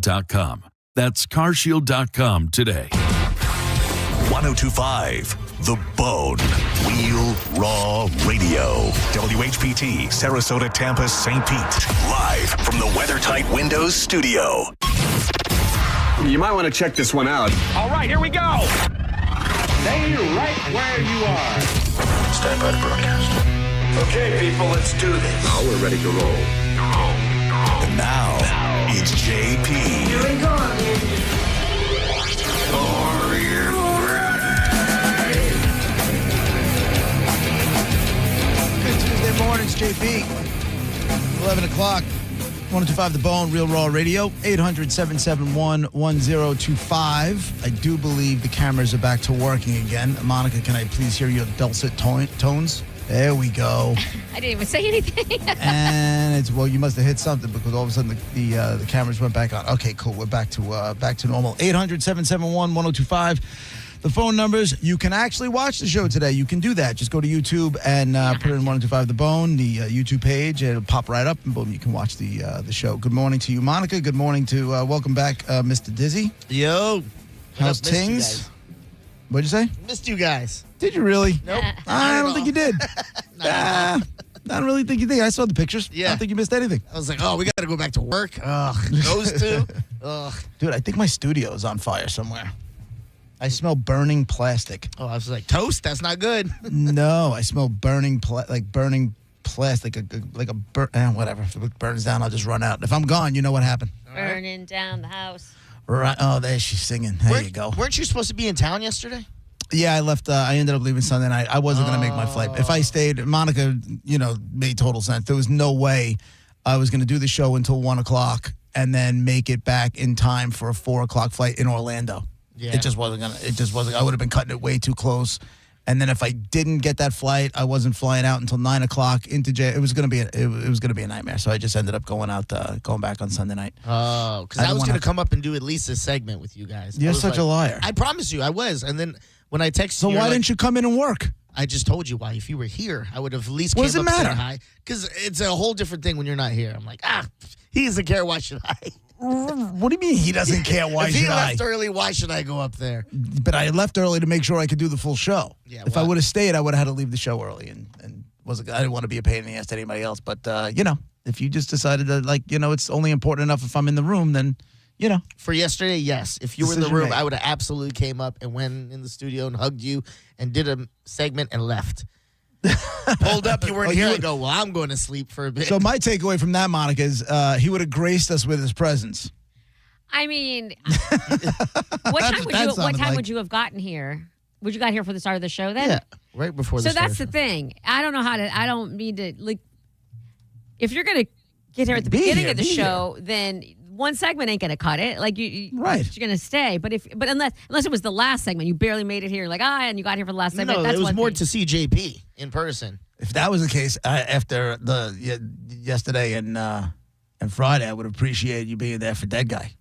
carshield.com. That's carshield.com today. 1025 The Bone. Real Raw Radio. WHPT, Sarasota, Tampa, St. Pete. Live from the WeatherTight Windows studio. You might want to check this one out. All right, here we go. Stay right where you are. Stand by to broadcast. Okay, people, let's do this. Now we're ready to roll. And now, it's JP. Here we go. Are you ready? Good Tuesday morning, it's JP. 11 o'clock. 1025 The Bone, Real Raw Radio, 800-771-1025. I do believe the cameras are back to working again. Monica, can I please hear your dulcet tones? There we go. I didn't even say anything. And it's, well, you must have hit something because all of a sudden the cameras went back on. Okay, cool. We're back to normal. 800-771-1025. The phone numbers, you can actually watch the show today. You can do that. Just go to YouTube and put in 1025 The Bone, the YouTube page. It'll pop right up, and boom, you can watch the show. Good morning to you, Monica. Good morning to, welcome back, Mr. Dizzy. Yo. How's things? What'd you say? Missed you guys. Did you really? Nope. I don't think you did. I don't really think you did. I saw the pictures. Yeah. I don't think you missed anything. I was like, oh, we got to go back to work. Ugh. Those two. Ugh. Dude, I think my studio is on fire somewhere. I smell burning plastic. Oh, I was like, toast? That's not good. No, I smell burning plastic, whatever. If it burns down, I'll just run out. If I'm gone, you know what happened. Burning down the house. Right. Oh, there she's singing. There you go. Weren't you supposed to be in town yesterday? Yeah, I left. I ended up leaving Sunday night. I wasn't going to make my flight. If I stayed, Monica, made total sense. There was no way I was going to do the show until 1 o'clock and then make it back in time for a 4 o'clock flight in Orlando. Yeah. It just wasn't. I would have been cutting it way too close. And then if I didn't get that flight, I wasn't flying out until 9 o'clock into It was going to be a nightmare. So I just ended up going back on Sunday night. Oh, because I was going to come up and do at least a segment with you guys. You're such a liar. I promise you, I was. And then when I texted So you, why didn't you come in and work? I just told you why. If you were here, I would have at least What came does it up and said matter? hi. Because it's a whole different thing when you're not here. I'm like, he doesn't care. Why should I? What do you mean he doesn't care? Why if should he I? left early, why should I go up there? But I left early to make sure I could do the full show. Yeah, if I would have stayed, I would have had to leave the show early, and I didn't want to be a pain in the ass to anybody else. But if you just decided that, it's only important enough if I'm in the room, then For yesterday, yes. If you were in the Decision room, made. I would have absolutely came up and went in the studio and hugged you and did a segment and left. Pulled up, you weren't here. I go, well, I'm going to sleep for a bit. So my takeaway from that, Monica, is he would have graced us with his presence. I mean, what time would you have gotten here? Would you got here for the start of the show then? Yeah, right before the So that's the thing. I don't know I don't mean to, if you're going to get here at the beginning of the show, then one segment ain't going to cut it. Right. You're going to stay. But unless it was the last segment, you barely made it here. And you got here for the last segment. No, that's it was one more thing. to see JP in person. If that was the case, after yesterday and Friday, I would appreciate you being there for Dead Guy.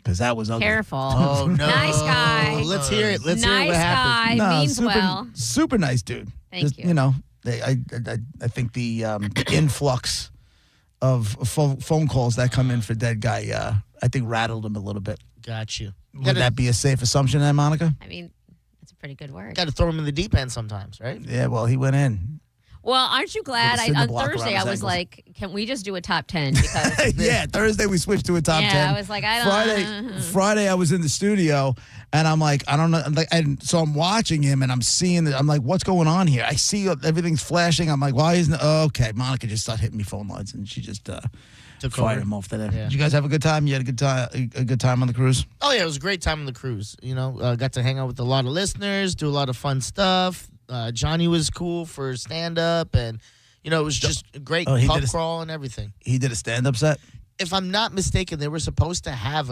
Because that was ugly. Careful. Oh, no. Nice guy. Let's hear it. Let's hear Nice what happened. guy. Means well. Super nice dude. Thank you. I think the influx of phone calls that come in for Dead Guy, I think rattled him a little bit. Got you. Would that be a safe assumption then, Monica? I mean, that's a pretty good word. Got to throw him in the deep end sometimes, right? Yeah, well, he went in. Well, aren't you glad? With a cinder On block Thursday, around I his was ankles. like, can we just do a top 10? Because Yeah, Thursday we switched to a top 10. I was like, I don't Friday I was in the studio and I'm like, I don't know. And so I'm watching him and I'm seeing I'm like, what's going on here? I see everything's flashing. I'm like, why isn't okay. Monica just started hitting me phone lines and she just fired him off there. Yeah. Did you guys have a good time? You had a good time on the cruise? Oh, yeah, it was a great time on the cruise. Got to hang out with a lot of listeners, do a lot of fun stuff. Johnny was cool for stand-up, and, it was just a great pub crawl and everything. He did a stand-up set? If I'm not mistaken, they were supposed to have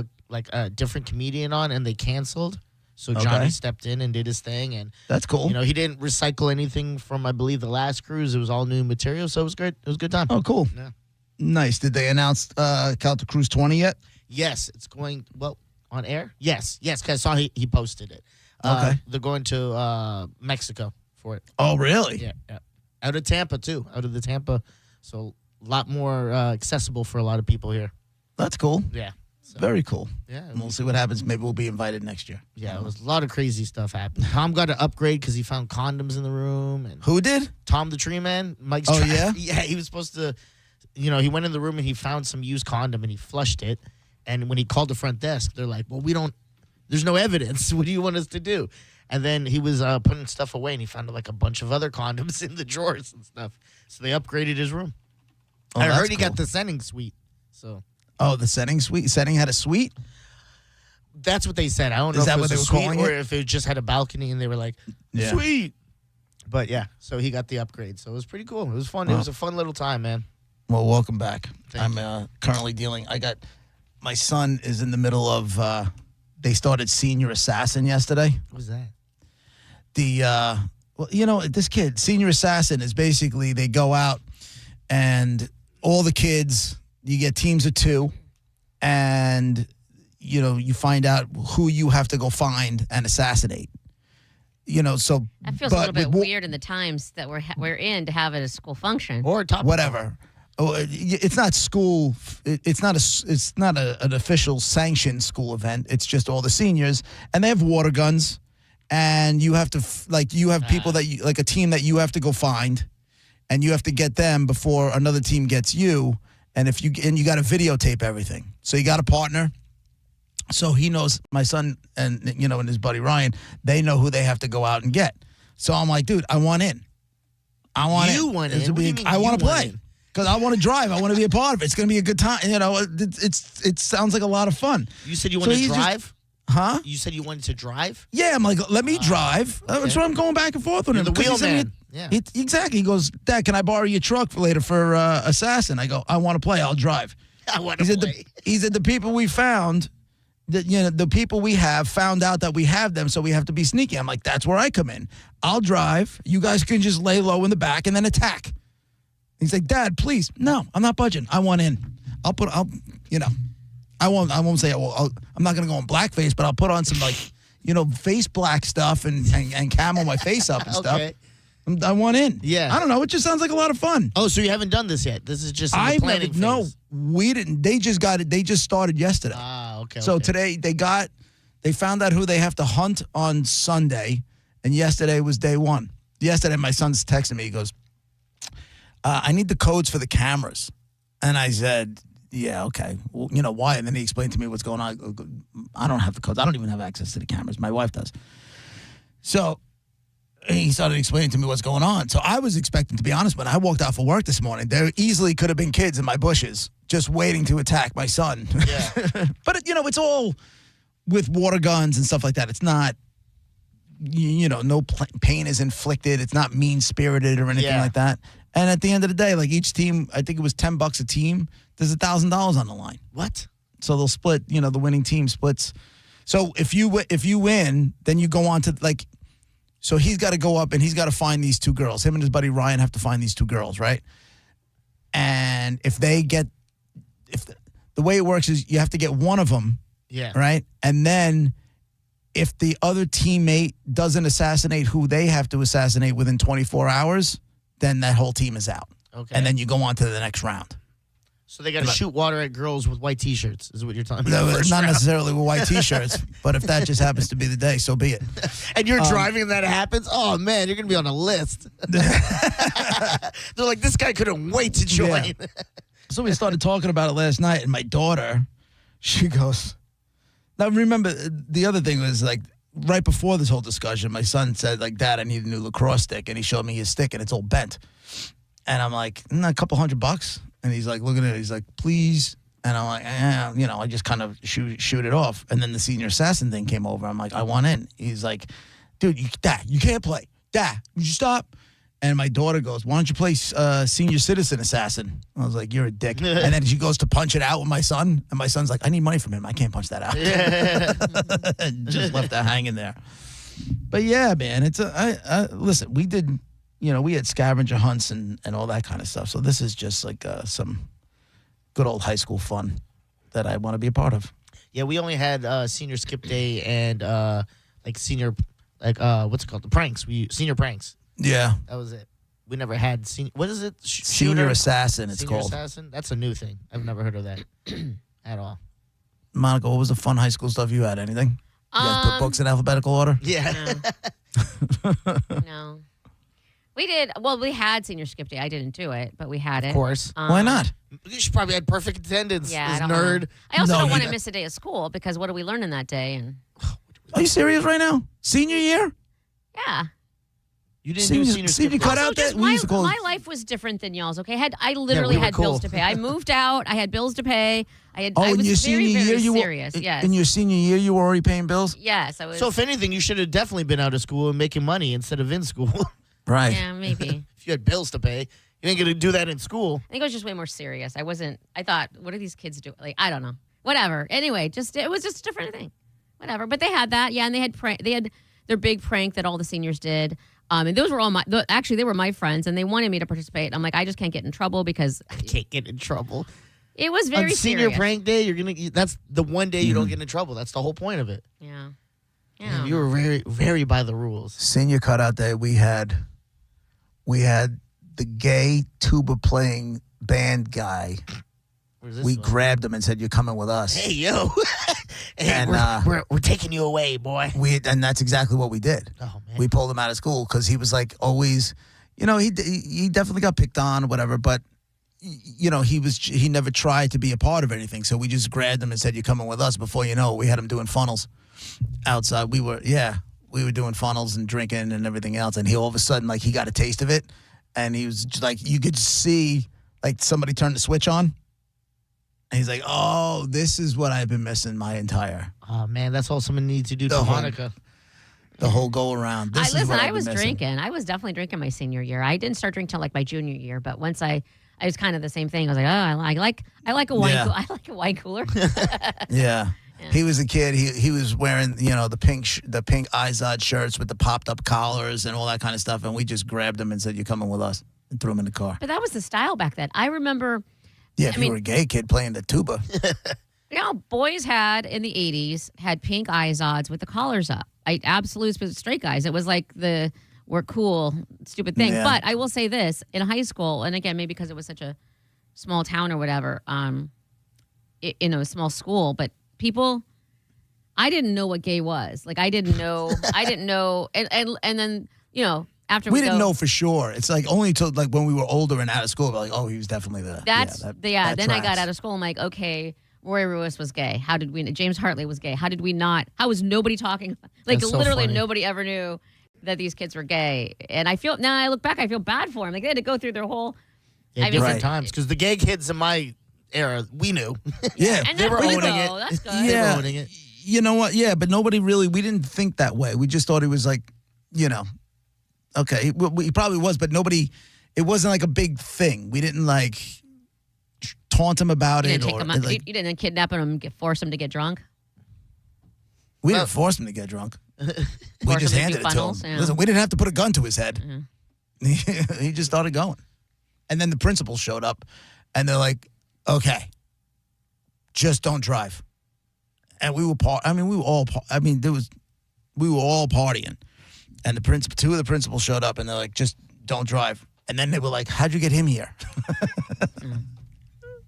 a different comedian on, and they canceled. So Johnny stepped in and did his thing. And that's cool. He didn't recycle anything from, I believe, the last cruise. It was all new material, so it was great. It was a good time. Oh, cool. Yeah. Nice. Did they announce Cal to Cruise 20 yet? Yes, it's going, on air? Yes, because I saw he posted it. Okay. They're going to Mexico for it. Oh, really? Yeah. Out of Tampa, too. Out of the Tampa. So a lot more accessible for a lot of people here. That's cool. Yeah. So, very cool. Yeah. And we'll see what happens. Maybe we'll be invited next year. Yeah, it was a lot of crazy stuff happened. Tom got an upgrade because he found condoms in the room. And Who did? Tom the Tree Man. Mike's yeah? Yeah, he was supposed to, he went in the room and he found some used condom and he flushed it. And when he called the front desk, they're like, well, there's no evidence. What do you want us to do? And then he was putting stuff away and he found like a bunch of other condoms in the drawers and stuff. So they upgraded his room. Oh, I that's heard he got cool. the Setting suite. So. Oh, the Setting suite? Setting had a suite? That's what they said. I don't know Is if that it what was they a were suite calling or it? if it just had a balcony and they were like, Yeah. sweet. But yeah, so he got the upgrade. So it was pretty cool. It was fun. It was a fun little time, man. Well, welcome back. Thank I'm currently my son is in the middle of, they started Senior Assassin yesterday. What was that? This kid, Senior Assassin, is basically they go out and all the kids, you get teams of 2, and, you find out who you have to go find and assassinate. So That feels a little bit weird in the times that we're in to have it at a school function. Or top whatever. Oh, it's not school. It's not an official sanctioned school event. It's just all the seniors, and they have water guns, and you have to you have people that you, like a team that you have to go find, and you have to get them before another team gets you. And you got to videotape everything. So you got a partner. So he knows my son and his buddy Ryan. They know who they have to go out and get. So I'm like, dude, I want in. I want You in. want in? What do you mean I you want to want play. in? Because I want to drive. I want to be a part of it. It's going to be a good time. It sounds like a lot of fun. You said you So wanted to he's just- drive? Huh? You said you wanted to drive? Yeah, I'm like, let me drive. That's what I'm going back and forth with You're him. the 'Cause he wheel said man. he- Exactly. He goes, Dad, can I borrow your truck for later for Assassin? I go, I want to play. I'll drive. I want He to said, play. he said the people we found, the people we have found out that we have them, so we have to be sneaky. I'm like, that's where I come in. I'll drive. You guys can just lay low in the back and then attack. He's like, Dad, please. No, I'm not budging. I want in. I won't say, I'm not going to go in blackface, but I'll put on some face black stuff and camo my face up and Okay. stuff. I want in. Yeah. I don't know. It just sounds like a lot of fun. Oh, so you haven't done this yet? This is just in the I've planning phase. no, we didn't. They just got it. They just started yesterday. Okay. So okay. today they found out who they have to hunt on Sunday, and yesterday was day 1. Yesterday my son's texting me. He goes, I need the codes for the cameras. And I said, yeah, okay. Well, why? And then he explained to me what's going on. I don't have the codes. I don't even have access to the cameras. My wife does. So he started explaining to me what's going on. So I was expecting, to be honest, when I walked out for work this morning, there easily could have been kids in my bushes just waiting to attack my son. Yeah. But, it's all with water guns and stuff like that. It's not, no pain is inflicted. It's not mean-spirited or anything like that. And at the end of the day, like each team, I think it was $10 a team. There's $1,000 on the line. What? So they'll split, the winning team splits. So if you win, then you go on to so he's got to go up and he's got to find these 2 girls. Him and his buddy Ryan have to find these 2 girls, right? And if the way it works is you have to get one of them, Yeah. right? And then if the other teammate doesn't assassinate who they have to assassinate within 24 hours, then that whole team is out. Okay. And then you go on to the next round. So they got to shoot water at girls with white T-shirts, is what you're talking No, about. First not round. necessarily with white T-shirts, but if that just happens to be the day, so be it. And you're driving and that happens? Oh, man, you're going to be on a list. They're like, this guy couldn't wait to join. Yeah. So we started talking about it last night, and my daughter, she goes, now remember, the other thing was right before this whole discussion, my son said, Dad, I need a new lacrosse stick, and he showed me his stick, and it's all bent. And I'm like, isn't that a couple $100? And he's like, looking at it, he's like, please. And I'm like, I just kind of shoot it off. And then the Senior Assassin thing came over. I'm like, I want in. He's like, dude, Dad, you can't play. Dad, would you stop? And my daughter goes, why don't you play Senior Citizen Assassin? I was like, you're a dick. And then she goes to punch it out with my son. And my son's like, I need money from him. I can't punch that out. Yeah. Just left that hanging there. But yeah, man, listen, we did, we had scavenger hunts and all that kind of stuff. So this is just some good old high school fun that I want to be a part of. Yeah, we only had senior skip day and senior, what's it called? The pranks. Senior pranks. Yeah. That was it. We never had senior. What is it? Senior Assassin, it's Senior called. Assassin? That's a new thing. I've never heard of that at all. Monica, what was the fun high school stuff you had? Anything? You guys put books in alphabetical order? Yeah. No. We did. Well, we had senior skip day. I didn't do it, but we had it. Of course. Why not? You should probably had perfect attendance. Yeah, this I don't nerd. wanna- I also No, don't you want to don't. miss a day of school because what are we learning that day? And Are you serious right now? Senior year? yeah. You didn't do senior senior skip cut day. out Just that? We used to call it. my life was different than y'all's. Okay, I literally we were had bills cool. to pay. I moved out. I had bills to pay. I Oh, was in your very, senior very year, you serious. were Yes. in your senior year, you were already paying bills. Yes, I was. So if anything, you should have definitely been out of school and making money instead of in school. Right. yeah, maybe. If you had bills to pay, you ain't gonna do that in school. I think I was just way more serious. I wasn't. I thought, what are these kids doing? Like, I don't know. Whatever. Anyway, it was just a different thing. Whatever. But they had that. Yeah, and they had their big prank that all the seniors did. And those were all actually, they were my friends, and they wanted me to participate. I'm like, I just can't get in trouble because I can't get in trouble. it was very On senior serious. prank day, that's the one day you don't get in trouble. That's the whole point of it. Yeah. And you were very, very by the rules. Senior cutout day, we had the gay tuba playing band guy. Where's this We one? grabbed him and said, "You're coming with us." Hey, yo. Hey, And, we're taking you away, boy. And that's exactly what we did. Oh, man. We pulled him out of school because he was like always, he definitely got picked on or whatever, but he never tried to be a part of anything. So we just grabbed him and said, "You're coming with us." Before you know it, we had him doing funnels outside. We were doing funnels and drinking and everything else. And he all of a sudden, like, he got a taste of it, and he was just, like, you could see like somebody turn the switch on. And he's like, "Oh, this is what I've been missing my entire Oh, man, that's all someone needs to do to The whole- Monica. the whole go around." This is what I I've was been missing. drinking. I was definitely drinking my senior year. I didn't start drinking till like my junior year, but once I was kind of the same thing. I was like, oh, I like a wine. Yeah. I like a wine cooler. Yeah. He was a kid. He was wearing, the pink Izod shirts with the popped up collars and all that kind of stuff. And we just grabbed him and said, "You're coming with us," and threw him in the car. But that was the style back then. I remember, Yeah, if you were a gay kid playing the tuba. boys had in the 80s had pink Izods with the collars up. Absolute straight guys. It was like we're cool, stupid thing. Yeah. But I will say this, in high school, and again, maybe because it was such a small town or whatever, in a small school, but people, I didn't know what gay was. Like, I didn't know. And then, after We didn't know for sure. It's like only till like when we were older and out of school, we're like, "Oh, he was definitely the." that then I got tracks. out of school. I'm like, okay, Roy Lewis was gay. How did we know? James Hartley was gay. How did we not? How was nobody talking? Like, That's so literally funny. nobody ever knew that these kids were gay. And now I look back, I feel bad for them. Like, they had to go through their whole. Yeah, I mean, different Right. times. Because the gay kids in my era, we knew. Yeah, And They that's were good, owning though. it. That's good. They were Yeah. owning it. You know what? Yeah, but nobody really. We didn't think that way. We just thought he was like, okay, he probably was, but nobody. It wasn't like a big thing. We didn't like taunt him about You it, didn't take or them out, like, you didn't kidnap him and force him to get drunk. we didn't force him to get drunk. We Force just him to handed do it to him. funnels, yeah. Listen, we didn't have to put a gun to his head. He just started going, and then the principal showed up, and they're like, "Okay, just don't drive." And we were we were all. We were all partying, and two of the principals showed up, and they're like, "Just don't drive." And then they were like, "How'd you get him here?"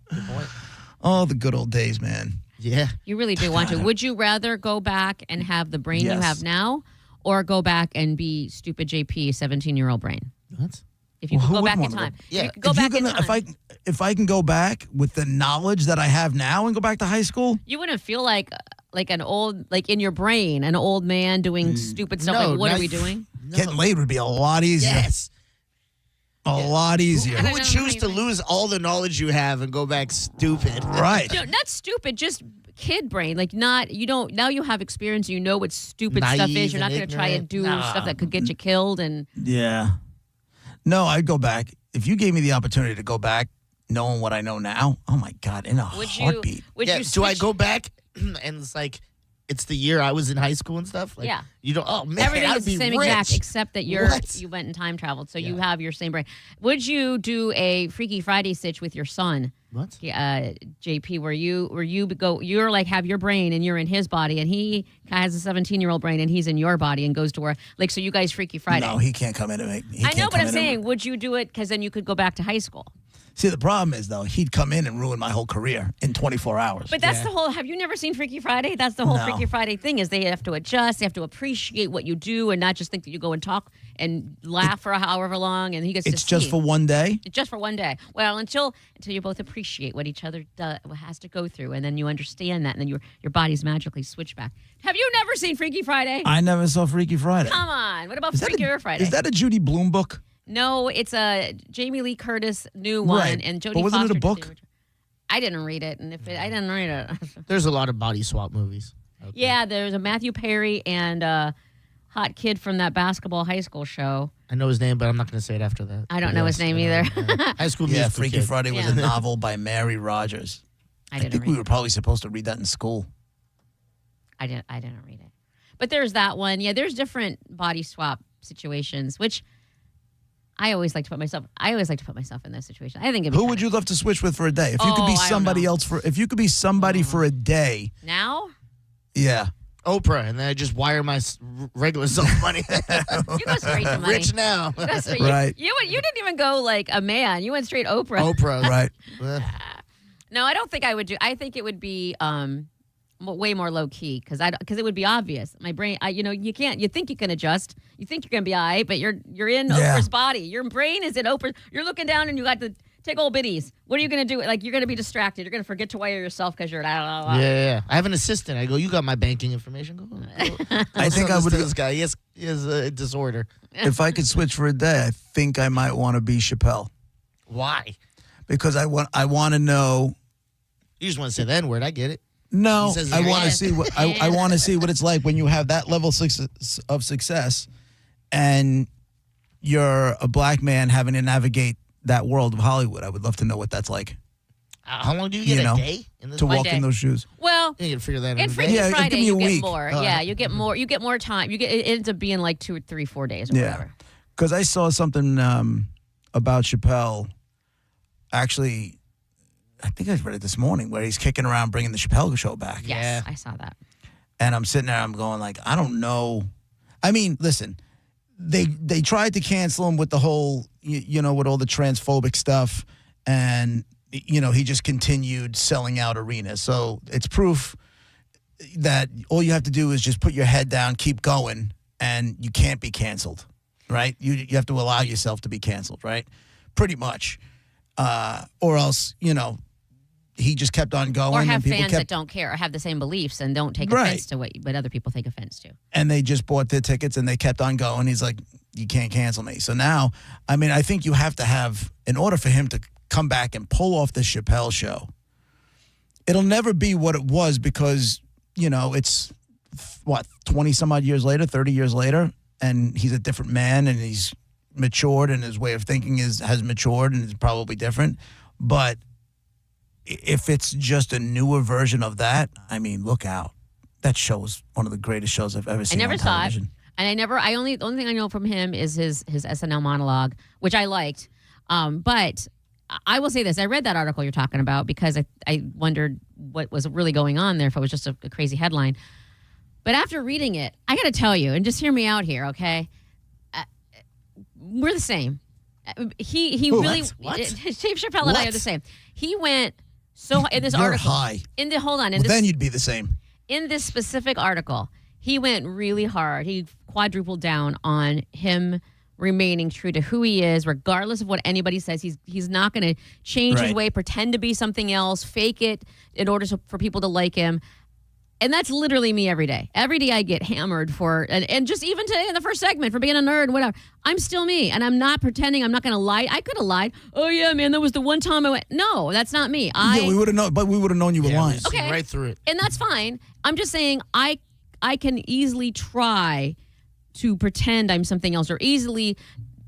Good point. Oh, the good old days, man. Yeah. You really do want to. Would you rather go back and have the brain you Yes. have now, or go back and be stupid JP, 17-year-old brain? What? If you Well, could who go back in wouldn't wanna time. go- If Yeah, you could go If you're back in gonna- time. if I can go back with the knowledge that I have now and go back to high school, You wouldn't feel like an old, like in your brain, an old man doing stupid stuff. No, like, what now are we you- doing? getting laid would be a lot easier. Yes. A lot easier. I Who don't would know choose how to you- lose all the knowledge you have and go back stupid? Right. No, not stupid, just kid brain. Like, now you have experience. You know what stupid stuff Naive is. You're not and going to try and do ignorant. stuff that could get you killed. And Yeah. No, I'd go back. If you gave me the opportunity to go back knowing what I know now, oh my God, in a heartbeat. would Yeah, you do I switch- go back and it's like, it's the year I was in high school and stuff? Like, Yeah. You don't, oh man, Everything I'd is the be same rich. exact, except that you What? went and time traveled, so you have your same brain. Would you do a Freaky Friday stitch with your son, What? JP, where you're like have your brain and you're in his body, and he has a 17-year-old brain and he's in your body and goes to work, like, so you guys Freaky Friday. No, he can't come in and make. I know, but I'm saying, would you do it? Because then you could go back to high school. See, the problem is, though, he'd come in and ruin my whole career in 24 hours. But that's the whole, have you never seen Freaky Friday? That's the whole No. Freaky Friday thing is they have to adjust. They have to appreciate what you do and not just think that you go and talk and laugh for however long and he gets It's to just see. for one day? Just for one day. Well, until you both appreciate what each other has to go through, and then you understand that, and then your bodies magically switch back. Have you never seen Freaky Friday? I never saw Freaky Friday. Come on. What about Is that Freaky a- Friday? Is that a Judy Blume book? No, it's a Jamie Lee Curtis new one, Right. and Jodie But wasn't it Foster a book? did- I didn't read it, and I didn't read it. There's a lot of body swap movies. out there. Yeah, there's a Matthew Perry and a hot kid from that basketball high school show. I know his name, but I'm not going to say it after that. I don't know his name either. High School Yeah, Musical Freaky kid. Friday was Yeah. a novel by Mary Rogers. I I didn't think read we it. were probably supposed to read that in school. I didn't read it. But there's that one. Yeah, there's different body swap situations, which I always like to put myself in this situation. I think it'd be Who would you love to switch with for a day? If you could Oh, be I don't somebody know. else if you could be somebody for a day, now? yeah. Oprah, and then I just wire my regular self money. You go straight to money. Rich now. You go straight- Right. You didn't even go like a man. You went straight Oprah. Oprah. Right. No, I don't think I would do. I think it would be way more low key because it would be obvious. My brain, you can't. You think you can adjust. You think you're gonna be all right, but you're in Yeah. Oprah's body. Your brain is in Oprah. You're looking down and you got to take old biddies. What are you gonna do? Like you're gonna be distracted. You're gonna forget to wire yourself because you're Yeah. I have an assistant. I go, you got my banking information? Go. I think I would. This guy. He has a disorder. If I could switch for a day, I think I might want to be Chappelle Why? because I want to know. You just want to say the N-word. I get it. No, He says I it want to again. see what I want to see what it's like when you have that level of success, and you're a black man having to navigate that world of Hollywood. I would love to know what that's like How long do you get You know, a day in this? to One walk day. in those shoes. Well, You can figure that out. in in a Freaky day. Yeah, give Friday, me a you get week. more. Yeah, you get more. You get more time. It ends up being like 2 or 3, 4 days or Yeah, whatever. because I saw something about Chappelle. Actually, I think I read it this morning where he's kicking around bringing the Chappelle show back. Yes, Yeah. I saw that. And I'm sitting there, I'm going like, I don't know. I mean, listen, they tried to cancel him with the whole, with all the transphobic stuff, and he just continued selling out arenas. So it's proof that all you have to do is just put your head down, keep going, and you can't be canceled, right? You have to allow yourself to be canceled, right? Pretty much, or else he just kept on going, Or have and people fans kept that don't care or have the same beliefs and don't take Right. offense to what other people take offense to. and they just bought their tickets and they kept on going. He's like, you can't cancel me. So now, I mean, I think you have to have, in order for him to come back and pull off the Chappelle show, it'll never be what it was because, it's, 20 some odd years later, 30 years later, and he's a different man and he's matured and his way of thinking has matured and is probably different. But if it's just a newer version of that, I mean, look out. That show is one of the greatest shows I've ever I seen never on saw it. television. And the only thing I know from him is his SNL monologue, which I liked. But I will say this. I read that article you're talking about because I wondered what was really going on there, if it was just a crazy headline. But after reading it, I got to tell you, and just hear me out here, okay? We're the same. He Who, really, what? Dave Chappelle and I are What? the same. He went so in this You're article. high. Hold on. Well, then you'd be the same. In this specific article, he went really hard. He quadrupled down on him remaining true to who he is, regardless of what anybody says. He's not going to change his Right. way, pretend to be something else, fake it in order for people to like him. And that's literally me every day. Every day I get hammered for, and just even today in the first segment for being a nerd and whatever. I'm still me, and I'm not pretending. I'm not going to lie. I could have lied. Oh yeah, man, that was the one time I went. No, that's not me. Yeah, we would have known, but we would have known you were lying. we've seen right through it. And that's fine. I'm just saying I can easily try to pretend I'm something else or easily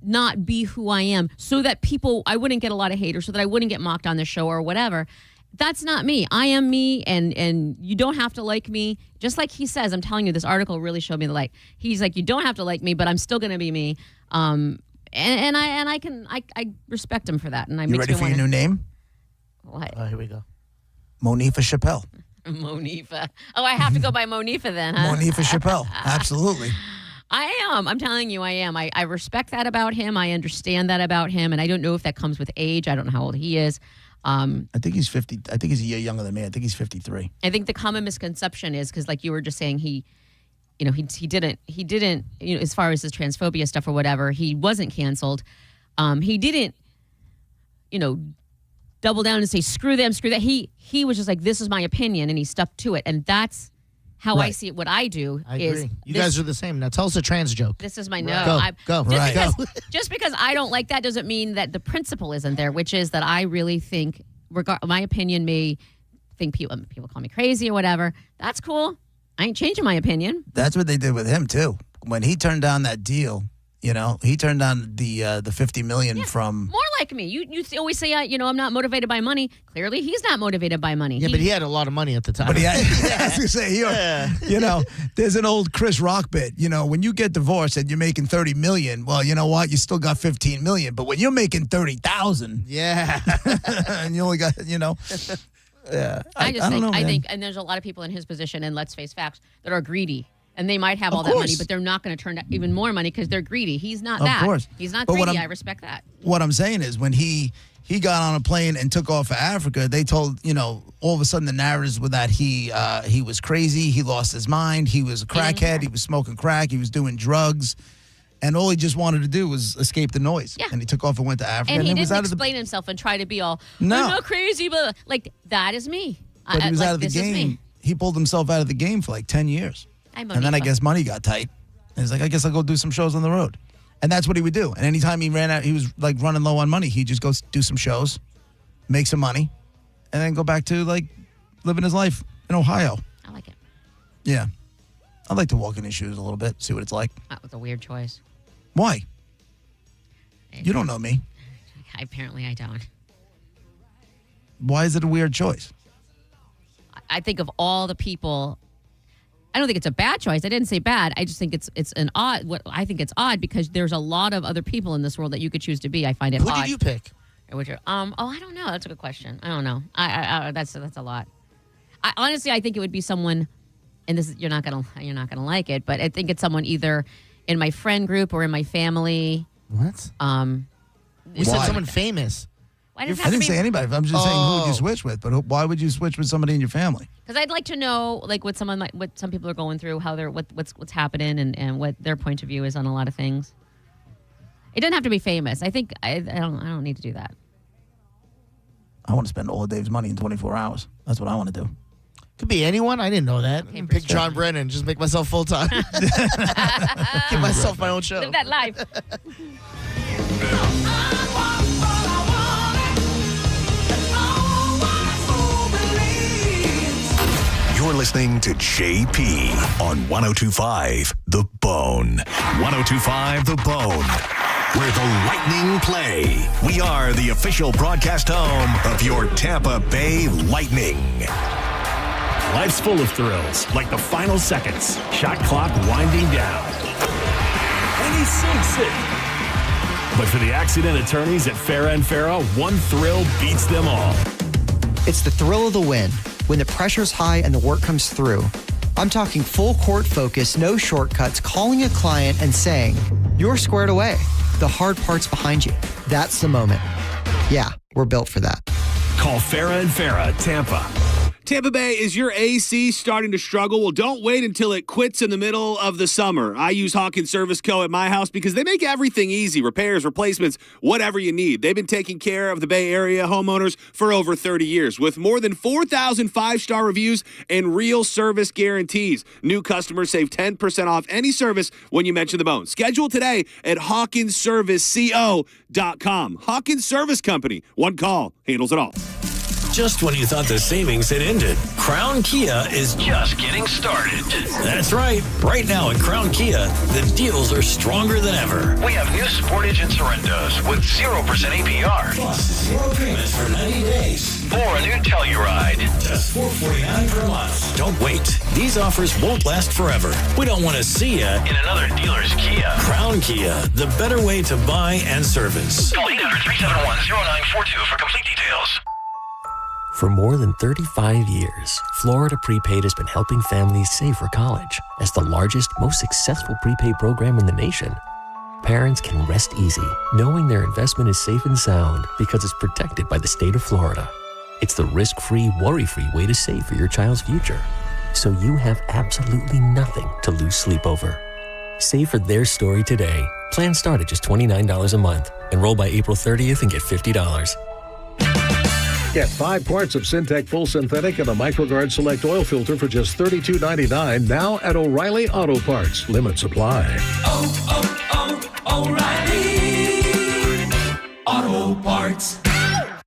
not be who I am so that I wouldn't get a lot of haters, so that I wouldn't get mocked on the show or whatever. That's not me. I am me, and you don't have to like me. Just like he says, I'm telling you, this article really showed me the light. He's like, you don't have to like me, but I'm still going to be me. And I respect him for that. And I You ready for your new name? What? Here we go. Monifa Chappelle. Monifa. Oh, I have to go by Monifa then, huh? Monifa Chappelle. Absolutely. I am. I'm telling you, I am. I respect that about him. I understand that about him. And I don't know if that comes with age. I don't know how old he is. I think he's 50. I think he's a year younger than me. I think he's 53. I think the common misconception is because, like you were just saying, he didn't, as far as his transphobia stuff or whatever, he wasn't canceled. He didn't, double down and say, screw them, screw that. He was just like, this is my opinion, and he stuck to it. And that's how I see it. What I do I is... agree. You guys are the same. Now tell us a trans joke. This is my Go. Just because I don't like that doesn't mean that the principle isn't there, which is that I really think, my opinion may think people call me crazy or whatever. That's cool. I ain't changing my opinion. That's what they did with him, too. When he turned down that deal, he turned down the $50 million from... More like me. You always say, I'm not motivated by money. Clearly, he's not motivated by money. Yeah, but he had a lot of money at the time. But I was going to say, there's an old Chris Rock bit. When you get divorced and you're making $30 million, well, you know what? You still got $15 million. But when you're making $30,000... Yeah. and you only got, Yeah. I don't know, I think, and there's a lot of people in his position, and let's face facts, that are greedy. And they might have all that money, but they're not going to turn even more money because they're greedy. He's not that. Of course. He's not greedy. I respect that. What I'm saying is when he got on a plane and took off for Africa, they told, all of a sudden the narratives were that he was crazy, he lost his mind, he was a crackhead, he was smoking crack, he was doing drugs. And all he just wanted to do was escape the noise. Yeah. And he took off and went to Africa. And he was didn't explain himself and try to be all, No. I'm not crazy, but like, that is me. But he was out of the this is game. me. He pulled himself out of the game for like 10 years. And then I guess money got tight. And he's like, I guess I'll go do some shows on the road. And that's what he would do. And anytime he ran out, he was like running low on money. He'd just go do some shows, make some money, and then go back to like living his life in Ohio. I like it. Yeah. I'd like to walk in his shoes a little bit, see what it's like. That was a weird choice. Why? You don't know me. Apparently I don't. Why is it a weird choice? I think of all the people... I don't think it's a bad choice. I didn't say bad. I just think it's an odd. I think it's odd because there's a lot of other people in this world that you could choose to be. I find it odd. Who did you pick? I don't know. That's a good question. I don't know. That's a lot. Honestly, I think it would be someone, and this you're not gonna like it, but I think it's someone either in my friend group or in my family. What? You said someone famous. Why does I didn't say anybody. I'm just saying who would you switch with, but why would you switch with somebody in your family? Because I'd like to know, like, what some people are going through, how they're what's happening, and what their point of view is on a lot of things. It doesn't have to be famous. I think I don't need to do that. I want to spend all of Dave's money in 24 hours. That's what I want to do. Could be anyone. I didn't know that. Okay, pick John Brennan. Just make myself full time. Give myself my own show. Live that life. You're listening to JP on 102.5 The Bone. 102.5 The Bone, where the Lightning play. We are the official broadcast home of your Tampa Bay Lightning. Life's full of thrills, like the final seconds. Shot clock winding down. And he sinks it. But for the accident attorneys at Farah and Farah, one thrill beats them all. It's the thrill of the win, when the pressure's high and the work comes through. I'm talking full court focus, no shortcuts, calling a client and saying, you're squared away. The hard part's behind you. That's the moment. Yeah, we're built for that. Call Farah and Farah, Tampa. Tampa Bay, is your AC starting to struggle? Well, don't wait until it quits in the middle of the summer. I use Hawkins Service Co. at my house because they make everything easy. Repairs, replacements, whatever you need. They've been taking care of the Bay Area homeowners for over 30 years with more than 4,000 five-star reviews and real service guarantees. New customers save 10% off any service when you mention the Bone. Schedule today at HawkinsServiceCO.com. Hawkins Service Company. One call handles it all. Just when you thought the savings had ended, Crown Kia is just getting started. That's right. Right now at Crown Kia, the deals are stronger than ever. We have new Sportage and Sorrentos with 0% APR. Plus, 0 payments for 90 days. Or a new Telluride. Just $449 per month. Don't wait. These offers won't last forever. We don't want to see you in another dealer's Kia. Crown Kia, the better way to buy and service. Call 800-371-0942 for complete details. For more than 35 years, Florida Prepaid has been helping families save for college. As the largest, most successful prepaid program in the nation, parents can rest easy knowing their investment is safe and sound because it's protected by the state of Florida. It's the risk-free, worry-free way to save for your child's future, so you have absolutely nothing to lose sleep over. Save for their story today. Plans start at just $29 a month. Enroll by April 30th and get $50. Get 5 quarts of Syntec Full Synthetic and a MicroGuard Select Oil Filter for just $32.99 now at O'Reilly Auto Parts. Limit supply. O'Reilly Auto Parts.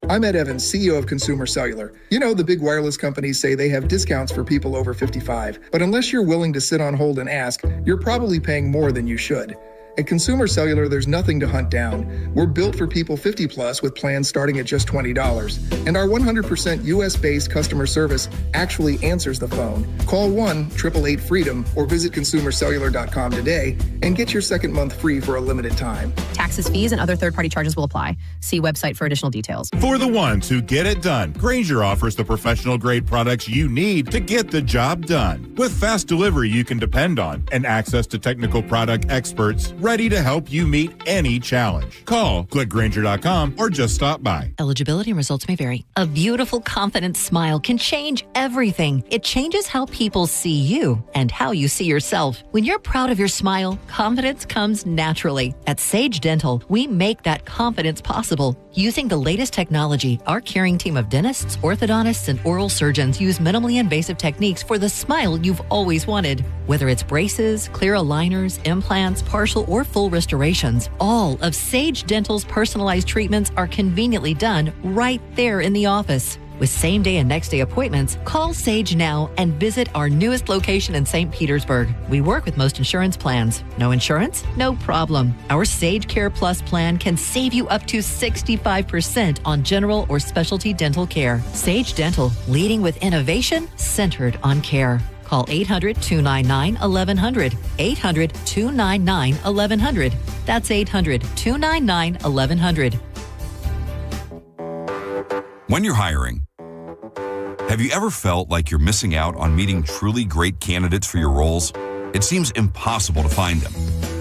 I'm Ed Evans, CEO of Consumer Cellular. You know, the big wireless companies say they have discounts for people over 55. But unless you're willing to sit on hold and ask, you're probably paying more than you should. At Consumer Cellular, there's nothing to hunt down. We're built for people 50 plus with plans starting at just $20. And our 100% US-based customer service actually answers the phone. Call 1-888-FREEDOM or visit consumercellular.com today and get your second month free for a limited time. Taxes, fees, and other third-party charges will apply. See website for additional details. For the ones who get it done, Grainger offers the professional-grade products you need to get the job done. With fast delivery you can depend on and access to technical product experts ready to help you meet any challenge. Call, click Grainger.com, or just stop by. Eligibility and results may vary. A beautiful, confident smile can change everything. It changes how people see you and how you see yourself. When you're proud of your smile, confidence comes naturally. At Sage Dental, we make that confidence possible. Using the latest technology, our caring team of dentists, orthodontists, and oral surgeons use minimally invasive techniques for the smile you've always wanted. Whether it's braces, clear aligners, implants, partial or full restorations, all of Sage Dental's personalized treatments are conveniently done right there in the office. With same-day and next-day appointments, call Sage now and visit our newest location in St. Petersburg. We work with most insurance plans. No insurance? No problem. Our Sage Care Plus plan can save you up to 65% on general or specialty dental care. Sage Dental, leading with innovation centered on care. Call 800-299-1100. 800-299-1100. That's 800-299-1100. When you're hiring, have you ever felt like you're missing out on meeting truly great candidates for your roles? It seems impossible to find them,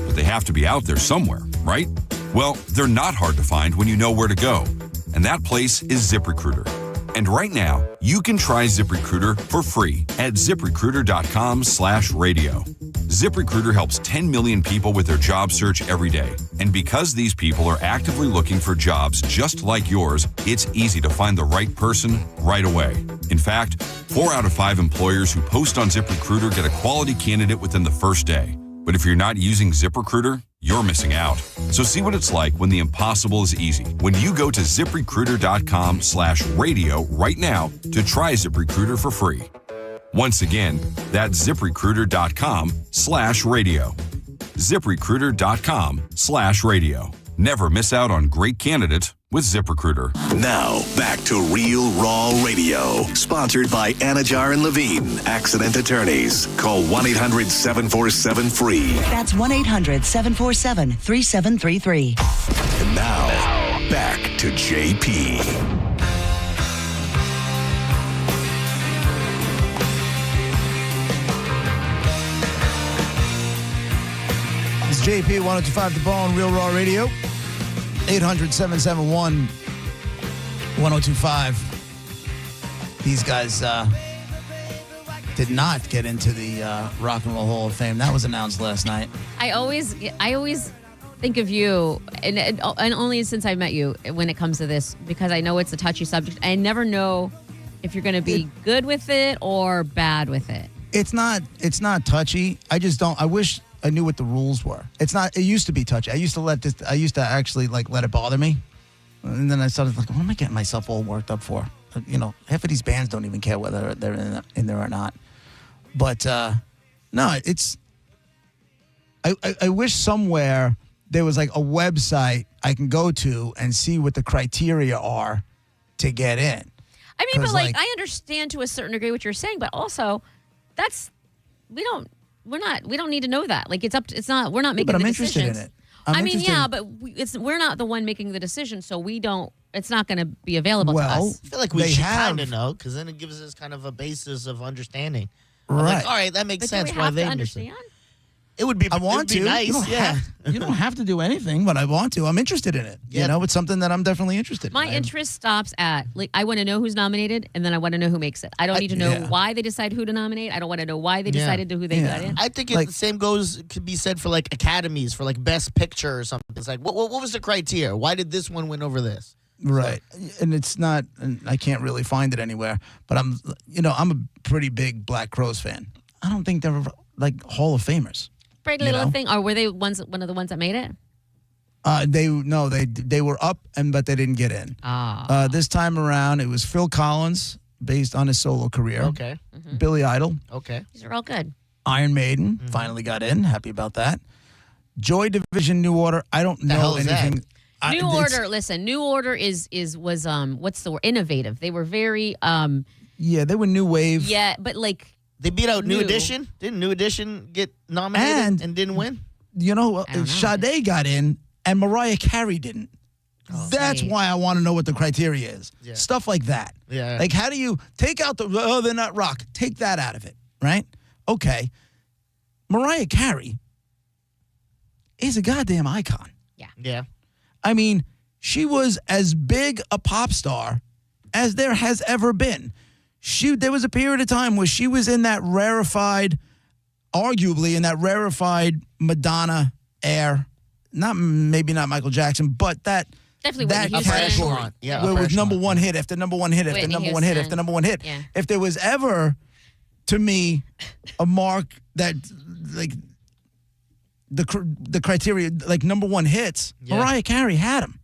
but they have to be out there somewhere, right? Well, they're not hard to find when you know where to go, and that place is ZipRecruiter. And right now, you can try ZipRecruiter for free at ZipRecruiter.com/radio. ZipRecruiter helps 10 million people with their job search every day. And because these people are actively looking for jobs just like yours, it's easy to find the right person right away. In fact, 4 out of 5 employers who post on ZipRecruiter get a quality candidate within the first day. But if you're not using ZipRecruiter, you're missing out. So see what it's like when the impossible is easy. When you go to ZipRecruiter.com/radio right now to try ZipRecruiter for free. Once again, that's ZipRecruiter.com/radio. ZipRecruiter.com/radio. Never miss out on great candidates with ZipRecruiter. Now, back to Real Raw Radio. Sponsored by Anajar and Levine, Accident Attorneys. Call 1-800-747-FREE. That's 1-800-747-3733. And now, back to JP. It's JP 1025 The Bone, Real Raw Radio. 800-771-1025. These guys did not get into the Rock and Roll Hall of Fame. That was announced last night. I always think of you, and only since I met you, when it comes to this, because I know it's a touchy subject. I never know if you're going to be good with it or bad with it. It's not touchy. I just don't. I wish I knew what the rules were. It's not. It used to be touchy. I used to actually let it bother me, and then I started like, what am I getting myself all worked up for? You know, half of these bands don't even care whether they're in there or not. But no, it's. I wish somewhere there was like a website I can go to and see what the criteria are to get in. I mean, but like I understand to a certain degree what you're saying, but also we don't need to know that. Like we're not making the decisions. But I'm interested in it. We're not the one making the decision, so we don't. it's not going to be available to us. I feel like we should kind of know because then it gives us kind of a basis of understanding. Like, all right, that makes sense. Why they understand? It would be. I want to. Nice. You don't have to do anything, but I want to. I'm interested in it. You know, it's something that I'm definitely interested in. My interest stops at I want to know who's nominated, and then I want to know who makes it. I don't need to know why they decide who to nominate. I don't want to know why they decided to who they got in. I think the same could be said for like academies for like Best Picture or something. It's like what was the criteria? Why did this one win over this? Right, and it's not. And I can't really find it anywhere. But I'm a pretty big Black Crowes fan. I don't think they're like Hall of Famers. Pretty Little Thing, or were they one of the ones that made it? They were up, but they didn't get in. This time around, it was Phil Collins, based on his solo career. Okay. Billy Idol. Okay. These are all good. Iron Maiden finally got in. Happy about that. Joy Division, New Order. I don't know anything. New Order. Listen, New Order was what's the word? Innovative. They were very they were new wave. Yeah, but like. They beat out New Edition. Didn't New Edition get nominated and didn't win? You know, Sade got in and Mariah Carey didn't. That's why I want to know what the criteria is. Yeah. Stuff like that. Yeah. Like, how do you take out they're not rock? Take that out of it, right? Okay. Mariah Carey is a goddamn icon. Yeah. Yeah. I mean, she was as big a pop star as there has ever been. There was a period of time where she was in that rarefied, arguably in that rarefied Madonna air. Maybe not Michael Jackson, but that category. Yeah, where it was number one hit after number one hit after number one hit after number one hit. Yeah. If there was ever, to me, a mark that like the criteria like number one hits, Mariah Carey had them.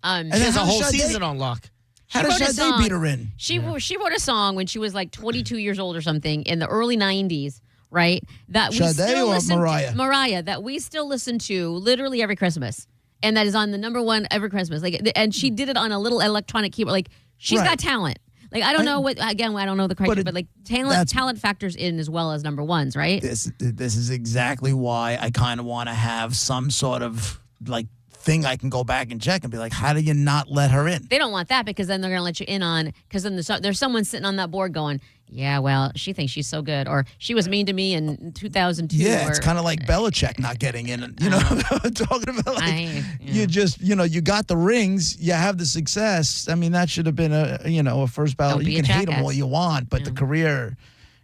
And she has a whole season on lock. How does Sade beat her in? She wrote a song when she was like 22 years old or something in the early 90s, right? That we Sade still or listen Mariah? to, Mariah, that we still listen to literally every Christmas. And that is on the number one every Christmas. Like, and she did it on a little electronic keyboard. Like, she's got talent. Like, I don't know I don't know the criteria, but like talent factors in as well as number ones, right? This is exactly why I kind of want to have some sort of like thing I can go back and check and be like, how do you not let her in? They don't want that because then they're going to let you in on, because then there's someone sitting on that board going, yeah, well, she thinks she's so good, or she was mean to me in 2002. Yeah, it's kind of like Belichick not getting in. You know, talking about like, you just, you got the rings, you have the success. I mean, that should have been a first ballot. You can hate him all you want, but the career,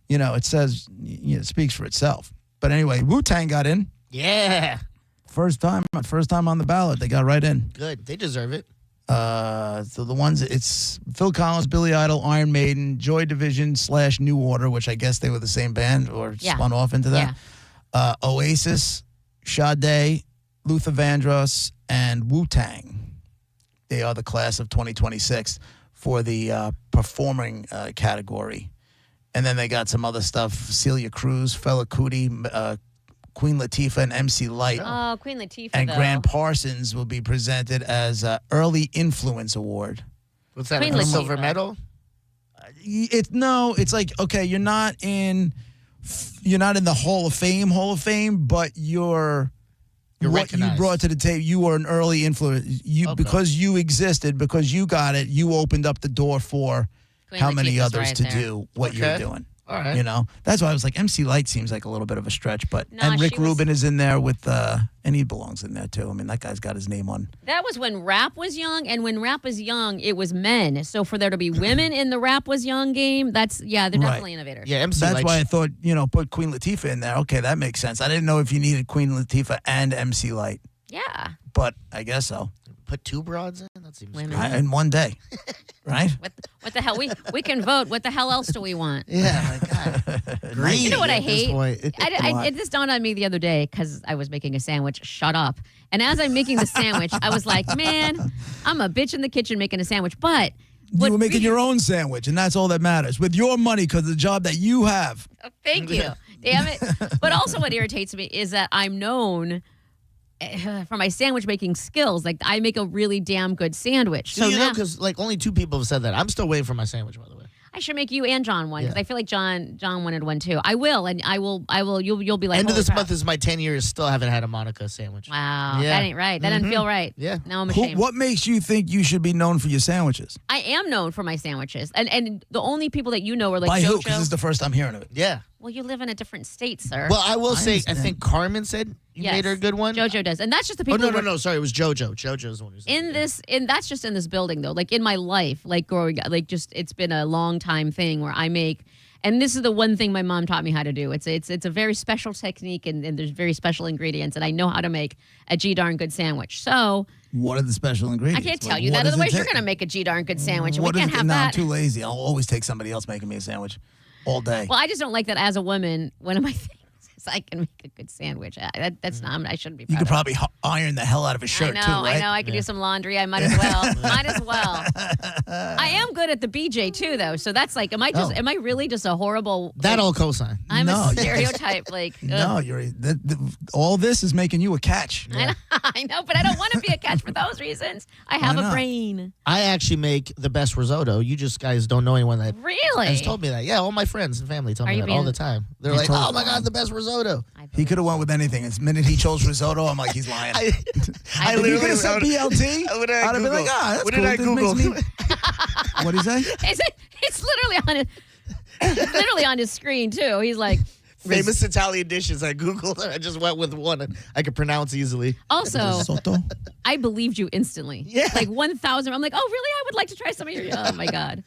it says, it speaks for itself. But anyway, Wu-Tang got in. Yeah. First time on the ballot, they got right in. Good, they deserve it. So the ones, it's Phil Collins, Billy Idol, Iron Maiden, Joy Division / New Order, which I guess they were the same band or spun off into that. Yeah. Oasis, Sade, Luther Vandross, and Wu-Tang. They are the class of 2026 for the performing category. And then they got some other stuff, Celia Cruz, Fela Kuti, Queen Latifah and MC Lyte. Oh, Queen Latifah, and Grant Parsons will be presented as Early Influence Award. What's that, a silver medal? It's like, okay, you're not in the Hall of Fame, but you're what you brought to the table. You were an early influence. Because you existed, because you got it, you opened up the door for Queen how many Latifah's others right to there. do what you're doing. All right. That's why I was like, MC Lyte seems like a little bit of a stretch, but No, and Rick she was- Rubin is in there with, and he belongs in there too. I mean, that guy's got his name on. That was when rap was young, and when rap was young, it was men. So for there to be women in the rap was young game, they're definitely innovators. Yeah, MC That's Lyte. why I thought, put Queen Latifah in there. Okay, that makes sense. I didn't know if you needed Queen Latifah and MC Lyte, Yeah. but I guess so. Put two broads in? That seems Women. good. In one day, right? What the hell? We can vote. What the hell else do we want? Yeah, my God. Greedy You know what I at this hate? point. It just dawned on me the other day because I was making a sandwich. Shut up. And as I'm making the sandwich, I was like, man, I'm a bitch in the kitchen making a sandwich. But You were making your own sandwich, and that's all that matters. With your money, because of the job that you have. Thank you. Damn it. But also what irritates me is that I'm known for my sandwich making skills. Like, I make a really damn good sandwich. So Do you now, know, because like only two people have said that. I'm still waiting for my sandwich, by the way. I should make you and John one because Yeah. I feel like John wanted one too. I will, and I will. You'll be like, End of "Holy this crap." month is my 10 years. Still haven't had a Monica sandwich. Wow, Yeah. that ain't right. That doesn't feel right. Yeah. Now I'm ashamed. What makes you think you should be known for your sandwiches? I am known for my sandwiches, and the only people that you know are like By who? JoJo. Because this is the first I'm hearing of it. Yeah. Well, you live in a different state, sir. Well, I will say, I understand. think Carmen said you Yes. made her a good one. JoJo does, and that's just the Oh, people. no, who no, no. Sorry, it was JoJo. JoJo's the one who said That's just in this building though. Like in my life, like growing up, like just it's been a long time thing where I make, and this is the one thing my mom taught me how to do. It's a very special technique, and there's very special ingredients, and I know how to make a G darn good sandwich. So What are the special I ingredients? can't tell Like, you what that. does it Otherwise, you're take? gonna make a G darn good sandwich, and What we is can't it? have No, I'm that. too lazy. I'll always take somebody else making me a sandwich all day. Well, I just don't like that as a woman. One of my things is I can make a good sandwich. That's not. I shouldn't be. You Proud could of probably iron the hell out of a shirt I know, too, right? I know. I could do some laundry. I might as well. Might as well. I am good at the BJ too, though. So that's like, am I really just a horrible? That all cosign. I'm No, a you- stereotype. Like, No, all this is making you a catch. I know, but I don't want to be a catch for those reasons. I have Why a not? brain. I actually make the best risotto. You just guys don't know anyone that Really? has told me that. Yeah, all my friends and family tell Are me you that all being- the time. They're He's like, totally "Oh my god, the best risotto." He could have went with anything. The minute he chose risotto, I'm like, he's lying. I If he literally could have said BLT, What did I I'd have been Google? like, that's What cool. did I This makes Google? me- What'd he say? It's literally on his, literally on his screen too. He's like, Famous Italian dishes. I googled it. I just went with one I could pronounce easily. also, Risotto? I believed you instantly. Yeah. Like 1,000. I'm like, oh really? I would like to try some of your. Oh my god,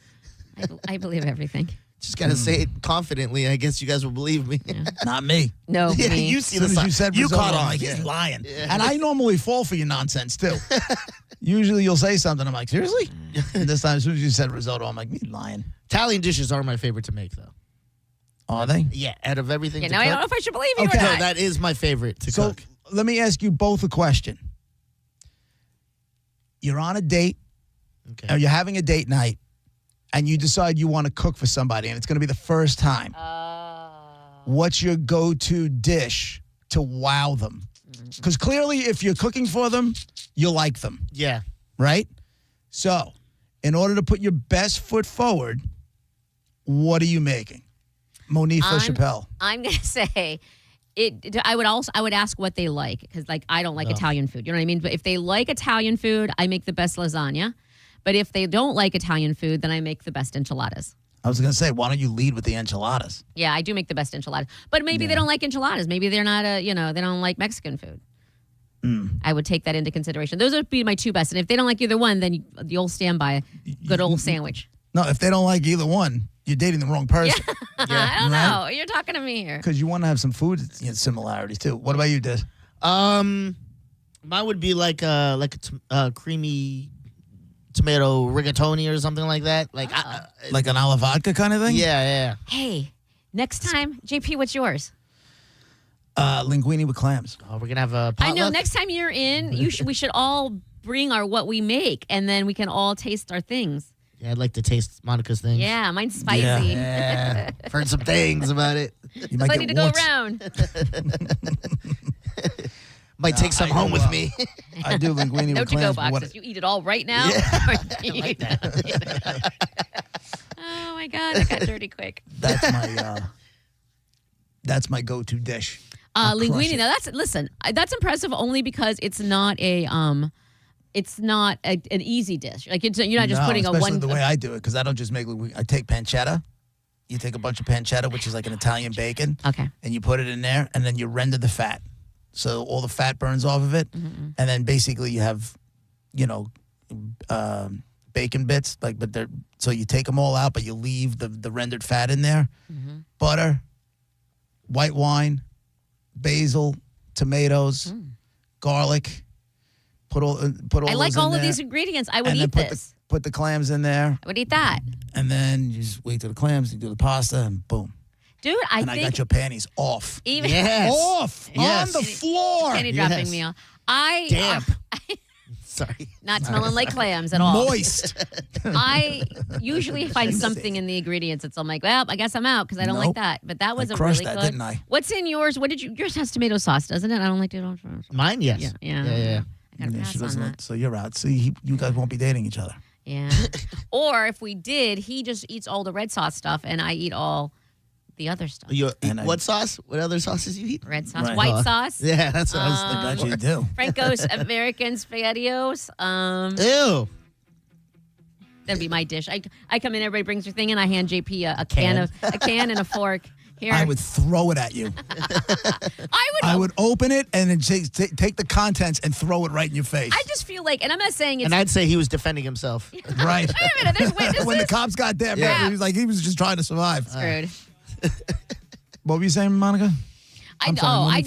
I believe everything. Just gotta say it confidently. I guess you guys will believe me. Not me. No, Yeah, me. you see As the soon as sign. you said You risotto, caught I'm on. like, Yeah. he's lying. Yeah. And I normally fall for your nonsense too. Usually you'll say something, I'm like, seriously? And this time, as soon as you said risotto, I'm like, you're lying. Italian dishes are my favorite to make, though. Are they? Yeah, out of everything. Yeah, to now I cook, don't know if I should believe you Okay. or no, not. that is my favorite to So cook. let me ask you both a question. You're on a date, Okay. or you're having a date night, and you decide you want to cook for somebody, and it's going to be the first time. What's your go-to dish to wow them? Because clearly, if you're cooking for them, you like them, Yeah. right? So, in order to put your best foot forward, what are you making? Monique LaChapelle. I'm gonna say it. I would ask what they like because like I don't like Italian food. You know what I mean? But if they like Italian food, I make the best lasagna. But if they don't like Italian food, then I make the best enchiladas. I was going to say, why don't you lead with the enchiladas? Yeah, I do make the best enchiladas. But maybe they don't like enchiladas. Maybe they're not they don't like Mexican food. I would take that into consideration. Those would be my two best. And if they don't like either one, then you'll stand by a good old sandwich. No, if they don't like either one, you're dating the wrong person. I don't know. You're talking to me here. Because you want to have some food similarities too. What about you, Des? Mine would be like a creamy tomato rigatoni or something like that. Like Like an alla vodka kind of thing? yeah. Hey, next time, JP, what's yours? Linguine with clams. Oh, we're gonna have a potluck. I know. Next time you're in, we should all bring our what we make, and then we can all taste our things. Yeah, I'd like to taste Monica's things. Yeah, mine's spicy. Yeah. I've heard some things about it. You might Plenty to get go warts. around. Might take some I home know, with me. I do linguine No with to-go clams. but what- boxes. You eat it all right now. like that. Oh my god, that got dirty quick. That's my go-to dish. Linguine. Now that's impressive only because it's not an easy dish. Like you're not just putting a especially one. the way I do it, because I don't just make linguine. I take pancetta. You take a bunch of pancetta, which is like an Italian bacon. Okay. And you put it in there, and then you render the fat. So all the fat burns off of it. And then basically you have, bacon bits. So you take them all out, but you leave the rendered fat in there. Butter, white wine, basil, tomatoes, garlic. Put all. I like those all in of there. these ingredients. I would And eat then this. Put the clams in there, I would eat that. and then you just wait till the clams. You do the pasta, and boom. Dude, I And think I got your panties off. even Yes. Off Yes. on the floor. penny dropping Yes. meal. Damp. Sorry. Not smelling like clams at all. Moist. I usually find something in the ingredients. I'm like, well, I guess I'm out because I don't like Nope. that. But that was I a crushed really that, good. didn't I? What's in yours? What did you? Yours has tomato sauce, doesn't it? I don't like tomato sauce. Mine, yes. Yeah. Yeah. I gotta Yeah, pass she on doesn't that. like- so you're out. See, you guys won't be dating each other. Yeah. Or if we did, he just eats all the red sauce stuff, and I eat all the other stuff. What sauce? What other sauces you eat? Red sauce, white sauce. Yeah, that's what I was thinking. You do. Franco's American SpaghettiOs. Ew. That'd be my dish. I come in, everybody brings their thing, and I hand JP a can and a fork. Here. I would throw it at you. I would open it and then take the contents and throw it right in your face. I just feel like, and I'm not saying it's... And I'd say he was defending himself. Right. Wait a minute. When the cops got there, man, he was just trying to survive. Screwed. What were you saying, Monica? I know. I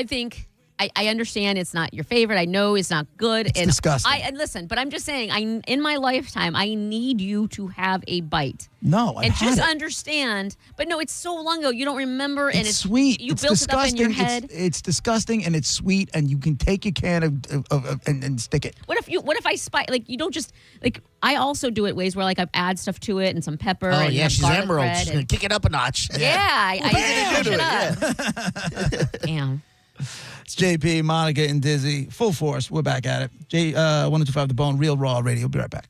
think... I understand it's not your favorite. I know it's not good. It's disgusting. And listen, but I'm just saying, in my lifetime, I need you to have a bite. No, and just understand. But no, it's so long ago. You don't remember, and it's sweet. You it's built disgusting. it up in your head. It's disgusting, and it's sweet, and you can take your can and stick it. What if I you don't just I also do it ways where I add stuff to it and some pepper. Oh and yeah, she's garlic Emerald. bread She's gonna kick it up a notch. Yeah, I usually push it up. Damn. It's JP, Monica, and Dizzy. Full force. We're back at it. 1025 The Bone, Real Raw Radio. We'll be right back.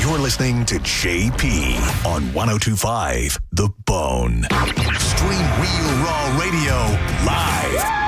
You're listening to JP on 1025 The Bone. Stream Real Raw Radio live.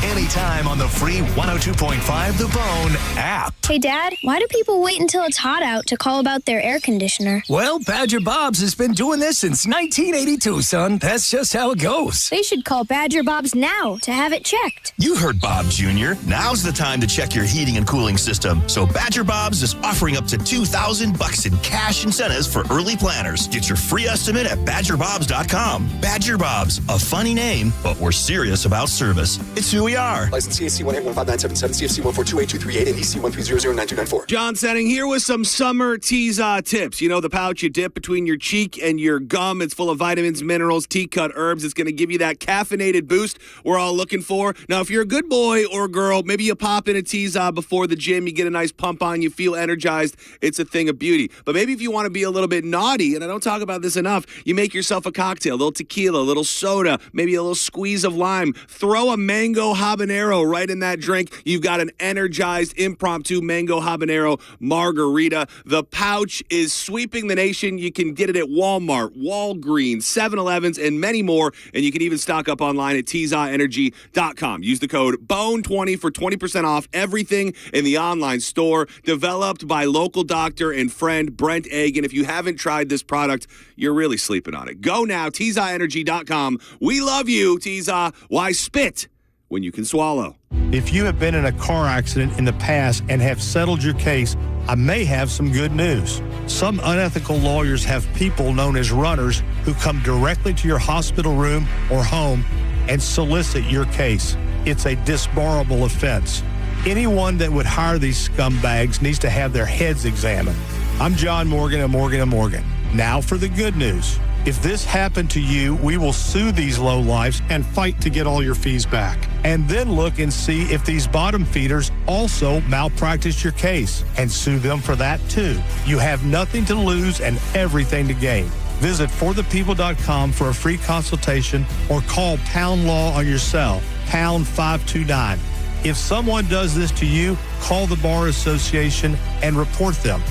Anytime on the free 102.5 The Bone app. Hey, Dad, why do people wait until it's hot out to call about their air conditioner? Well, Badger Bob's has been doing this since 1982, son. That's just how it goes. They should call Badger Bob's now to have it checked. You heard Bob Jr. Now's the time to check your heating and cooling system. So Badger Bob's is offering up to $2,000 in cash incentives for early planners. Get your free estimate at badgerbobs.com. Badger Bob's, a funny name, but we're serious about service. It's who we are. License CAC 1815977, CFC 1428238, and EC 13009294. John Setting here with some summer Teaza tips. You know the pouch you dip between your cheek and your gum. It's full of vitamins, minerals, tea-cut herbs. It's going to give you that caffeinated boost we're all looking for. Now, if you're a good boy or girl, maybe you pop in a Teaza before the gym. You get a nice pump on. You feel energized. It's a thing of beauty. But maybe if you want to be a little bit naughty, and I don't talk about this enough, you make yourself a cocktail, a little tequila, a little soda, maybe a little squeeze of lime. Throw a mango habanero right in that drink. You've got an energized impromptu mango habanero margarita. The pouch is sweeping the nation. You can get it at Walmart, Walgreens, 7-Elevens, and many more. And you can even stock up online at TeazaEnergy.com. Use the code BONE20 for 20% off everything in the online store. Developed by local doctor and friend Brent Agan. If you haven't tried this product, you're really sleeping on it. Go now, TeazaEnergy.com. We love you, Teaza. Why spit when you can swallow? If you have been in a car accident in the past and have settled your case, I may have some good news. Some unethical lawyers have people known as runners who come directly to your hospital room or home and solicit your case. It's a disbarable offense. Anyone that would hire these scumbags needs to have their heads examined. I'm John Morgan of Morgan & Morgan. Now for the good news. If this happened to you, we will sue these lowlifes and fight to get all your fees back. And then look and see if these bottom feeders also malpracticed your case and sue them for that too. You have nothing to lose and everything to gain. Visit forthepeople.com for a free consultation or call Pound Law on your cell, pound 529. If someone does this to you, call the Bar Association and report them.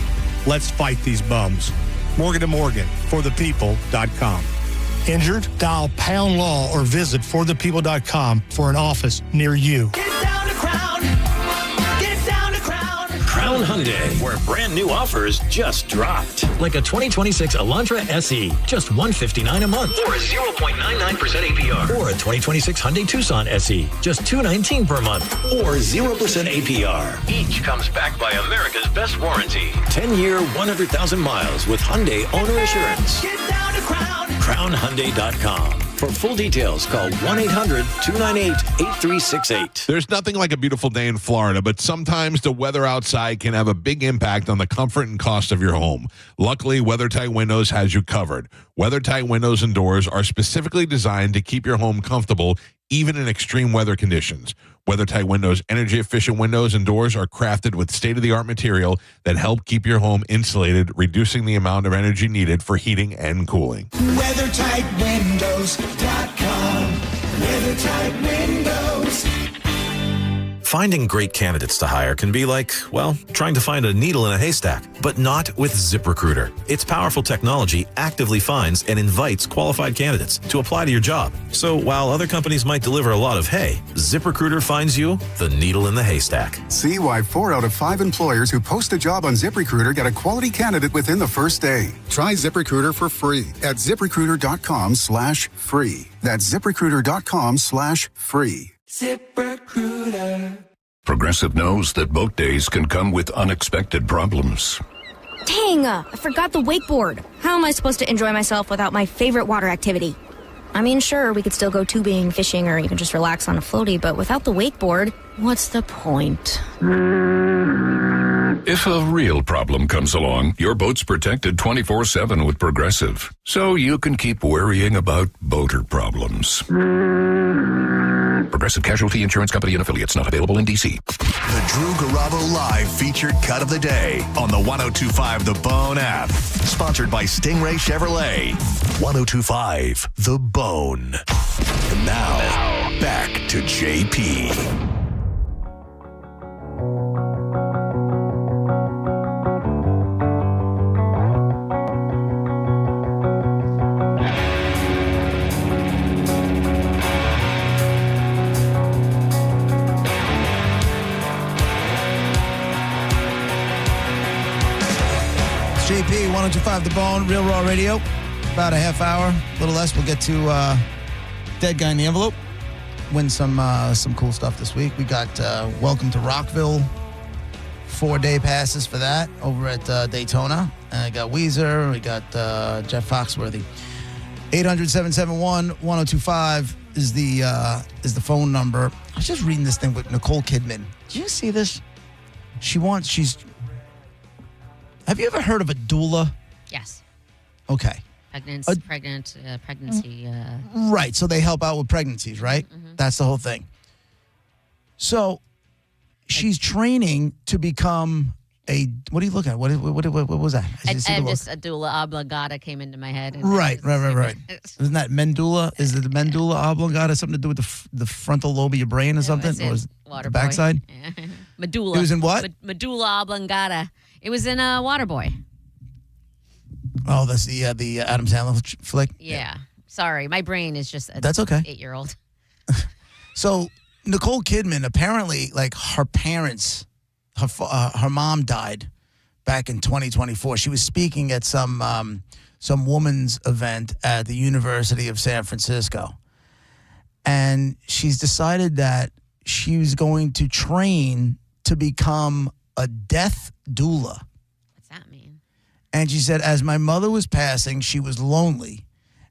Let's fight these bums. Morgan & Morgan, forthepeople.com. Injured? Dial Pound Law or visit forthepeople.com for an office near you. Crown Hyundai, where brand new offers just dropped. Like a 2026 Elantra SE, just $159 a month. Or a 0.99% APR. Or a 2026 Hyundai Tucson SE, just $219 per month. Or 0% APR. Each comes backed by America's best warranty. 10-year, 100,000 miles with Hyundai Owner Assurance. Get down to CrownHyundai.com. For full details, call 1-800-298-8368. There's nothing like a beautiful day in Florida, but sometimes the weather outside can have a big impact on the comfort and cost of your home. Luckily, WeatherTight Windows has you covered. WeatherTight windows and doors are specifically designed to keep your home comfortable even in extreme weather conditions. WeatherTight Windows energy-efficient windows and doors are crafted with state-of-the-art material that help keep your home insulated, reducing the amount of energy needed for heating and cooling. WeatherTightWindows.com. WeatherTight Windows. Finding great candidates to hire can be like, well, trying to find a needle in a haystack, but not with ZipRecruiter. Its powerful technology actively finds and invites qualified candidates to apply to your job. So while other companies might deliver a lot of hay, ZipRecruiter finds you the needle in the haystack. See why 4 out of 5 employers who post a job on ZipRecruiter get a quality candidate within the first day. Try ZipRecruiter for free at ZipRecruiter.com/free. That's ZipRecruiter.com/free. ZipRecruiter. Progressive knows that boat days can come with unexpected problems. Dang, I forgot the wakeboard. How am I supposed to enjoy myself without my favorite water activity? I mean, sure, we could still go tubing, fishing, or even just relax on a floaty, but without the wakeboard, what's the point? If a real problem comes along, your boat's protected 24/7 with Progressive, so you can keep worrying about boater problems. Progressive Casualty Insurance Company and Affiliates, not available in D.C. The Drew Garabo Live featured cut of the day on the 1025 The Bone app. Sponsored by Stingray Chevrolet. 1025 The Bone. And now, back to JP. JP, 1025 The Bone, Real Raw Radio. About a half hour, a little less. We'll get to Dead Guy in the Envelope. Win some cool stuff this week. We got Welcome to Rockville, 4-day passes for that over at Daytona. And I got Weezer. We got Jeff Foxworthy. 800-771-1025 is the phone number. I was just reading this thing with Nicole Kidman. Did you see this? Have you ever heard of a doula? Yes. Okay. Pregnancy. Right. So they help out with pregnancies, right? Mm-hmm. That's the whole thing. So she's training to become a. What are you looking at? What was that? Just a doula oblongata came into my head. Right. Isn't that medulla? Is it the medulla oblongata something to do with the frontal lobe of your brain or something? Or is it the backside? Yeah. Medulla. It was in what? Medulla oblongata. It was in Waterboy. Oh, that's the Adam Sandler flick? Yeah. Sorry, my brain is just that's okay. 8-year-old. So Nicole Kidman, apparently, like her parents, her mom died back in 2024. She was speaking at some women's event at the University of San Francisco. And she's decided that she was going to train to become a death doula. What's that mean? And she said, as my mother was passing, she was lonely,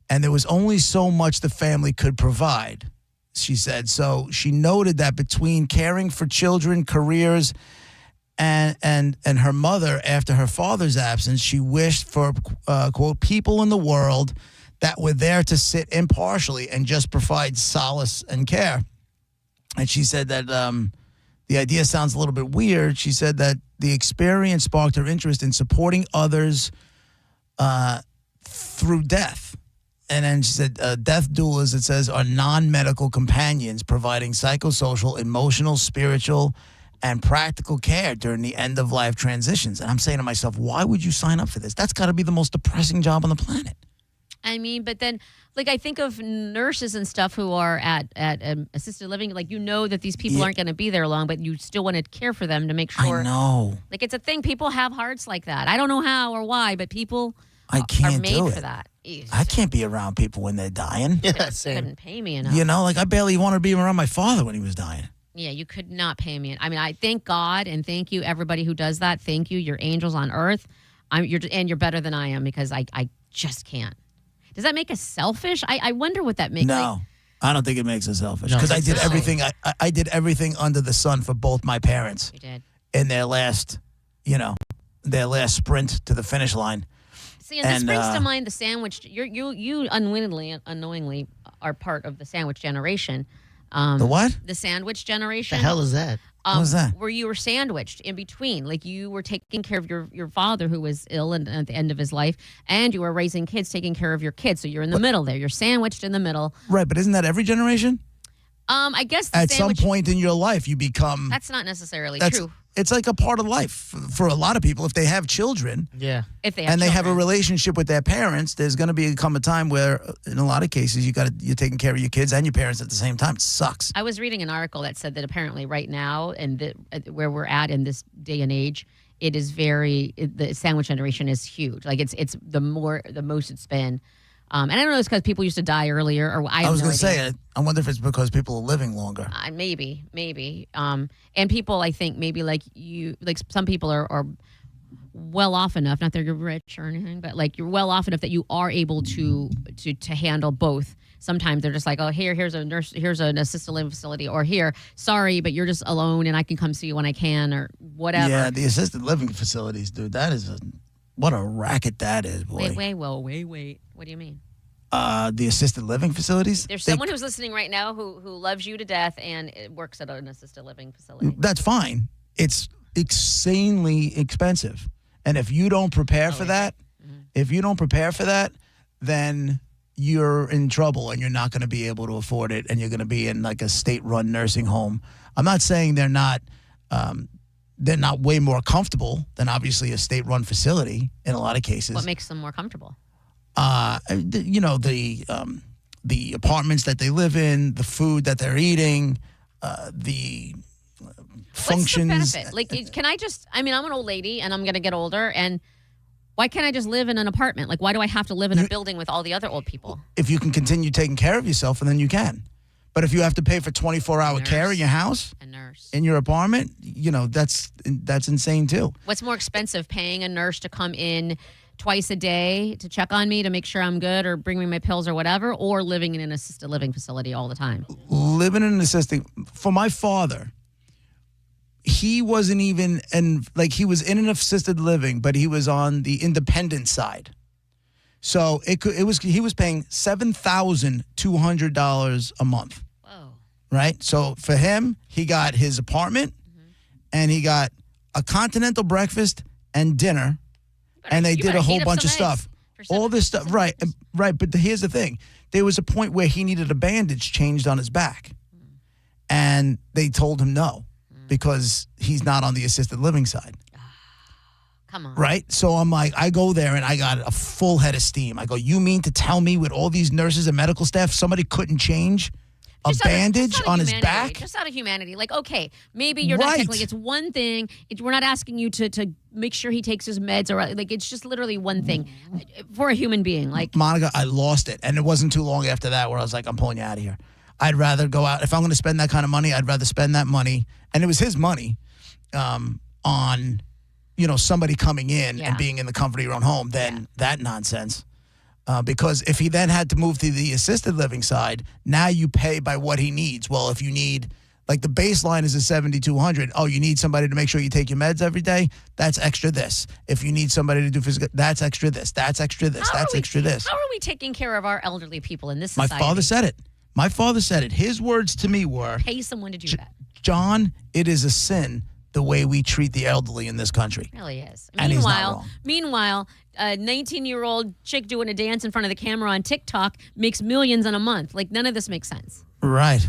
and there was only so much the family could provide, she said. So she noted that between caring for children, careers, and her mother after her father's absence, she wished for, quote, people in the world that were there to sit impartially and just provide solace and care. And she said that the idea sounds a little bit weird. She said that the experience sparked her interest in supporting others through death. And then she said, death doulas, it says, are non-medical companions providing psychosocial, emotional, spiritual, and practical care during the end-of-life transitions. And I'm saying to myself, why would you sign up for this? That's got to be the most depressing job on the planet. I mean, but then, like, I think of nurses and stuff who are at assisted living. Like, you know that these people aren't going to be there long, but you still want to care for them to make sure. I know. Like, it's a thing. People have hearts like that. I don't know how or why, but people are made for that. I can't be around people when they're dying. Yeah, couldn't pay me enough. You know, like I barely wanted to be around my father when he was dying. Yeah, you could not pay me. I mean, I thank God and thank you everybody who does that. Thank you, your angels on earth. You're better than I am because I just can't. Does that make us selfish? I wonder what that makes. No, I don't think it makes us selfish because I did everything. I did everything under the sun for both my parents. You did. In their last sprint to the finish line. See, and this brings to mind the sandwich. You unknowingly are part of the sandwich generation. The what? The sandwich generation. The hell is that? What was that? Where you were sandwiched in between. Like you were taking care of your father who was ill and at the end of his life, and you were raising kids, taking care of your kids. So you're in the middle there. You're sandwiched in the middle. Right, but isn't that every generation? I guess the At sandwich, some point in your life, you become. that's not necessarily That's true. It's like a part of life for a lot of people. If they have children, Yeah. If they have and they have a children. relationship with their parents, there's going to come a time where, in a lot of cases, you're taking care of your kids and your parents at the same time. It sucks. I was reading an article that said that apparently right now and where we're at in this day and age, it is the sandwich generation is huge. Like it's the most it's been. And I don't know, it's because people used to die earlier, or I was going to say, I wonder if it's because people are living longer. Maybe. And people, I think, maybe like some people are well off enough, not that you're rich or anything, but like you're well off enough that you are able to handle both. Sometimes they're just like, oh, here's a nurse, here's an assisted living facility, or here, sorry, but you're just alone and I can come see you when I can, or whatever. Yeah, the assisted living facilities, dude, what a racket that is, boy. Wait. What do you mean? The assisted living facilities? There's someone who's listening right now who loves you to death and works at an assisted living facility. That's fine. It's insanely expensive. And if you don't prepare for that, then you're in trouble and you're not going to be able to afford it, and you're going to be in like a state-run nursing home. I'm not saying they're not way more comfortable than obviously a state-run facility in a lot of cases. What makes them more comfortable? The apartments that they live in, the food that they're eating, the functions. What's the benefit? Like, can I just? I mean, I'm an old lady and I'm going to get older, and why can't I just live in an apartment? Like, why do I have to live in a building with all the other old people? If you can continue taking care of yourself, and then you can. But if you have to pay for 24-hour care in your house, in your apartment, that's insane too. What's more expensive, paying a nurse to come in twice a day to check on me to make sure I'm good or bring me my pills or whatever, or living in an assisted living facility all the time? Living in an for my father, he wasn't even, he was in an assisted living, but he was on the independent side. So he was paying $7,200 a month. Whoa. Right? So for him, he got his apartment and he got a continental breakfast and dinner. And they did a whole bunch of stuff. All this stuff. Right. But here's the thing. There was a point where he needed a bandage changed on his back. And they told him no, because he's not on the assisted living side. Come on. Right? So I'm like, I go there and I got a full head of steam. I go, you mean to tell me with all these nurses and medical staff, somebody couldn't change a bandage on his back? Just out of humanity. Like, okay, maybe you're not technically, it's one thing. We're not asking you to make sure he takes his meds, or like, it's just literally one thing for a human being. Like, Monica, I lost it. And it wasn't too long after that where I was like, I'm pulling you out of here. I'd rather go out. If I'm going to spend that kind of money, I'd rather spend that money. And it was his money on, somebody coming in and being in the comfort of your own home than that nonsense. Because if he then had to move to the assisted living side, now you pay by what he needs. Well, if you need, like the baseline is a $7,200. Oh, you need somebody to make sure you take your meds every day? That's extra this. If you need somebody to do physical, that's extra this. That's extra this. That's extra this. How are we taking care of our elderly people in this society? My father said it. His words to me were, pay someone to do that. John, it is a sin the way we treat the elderly in this country. It really is. And he's not wrong. Meanwhile, a 19-year-old chick doing a dance in front of the camera on TikTok makes millions in a month. Like, none of this makes sense. Right.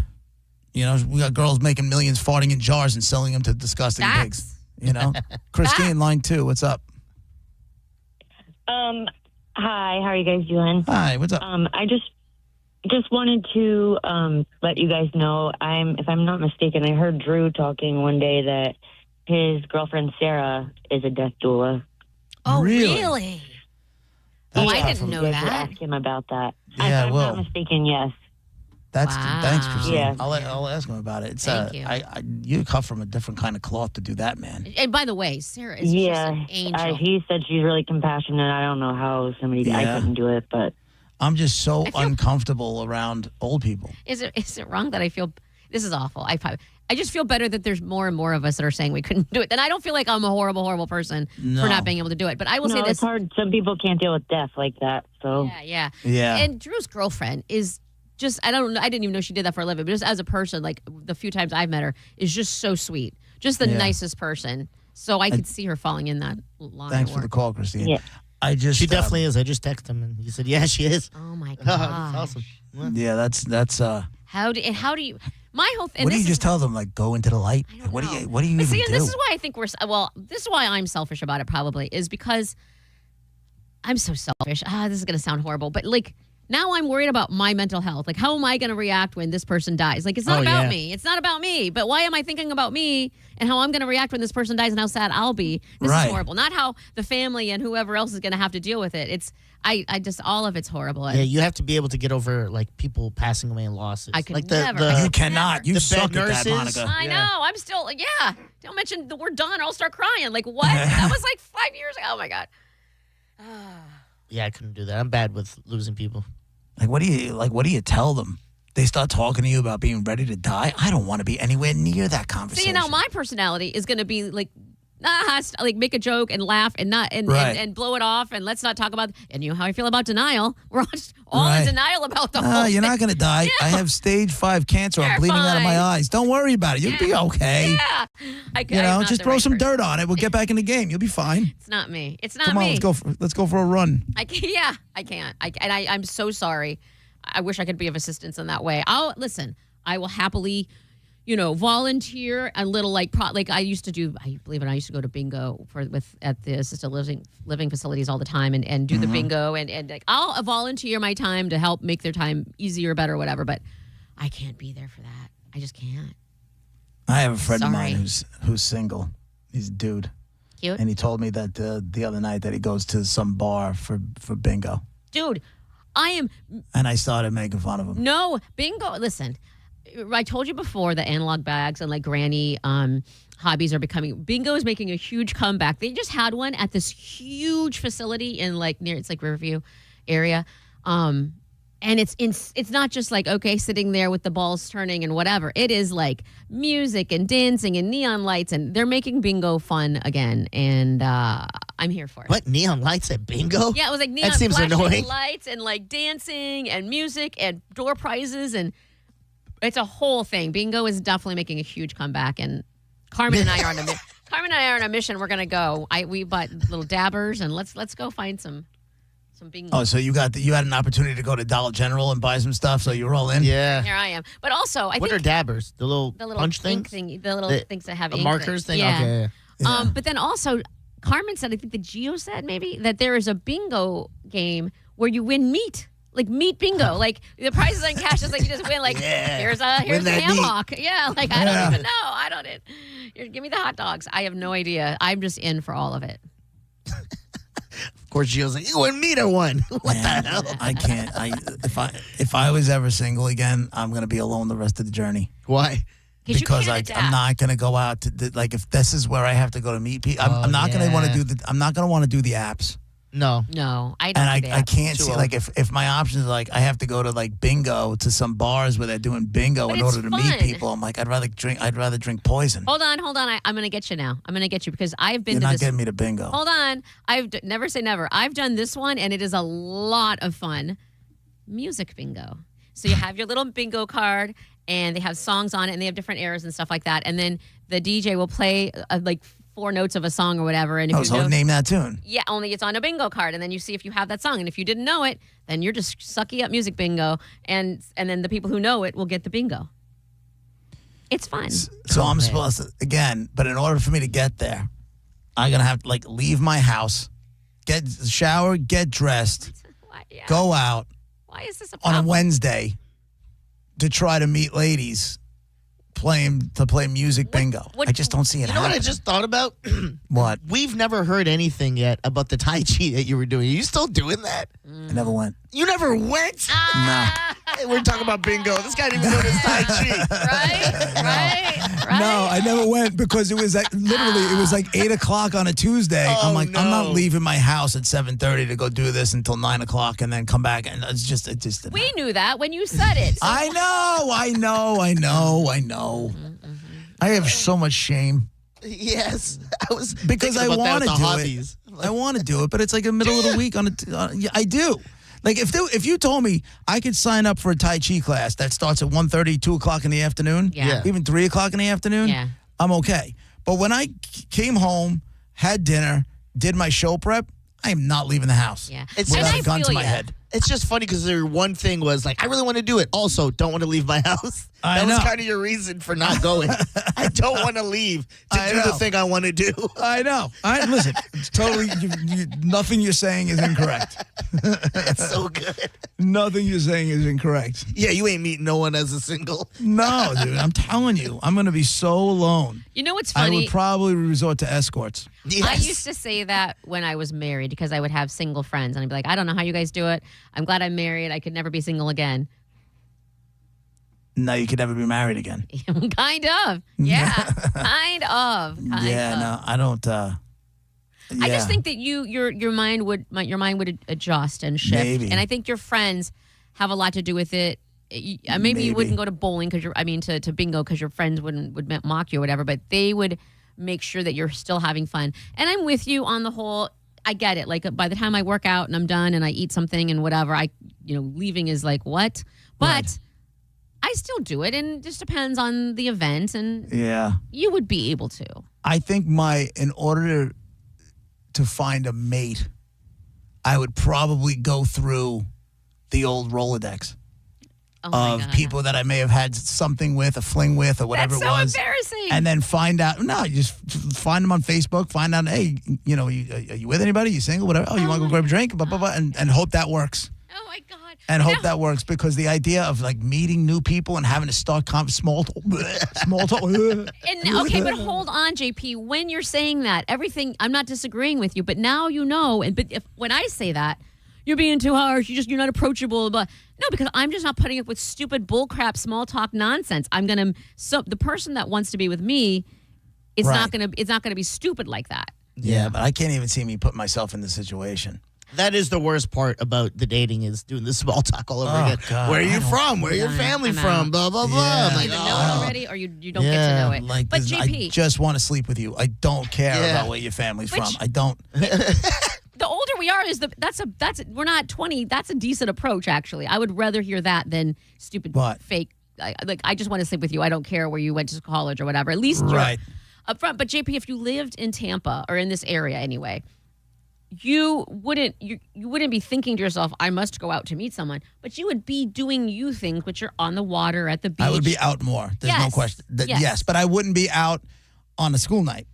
We got girls making millions farting in jars and selling them to disgusting pigs. Christine, line 2, what's up? Hi, how are you guys doing? Hi, what's up? I just wanted to let you guys know, if I'm not mistaken, I heard Drew talking one day that his girlfriend Sarah is a death doula. Oh, really? I didn't know that. Ask him about that. Yeah, if I'm not mistaken, yes. Thanks, Christine. Yeah. I'll ask him about it. Thank you. You cut from a different kind of cloth to do that, man. And by the way, Sarah is just an angel. He said she's really compassionate. I don't know how I couldn't do it, but I'm just so uncomfortable around old people. Is it wrong that I feel this is awful? I just feel better that there's more and more of us that are saying we couldn't do it. Then I don't feel like I'm a horrible, horrible person for not being able to do it. But I will say this: it's hard. Some people can't deal with death like that. So yeah. And Drew's girlfriend is I didn't even know she did that for a living, but just as a person, like the few times I've met her, is just so sweet. Just the nicest person. So I could see her falling in that line. Thanks for the call, Christine. Yeah. She definitely is. I just texted him and he said, "Yeah, she is." Oh my god, that's awesome. Yeah, that's. How do you? My whole thing. What do you just tell them? Like, go into the light. What do you But even see, do? and this is why I think this is why I'm selfish about it. Probably is because I'm so selfish. This is gonna sound horrible, but like. Now I'm worried about my mental health. Like, how am I going to react when this person dies? Like, it's not about me. It's not about me. But why am I thinking about me and how I'm going to react when this person dies and how sad I'll be? This is horrible. Not how the family and whoever else is going to have to deal with it. It's, I just, all of it's horrible. Yeah, you have to be able to get over, like, people passing away in losses. I could like never. You cannot. You suck at that, Monica. I know. I'm still, Don't mention the word done or I'll start crying. Like, what? That was like 5 years ago. Oh, my God. Yeah, I couldn't do that. I'm bad with losing people. Like, what do you tell them? They start talking to you about being ready to die. I don't want to be anywhere near that conversation. See, my personality is going to be like, like make a joke and laugh and not and blow it off and let's not talk about. And you know how I feel about denial. We're all in denial about the whole. You're thing. not going to die. Yeah. I have stage 5 cancer. I'm bleeding out of my eyes. Don't worry about it. You'll be okay. Yeah, just throw some dirt on it. We'll get back in the game. You'll be fine. It's not me. It's not Come on, me. let's go for a run. I can't. I can't. I'm so sorry. I wish I could be of assistance in that way. Listen. I will happily, volunteer a little like I used to do. I believe it. I used to go to bingo at the assisted living facilities all the time and do the bingo and like I'll volunteer my time to help make their time easier, better, whatever. But I can't be there for that. I just can't. I have a friend of mine who's single. He's a dude. Cute. And he told me that the other night that he goes to some bar for bingo. Dude, I am. And I started making fun of him. No, bingo. Listen, I told you before that analog bags and like granny hobbies are becoming. Bingo is making a huge comeback. They just had one at this huge facility in it's like Riverview area. And it's not just like, sitting there with the balls turning and whatever. It is like music and dancing and neon lights, and they're making bingo fun again. And I'm here for it. What, neon lights at bingo? Yeah, it was like neon that seems flashing annoying. lights and like dancing and music and door prizes, and it's a whole thing. Bingo is definitely making a huge comeback, and Carmen and I are on a Carmen and I are on a mission. We're gonna go. We bought little dabbers, and let's go find some bingo. Oh, so you had an opportunity to go to Dollar General and buy some stuff, so you're all in? Yeah. Here I am. But also, what are dabbers? The little punch ink things? the little things that have ink markers thing? Yeah. Okay. Yeah. But then also, Carmen said, I think the Geo said maybe, that there is a bingo game where you win meat. Like meat bingo. Like the prizes on cash is like you just win. Like here's the ham hock. Yeah. Like I don't even know. I don't. Here, give me the hot dogs. I have no idea. I'm just in for all of it. Of course, Gio's like, you and me to one. What the hell? I can't. If I was ever single again, I'm gonna be alone the rest of the journey. Why? Because I'm not gonna go out to like if this is where I have to go to meet people. I'm not gonna want to do I'm not gonna want to do the apps. No, I don't. And I can't see like if my options are like I have to go to like bingo to some bars where they're doing bingo in order to meet people. I'm like I'd rather drink poison. Hold on. I'm gonna get you now. I'm gonna get you because I've been. You're to not this. getting me to bingo. Hold on. Never say never. I've done this one and it is a lot of fun. Music bingo. So you have your little bingo card and they have songs on it and they have different eras and stuff like that. And then the DJ will play like 4 notes of a song or whatever. And if so name that tune. Yeah, only it's on a bingo card, and then you see if you have that song. And if you didn't know it, then you're just sucky up music bingo, and then the people who know it will get the bingo. It's fun. So I'm supposed to again, but in order for me to get there, I'm gonna have to like leave my house, shower, get dressed, go out. Why is this on a Wednesday to try to meet ladies? To play music bingo. I just don't see it You know what I just thought about? What? We've never heard anything yet about the Tai Chi that you were doing. Are you still doing that? I never went. You never went? No. Hey, we're talking about bingo. This guy didn't even know this Tai Chi. Right? No, I never went because it was like literally it was like 8:00 on a Tuesday. I'm like, I'm not leaving my house at 7:30 to go do this until 9:00 and then come back. And it just. We knew that when you said it. So. I know. I have so much shame. Yes, because I want to do it. I want to do it, but it's like the middle of the week I do. Like if you told me I could sign up for a Tai Chi class that starts at 1:30, 2 o'clock in the afternoon, even 3 o'clock in the afternoon, I'm okay. But when I came home, had dinner, did my show prep, I am not leaving the house. Yeah. Without a gun to my head. It's just funny because their one thing was like, I really want to do it. Also, don't want to leave my house. That was kind of your reason for not going. I don't want to leave to do the thing I want to do. I know. Listen, it's totally, nothing you're saying is incorrect. It's so good. Nothing you're saying is incorrect. Yeah, you ain't meeting no one as a single. No, dude, I'm telling you, I'm going to be so alone. You know what's funny? I would probably resort to escorts. Yes. I used to say that when I was married because I would have single friends and I'd be like, I don't know how you guys do it. I'm glad I'm married. I could never be single again. No, you could never be married again. Kind of. Yeah. kind of. No, I don't. I just think that your mind would adjust and shift. Maybe. And I think your friends have a lot to do with it. Maybe you wouldn't go to bowling to bingo because your friends would mock you or whatever, but they would make sure that you're still having fun. And I'm with you on the whole. I get it. Like by the time I work out and I'm done and I eat something and whatever, leaving is like what? But I still do it, and it just depends on the event. And you would be able to. I think in order to find a mate, I would probably go through the old Rolodex of people that I may have had something with, a fling with, or whatever That's it was. so embarrassing. And then find out. No, you just find them on Facebook. Find out. Hey, are you with anybody? You single? Whatever. Oh, you want to go grab a drink? Blah, blah, blah, and hope that works. Oh my God. And hope that works, because the idea of like meeting new people and having to start small talk. Okay, but hold on, JP. When you're saying that, everything, I'm not disagreeing with you, but now you know. When I say that, you're being too harsh. You're not approachable. But no, because I'm just not putting up with stupid bullcrap, small talk nonsense. So the person that wants to be with me, it's not gonna be stupid like that. Yeah, but I can't even see me put myself in the situation. That is the worst part about the dating, is doing the small talk all over again. God, where are you from? Where your family from? Blah, blah, blah. Yeah. I'm like, You know it already, or you don't get to know it. Like but this, JP, I just want to sleep with you. I don't care about where your family's from. I don't. The older we are, we're not 20. That's a decent approach, actually. I would rather hear that than stupid fake. I just want to sleep with you. I don't care where you went to college or whatever. At least you're up front. But JP, if you lived in Tampa or in this area anyway, you wouldn't be thinking to yourself, I must go out to meet someone, but you would be doing you things, which are on the water, at the beach. I would be out more. There's no question. Yes, but I wouldn't be out on a school night.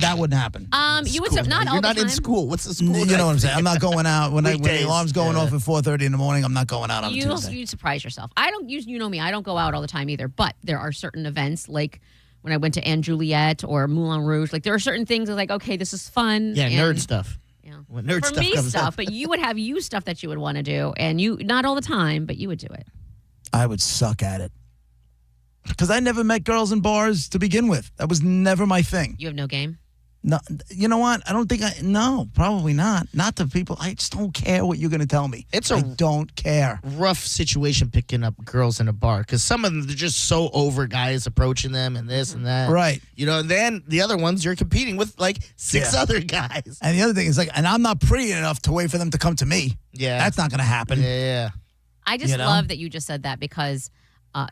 That wouldn't happen. You would not all You're the not time. in school. What's the school? You know what I'm saying? I'm not going out when the alarm's going off at 4:30 in the morning. I'm not going out on a Tuesday. You'd surprise yourself. You know me. I don't go out all the time either. But there are certain events, like when I went to Anne Juliet or Moulin Rouge. Like there are certain things that like, okay, this is fun. Yeah, nerd stuff. Yeah, when nerd for stuff me comes stuff. up. But you would have stuff that you would want to do, and you not all the time, but you would do it. I would suck at it. Because I never met girls in bars to begin with. That was never my thing. You have no game? No, you know what? I don't think no, probably not. Not to people. I just don't care what you're going to tell me. I don't care. Rough situation picking up girls in a bar, because some of them, they're just so over guys approaching them and this and that. Right. And then the other ones, you're competing with like six other guys. And the other thing is and I'm not pretty enough to wait for them to come to me. Yeah. That's not going to happen. Yeah. I just love that you just said that, because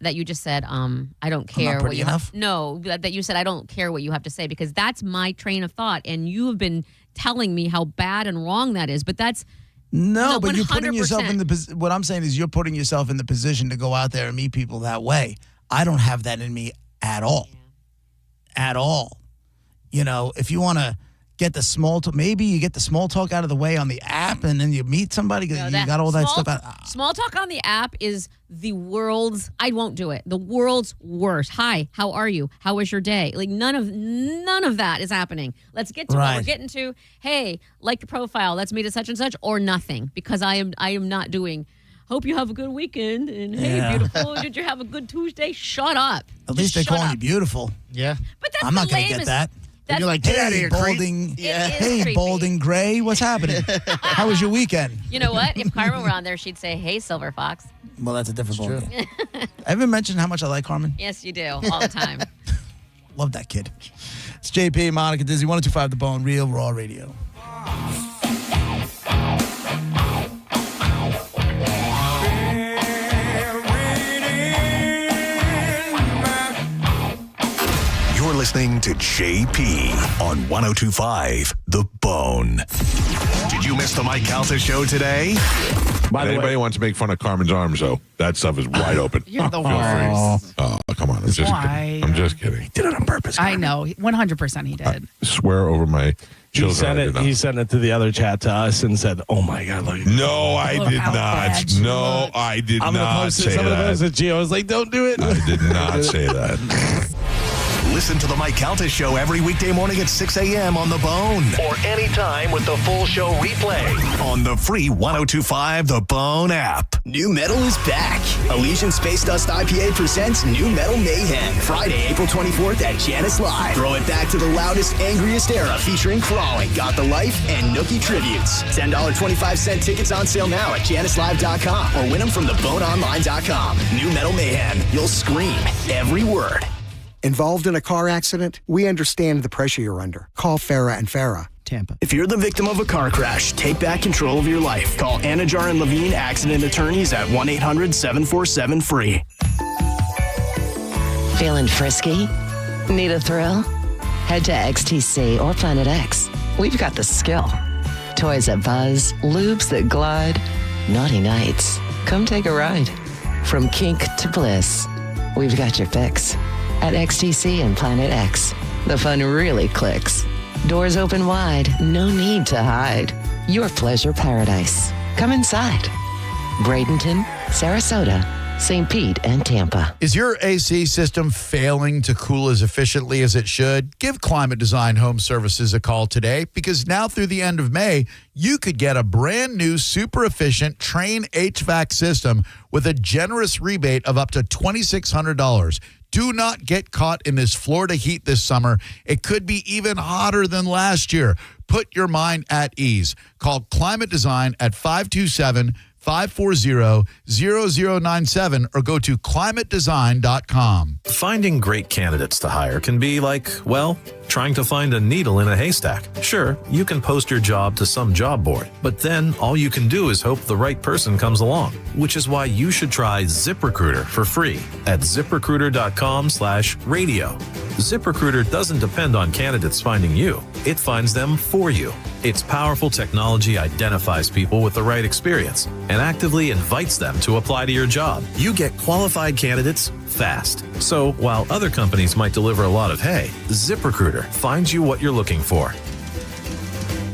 that you just said, I don't care. I'm not pretty what you enough? No, that you said, I don't care what you have to say, because that's my train of thought. And you have been telling me how bad and wrong that is. But that's no, but 100%. you're putting yourself in what I'm saying is you're putting yourself in the position to go out there and meet people that way. I don't have that in me at all. At all. If you want to get the small talk, maybe you get the small talk out of the way on the app, and then you meet somebody because you got all that stuff out. Small talk on the app is the world's, I won't do it, the world's worst. Hi, how are you? How was your day? Like none of that is happening. Let's get to what we're getting to. Hey, like the profile, let's meet at such and such, or nothing, because I am not doing, hope you have a good weekend, and hey, beautiful, did you have a good Tuesday? Shut up. At least they call you beautiful. Yeah. But that's I'm not going to get that. You're like, get out of here, balding. Hey, creepy. balding gray, what's happening? How was your weekend? You know what? If Carmen were on there, she'd say, hey, Silver Fox. Well, that's a different ballgame. I haven't mentioned how much I like Carmen. Yes, you do, all the time. Love that kid. It's JP, Monica Dizzy, 102.5 The Bone, Real Raw Radio. listening to JP on 102.5 The Bone. Did you miss the Mike Calta show today? If anybody wants to make fun of Carmen's arms, though, that stuff is wide open. You're the Feel free. worst. Oh, come on. I'm just kidding. I'm just kidding. He did it on purpose. I know. 100% he did. Swear over my children. He sent it to the other chat to us and said, "Oh my God, look." No, I did not. No, I did not say that. I'm going to post it to you. I was like, "Don't do it." I did not say that. Listen to the Mike Calta Show every weekday morning at 6 a.m. on The Bone. Or anytime with the full show replay. On the free 102.5 The Bone app. New Metal is back. Elysian Space Dust IPA presents New Metal Mayhem. Friday, April 24th at Janice Live. Throw it back to the loudest, angriest era featuring Crawling, Got the Life, and Nookie Tributes. $10.25 tickets on sale now at JaniceLive.com or win them from theboneonline.com. New Metal Mayhem. You'll scream every word. Involved in a car accident? We understand the pressure you're under. Call Farah and Farah. Tampa. If you're the victim of a car crash, take back control of your life. Call Anajar and Levine Accident Attorneys at 1-800-747-FREE. Feeling frisky? Need a thrill? Head to XTC or Planet X. We've got the skill. Toys that buzz, lubes that glide, naughty nights. Come take a ride. From kink to bliss, we've got your fix. At XTC and Planet X, the fun really clicks. Doors open wide, no need to hide. Your pleasure paradise. Come inside. Bradenton, Sarasota, St. Pete, and Tampa. Is your AC system failing to cool as efficiently as it should? Give Climate Design Home Services a call today, because now through the end of May, you could get a brand new super efficient Train HVAC system with a generous rebate of up to $2,600. Do not get caught in this Florida heat this summer. It could be even hotter than last year. Put your mind at ease. Call Climate Design at 527-540-0097 or go to climatedesign.com. Finding great candidates to hire can be like, well, trying to find a needle in a haystack. Sure, you can post your job to some job board, but then all you can do is hope the right person comes along, which is why you should try ZipRecruiter for free at ZipRecruiter.com/radio. ZipRecruiter doesn't depend on candidates finding you. It finds them for you. Its powerful technology identifies people with the right experience and actively invites them to apply to your job. You get qualified candidates fast. So while other companies might deliver a lot of hay, ZipRecruiter finds you what you're looking for.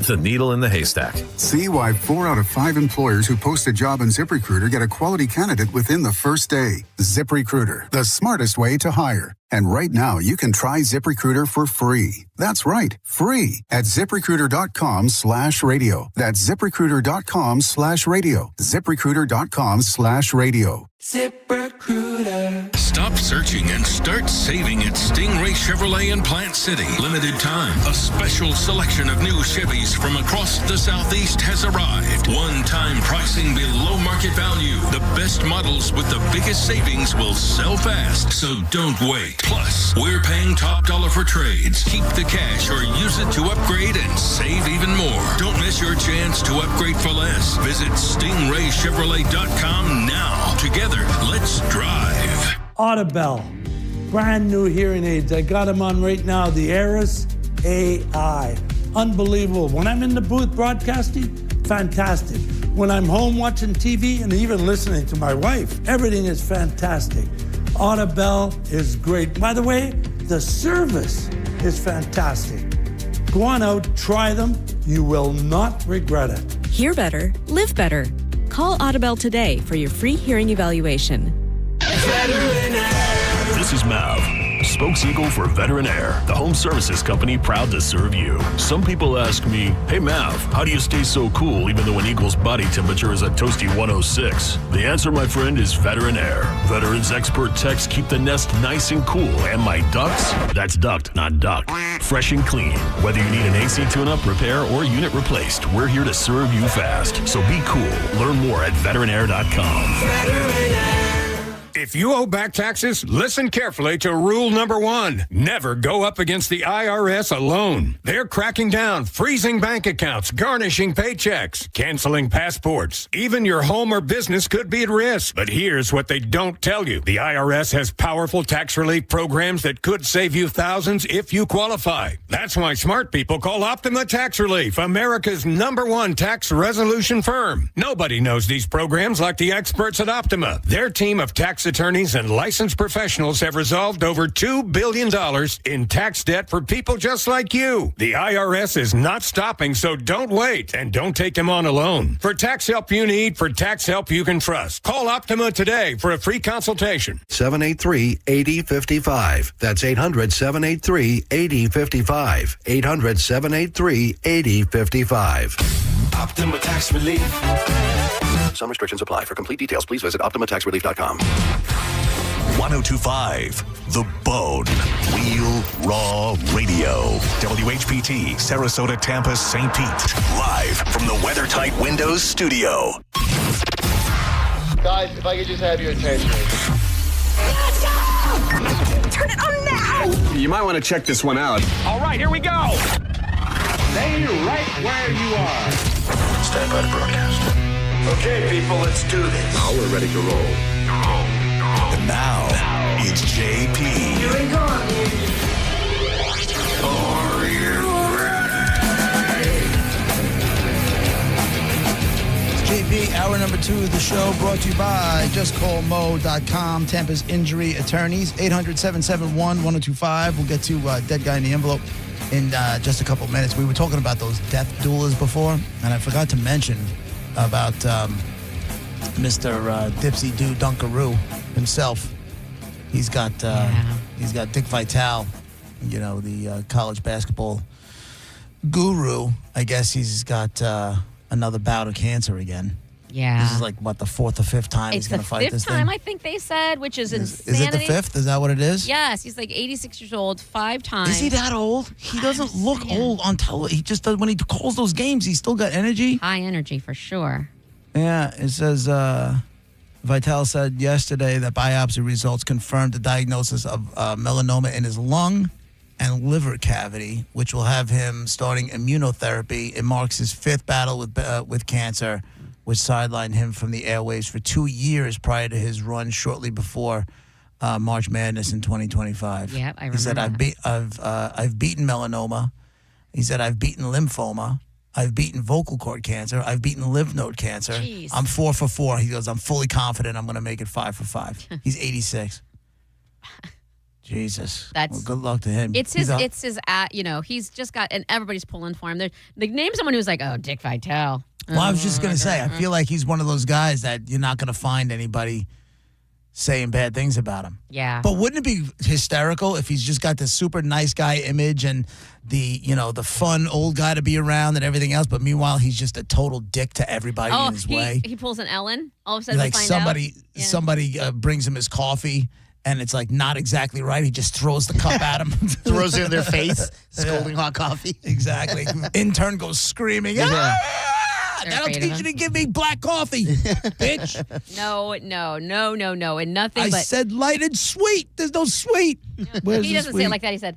The needle in the haystack. See why 4 out of 5 employers who post a job on ZipRecruiter get a quality candidate within the first day. ZipRecruiter, the smartest way to hire. And right now, you can try ZipRecruiter for free. That's right, free at ZipRecruiter.com/radio. That's ZipRecruiter.com/radio. ZipRecruiter.com/radio. ZipRecruiter. Stop searching and start saving at Stingray Chevrolet in Plant City. Limited time. A special selection of new Chevys from across the Southeast has arrived. One-time pricing below market value. The best models with the biggest savings will sell fast, so don't wait. Plus, we're paying top dollar for trades. Keep the cash or use it to upgrade and save even more. Don't miss your chance to upgrade for less. Visit StingrayChevrolet.com now. Together, let's drive. Audibel, brand new hearing aids. I got them on right now. The Aeris AI. Unbelievable. When I'm in the booth broadcasting, fantastic. When I'm home watching TV and even listening to my wife, everything is fantastic. Audibel is great. By the way, the service is fantastic. Go on out, try them. You will not regret it. Hear better, live better. Call Audibel today for your free hearing evaluation. This is Mav, spokes-eagle for Veteran Air, the home services company proud to serve you. Some people ask me, hey Mav, how do you stay so cool even though an eagle's body temperature is a toasty 106? The answer, my friend, is Veteran Air. Veterans expert techs keep the nest nice and cool, and my ducts, that's duct, not duck, fresh and clean. Whether you need an AC tune-up, repair, or unit replaced, we're here to serve you fast. So be cool. Learn more at veteranair.com. If you owe back taxes, listen carefully to rule number 1. Never go up against the IRS alone. They're cracking down, freezing bank accounts, garnishing paychecks, canceling passports. Even your home or business could be at risk. But here's what they don't tell you. The IRS has powerful tax relief programs that could save you thousands if you qualify. That's why smart people call Optima Tax Relief, America's #1 tax resolution firm. Nobody knows these programs like the experts at Optima. Their team of tax attorneys and licensed professionals have resolved over $2 billion in tax debt for people just like you. The IRS is not stopping, so don't wait and don't take them on alone. For tax help you need, for tax help you can trust, call Optima today for a free consultation. 783-8055. That's 800-783-8055. 800-783-8055. Optima Tax Relief. Some restrictions apply. For complete details, please visit OptimaTaxRelief.com. 1025 The Bone. Real Raw Radio. WHPT, Sarasota, Tampa, St. Pete. Live from the WeatherTight Windows studio. Guys, if I could just have your attention. Turn it on now! You might want to check this one out. All right, here we go. Stay right where you are. Stand by to broadcast. Okay, people, let's do this. Now we're ready to roll. And now, it's JP. Here we go. Are you JP, hour number 2 of the show brought to you by JustCallMo.com, Tampa's injury attorneys, 800-771-1025. We'll get to Dead Guy in the Envelope in just a couple minutes. We were talking about those death doulas before, and I forgot to mention about Mr. Dipsy Doo Dunkaroo himself. He's got Dick Vitale, you know, the college basketball guru. I guess he's got another bout of cancer again. Yeah. This is like, what, the 4th or 5th time he's going to fight this thing? It's the 5th time, I think they said, which is insanity. Is it the 5th? Is that what it is? Yes. He's like 86 years old, 5 times. Is he that old? He doesn't look old on television. He just does, when he calls those games, he's still got energy. High energy, for sure. Yeah, it says, Vitale said yesterday that biopsy results confirmed the diagnosis of melanoma in his lung and liver cavity, which will have him starting immunotherapy. It marks his 5th battle with cancer, which sidelined him from the airwaves for 2 years prior to his run shortly before March Madness in 2025. Yeah, I remember. He said, I've beaten melanoma. He said, I've beaten lymphoma. I've beaten vocal cord cancer. I've beaten lymph node cancer. Jeez. I'm 4 for 4. He goes, I'm fully confident I'm going to make it 5 for 5. He's 86. Jesus. Well, good luck to him. It's his, you know, he's just got, and everybody's pulling for him. They name someone who's like, oh, Dick Vitale. Well, I was just going to say, I feel like he's one of those guys that you're not going to find anybody saying bad things about him. Yeah. But wouldn't it be hysterical if he's just got this super nice guy image and the fun old guy to be around and everything else, but meanwhile he's just a total dick to everybody in his way? He pulls an Ellen. All of a sudden, Like we find somebody brings him his coffee and it's like not exactly right. He just throws the cup at him. Throws it in their face, scolding hot coffee. Exactly. Intern goes screaming. Yeah. That'll teach you to give me black coffee, bitch. No, and nothing. I but said light and sweet. There's no sweet. Where's he the doesn't sweet? say it like that. He said,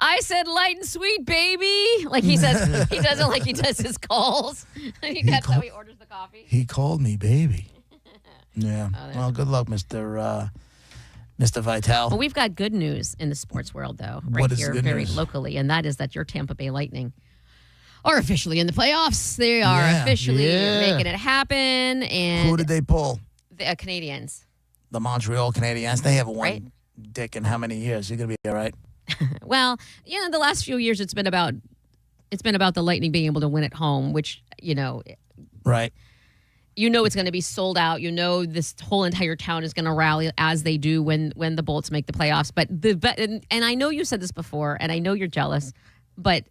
I said light and sweet, baby. Like he says, he does it like he does his calls. That's how he orders the coffee. He called me baby. Yeah. Well, good luck, Mr. Vitale. Well, we've got good news in the sports world, though, right What is here, good very news? locally, and that is that your Tampa Bay Lightning are officially in the playoffs. They are officially making it happen. And Who did they pull? The Canadians. The Montreal Canadiens. They haven't won Right. dick in how many years? You're gonna be all right. Well, the last few years it's been about the Lightning being able to win at home, which Right. It's going to be sold out. This whole entire town is going to rally as they do when the Bolts make the playoffs. But and I know you said this before, and I know you're jealous, but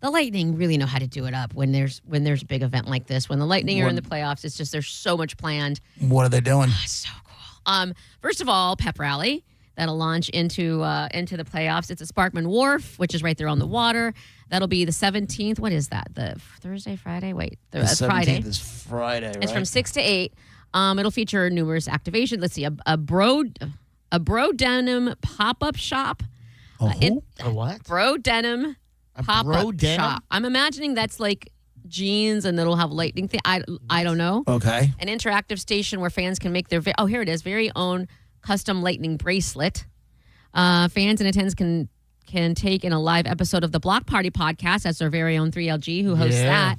the Lightning really know how to do it up when there's a big event like this. When the Lightning are in the playoffs, it's just there's so much planned. What are they doing? So cool. First of all, pep rally that'll launch into the playoffs. It's at Sparkman Wharf, which is right there on the water. That'll be the 17th. What is that? The Thursday, Friday? Wait, The 17th Friday. is Friday, right? It's from 6 to 8. It'll feature numerous activations. Let's see, a bro denim pop-up shop. A what? Bro denim pop-up bro denim? shop. I'm imagining that's like jeans and it'll have lightning thing. I don't know. Okay. An interactive station where fans can make their here it is, very own custom lightning bracelet. Fans in attendance can take in a live episode of the Block Party podcast. That's our very own 3LG who hosts that.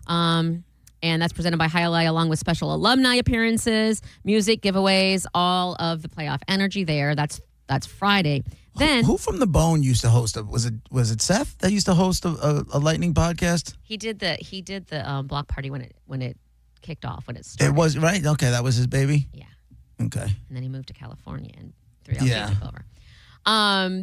And that's presented by Highlight along with special alumni appearances, music giveaways, all of the playoff energy there. That's Friday. Then who from the Bone used to host was it Seth that used to host a lightning podcast? He did the Block Party when it kicked off, when it started. It was right. Okay, that was his baby. Yeah. Okay. And then he moved to California and 3LG took over.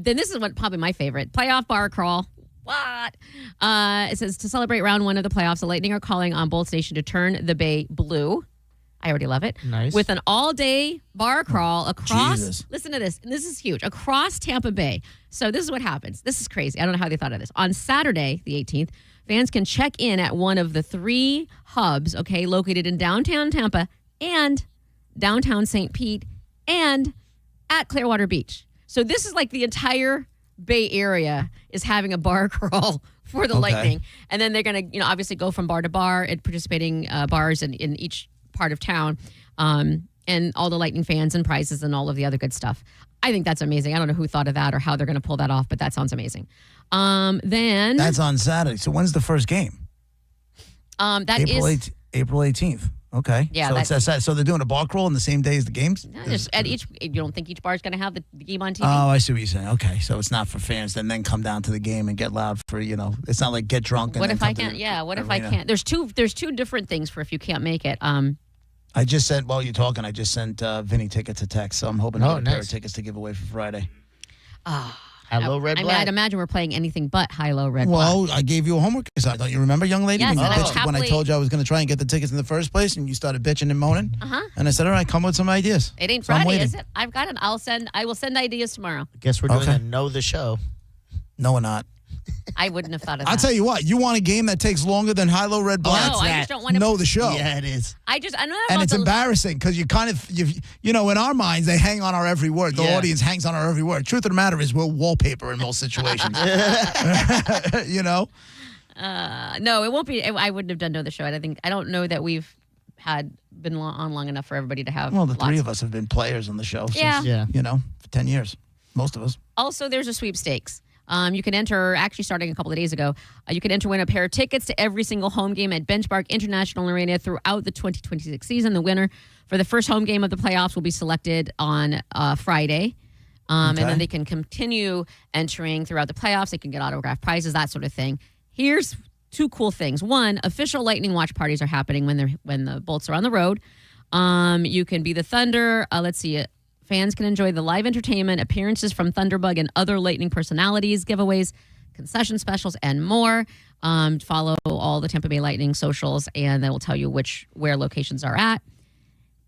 Then this is probably my favorite playoff bar crawl. What? It says to celebrate round 1 of the playoffs, the Lightning are calling on Bold Station to turn the Bay blue. I already love it. Nice. With an all-day bar crawl across. Jesus. Listen to this, and this is huge. Across Tampa Bay. So this is what happens. This is crazy. I don't know how they thought of this. On Saturday, the 18th, fans can check in at one of the 3 hubs, located in downtown Tampa and downtown St. Pete and at Clearwater Beach. So this is like the entire Bay Area is having a bar crawl for the Lightning. And then they're going to, obviously go from bar to bar at participating bars in each part of town, and all the Lightning fans and prizes and all of the other good stuff. I think that's amazing. I don't know who thought of that or how they're going to pull that off, but that sounds amazing. Then that's on Saturday. So when's the first game? April 18th. Okay. Yeah. So they're doing a bar crawl on the same day as the games? Just at each. You don't think each bar is going to have the game on TV? Oh, I see what you're saying. Okay, so it's not for fans, then come down to the game and get loud for it's not like get drunk. And what then if I come to can't? the Yeah. What if arena. I can't? There's two different things for if you can't make it. I just sent while you're talking. I just sent Vinny tickets to text, so I'm hoping to get a pair of nice. tickets to give away for Friday. High-low, red, I mean, black. I'd imagine we're playing anything but high-low, red, black. Well, I gave you a homework assignment. Don't you remember, young lady? Yes, when, you and I bitched when I happily- told you I was going to try and get the tickets in the first place, and you started bitching and moaning. Uh-huh. And I said, all right, come with some ideas. It ain't So I'm Friday, waiting. is it? I've got it. I will send ideas tomorrow. Guess we're doing Okay. a Know the Show. No, we're not. I wouldn't have thought of that. I'll tell you what. You want a game that takes longer than high-low, red, black? No, I just don't want to know the show. Yeah, it is. I know And about it's embarrassing because you kind of, in our minds, they hang on our every word. The Yeah. audience hangs on our every word. Truth of the matter is we're wallpaper in most situations. No, it won't be. I wouldn't have done Know the Show. I don't know that we've been on long enough for everybody to have. Well, the lots three of us have been players on the show Yeah. since, for 10 years. Most of us. Also, there's a sweepstakes. You can enter, actually starting a couple of days ago, you can enter win a pair of tickets to every single home game at Benchmark International Arena throughout the 2026 season. The winner for the first home game of the playoffs will be selected on Friday. And then they can continue entering throughout the playoffs. They can get autographed prizes, that sort of thing. Here's two cool things. One, official Lightning watch parties are happening when the Bolts are on the road. You can be the Thunder. Let's see it. Fans can enjoy the live entertainment, appearances from Thunderbug and other Lightning personalities, giveaways, concession specials, and more. Follow all the Tampa Bay Lightning socials, and they will tell you where locations are at.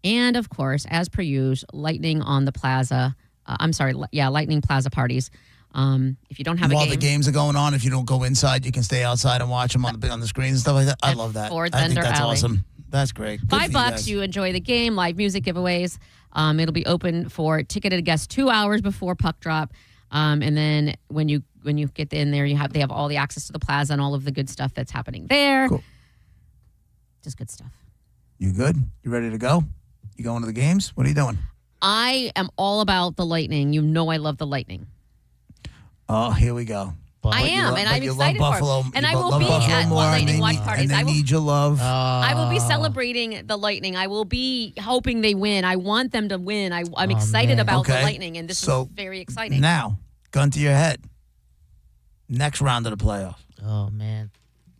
And, of course, as per usual, Lightning on the Plaza. Lightning Plaza parties. If you don't have While a game. the games are going on, if you don't go inside, you can stay outside and watch them on the screens and stuff like that. I love that. Ford I think Thunder that's Alley. awesome. That's great. Good for $5, you enjoy the game, live music giveaways. It'll be open for ticketed guests 2 hours before puck drop. And then when you get in there, they have all the access to the plaza and all of the good stuff that's happening there. Cool. Just good stuff. You good? You ready to go? You going to the games? What are you doing? I am all about the Lightning. You know I love the Lightning. Oh, here we go. I am, and I'm excited for it. And I will be at Lightning watch parties. I need your love. I will be celebrating the Lightning. I will be hoping they win. I want them to win. I'm excited about the Lightning, and this is very exciting. Now, gun to your head. Next round of the playoffs. Oh, man.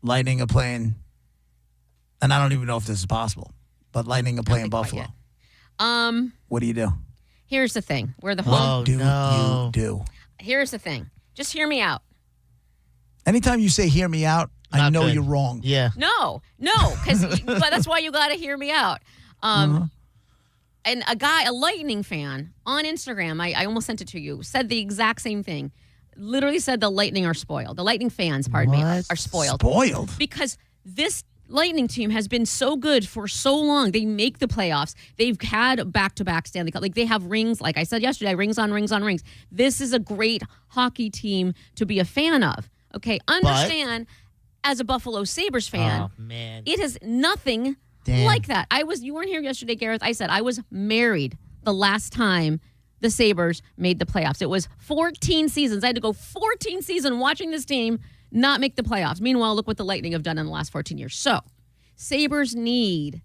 Lightning are playing, and I don't even know if this is possible, but Lightning are playing Buffalo. What do you do? Here's the thing. We're the home. What do you do? Here's the thing. Just hear me out. Anytime you say hear me out, I know you're wrong. Yeah. No, but that's why you got to hear me out. And a Lightning fan on Instagram, I almost sent it to you, said the exact same thing. Literally said the Lightning are spoiled. The Lightning fans, pardon me, are spoiled. Spoiled? Because this Lightning team has been so good for so long. They make the playoffs. They've had back-to-back Stanley Cup. Like, they have rings, like I said yesterday, rings on rings on rings. This is a great hockey team to be a fan of. Okay, understand, as a Buffalo Sabres fan, it is nothing like that. You weren't here yesterday, Gareth. I said I was married the last time the Sabres made the playoffs. It was 14 seasons. I had to go 14 seasons watching this team not make the playoffs. Meanwhile, look what the Lightning have done in the last 14 years. So, Sabres need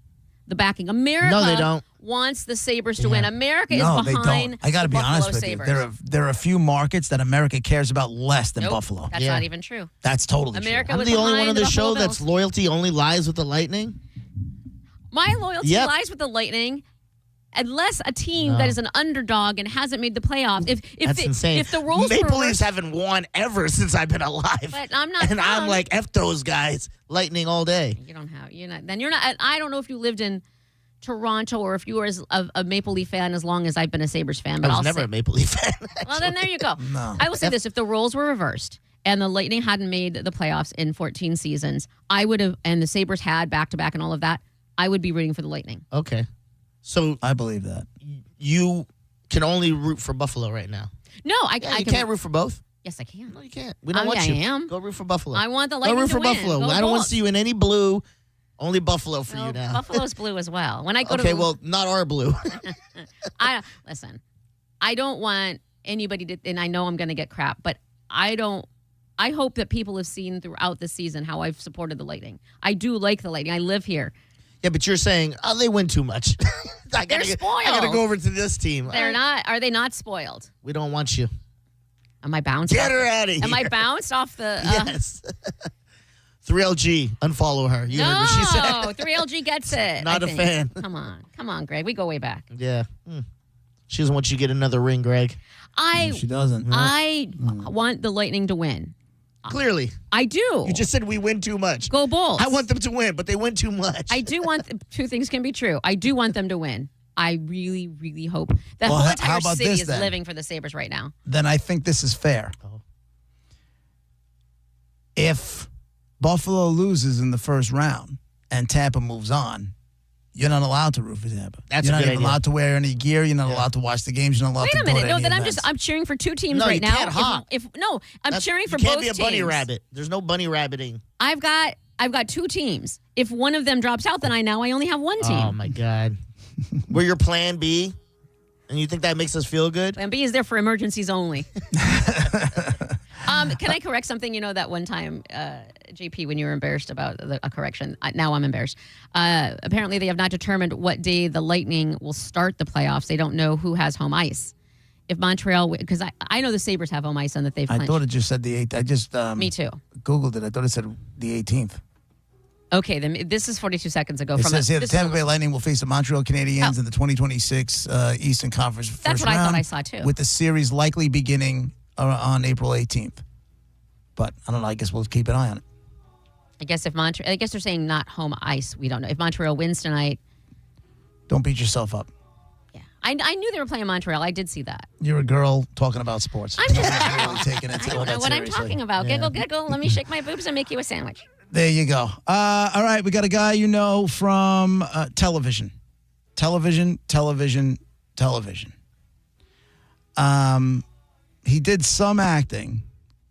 the backing. America No, they don't. wants the Sabres to win. America is behind they don't. I got to the be honest Buffalo with Sabres. you. There are a few markets that America cares about less than Buffalo. That's not even true. That's totally America true. was I'm the only behind one on the Buffalo show Bills. that's loyalty only lies with the Lightning. My loyalty Yep. lies with the Lightning. Unless a team that is an underdog and hasn't made the playoffs, That's insane. If the roles Maple were Leafs haven't won ever since I've been alive. But I'm not. And I'm like, F those guys. Lightning all day. You don't have. You're not. Then you're not. I don't know if you lived in Toronto or if you were a Maple Leaf fan as long as I've been a Sabres fan. But I was I'll never say, a Maple Leaf fan. well, then there you go. No. I will say this: if the roles were reversed and the Lightning hadn't made the playoffs in 14 seasons, I would have, and the Sabres had back-to-back and all of that, I would be rooting for the Lightning. Okay. So I believe that. You can only root for Buffalo right now. No, I You can't root for both? Yes, I can. No, you can't. We don't want I you. am. Go root for Buffalo. I want the Go Lightning root to for win. Buffalo. Go I don't want Bulls. to see you in any blue. Only Buffalo for you now. Buffalo's blue as well. When I go to Okay, well, not our blue. Listen, I don't want anybody to, and I know I'm going to get crap, but I hope that people have seen throughout the season how I've supported the Lightning. I do like the Lightning. I live here. Yeah, but you're saying, they win too much. They're spoiled. I got to go over to this team. They're not. Are they not spoiled? We don't want you. Am I bounced? Get her out of here. Am I bounced off the? Yes. 3LG, unfollow her. You heard what she said. No, 3LG gets it. Not I a think. fan. Come on, Greg. We go way back. Yeah. She doesn't want you to get another ring, Greg. She doesn't. I want the Lightning to win. Clearly. I do. You just said we win too much. Go Bulls. I want them to win, but they win too much. I do want two things can be true. I do want them to win. I really, really hope that Well, whole how entire about city this, is then? living for the Sabres right now. Then I think this is fair. If Buffalo loses in the first round and Tampa moves on, you're not allowed to root for Tampa. That's you're a not good even idea. allowed to wear any gear. You're not allowed to watch the games. You're not allowed Wait to a go minute. to No, any then events. I'm cheering for two teams No, right you now. can't hop. I'm cheering for you can't both be a bunny teams. rabbit. There's no bunny rabbiting. I've got two teams. If one of them drops out, then I only have one team. Oh, my God. We're your plan B? And you think that makes us feel good? Plan B is there for emergencies only. Can I correct something? You know that one time, JP, when you were embarrassed about a correction. Now I'm embarrassed. Apparently, they have not determined what day the Lightning will start the playoffs. They don't know who has home ice. If Montreal, because I know the Sabres have home ice and that they've I clinched. thought it just said the 8th. I just Me too. Googled it. I thought it said the 18th. Okay, then this is 42 seconds ago. It from says here the this is- Tampa Bay Lightning will face the Montreal Canadiens in the 2026 Eastern Conference first That's what I round, thought I saw, too. with the series likely beginning on April 18th. But I don't know. I guess we'll keep an eye on it. I guess I guess they're saying not home ice. We don't know if Montreal wins tonight. Don't beat yourself up. I knew they were playing Montreal. I did see that. You're a girl talking about sports. I'm just really taking it. I don't know what I'm talking about. Yeah. Giggle, giggle. Let me shake my boobs and make you a sandwich. There you go. All right, we got a guy you know from television. He did some acting.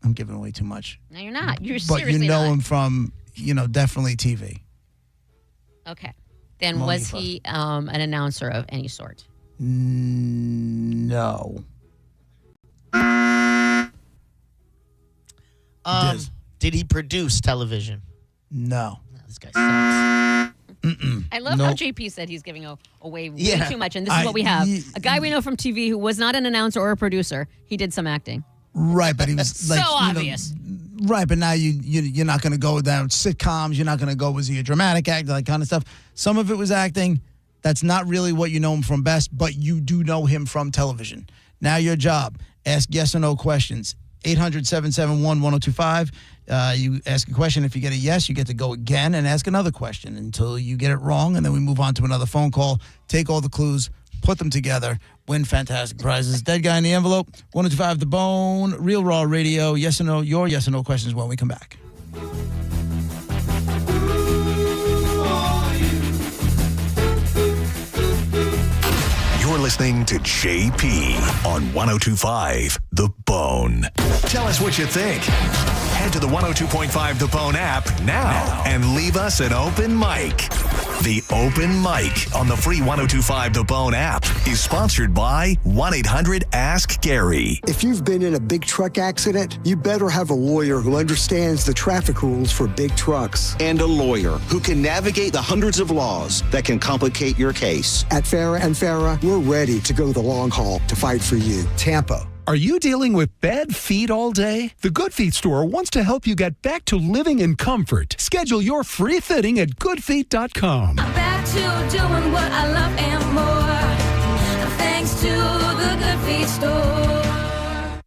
I'm giving away too much. No, you're not. You're But seriously you know not. him from, definitely TV. Okay. Then Monkey was he an announcer of any sort? No. Did he produce television? No. This guy sucks. I love how JP said he's giving away way Yeah. too much, and this is what we have. A guy we know from TV who was not an announcer or a producer. He did some acting. Right, but he was So like obvious. Right, but now you're not going to go down sitcoms. You're not going to go, was he a dramatic actor, that kind of stuff. Some of it was acting. That's not really what you know him from best, but you do know him from television. Now your job, ask yes or no questions. 800-771-1025. You ask a question. If you get a yes, you get to go again and ask another question until you get it wrong, and then we move on to another phone call. Take all the clues, put them together, win fantastic prizes. Dead Guy in the Envelope, 1025 The Bone, Real Raw Radio. Yes or no, your yes or no questions when we come back. listening to JP on 102.5 The Bone. Tell us what you think. Head to the 102.5 The Bone app now and leave us an open mic. The Open Mic on the free 102.5 The Bone app is sponsored by 1-800-ASK-GARY. If you've been in a big truck accident, you better have a lawyer who understands the traffic rules for big trucks. And a lawyer who can navigate the hundreds of laws that can complicate your case. At Farah and Farah, we're ready to go the long haul to fight for you. Tampa. Are you dealing with bad feet all day? The Good Feet store wants to help you get back to living in comfort. Schedule your free fitting at goodfeet.com. I'm back to doing what I love and more. Thanks to the Good Feet store.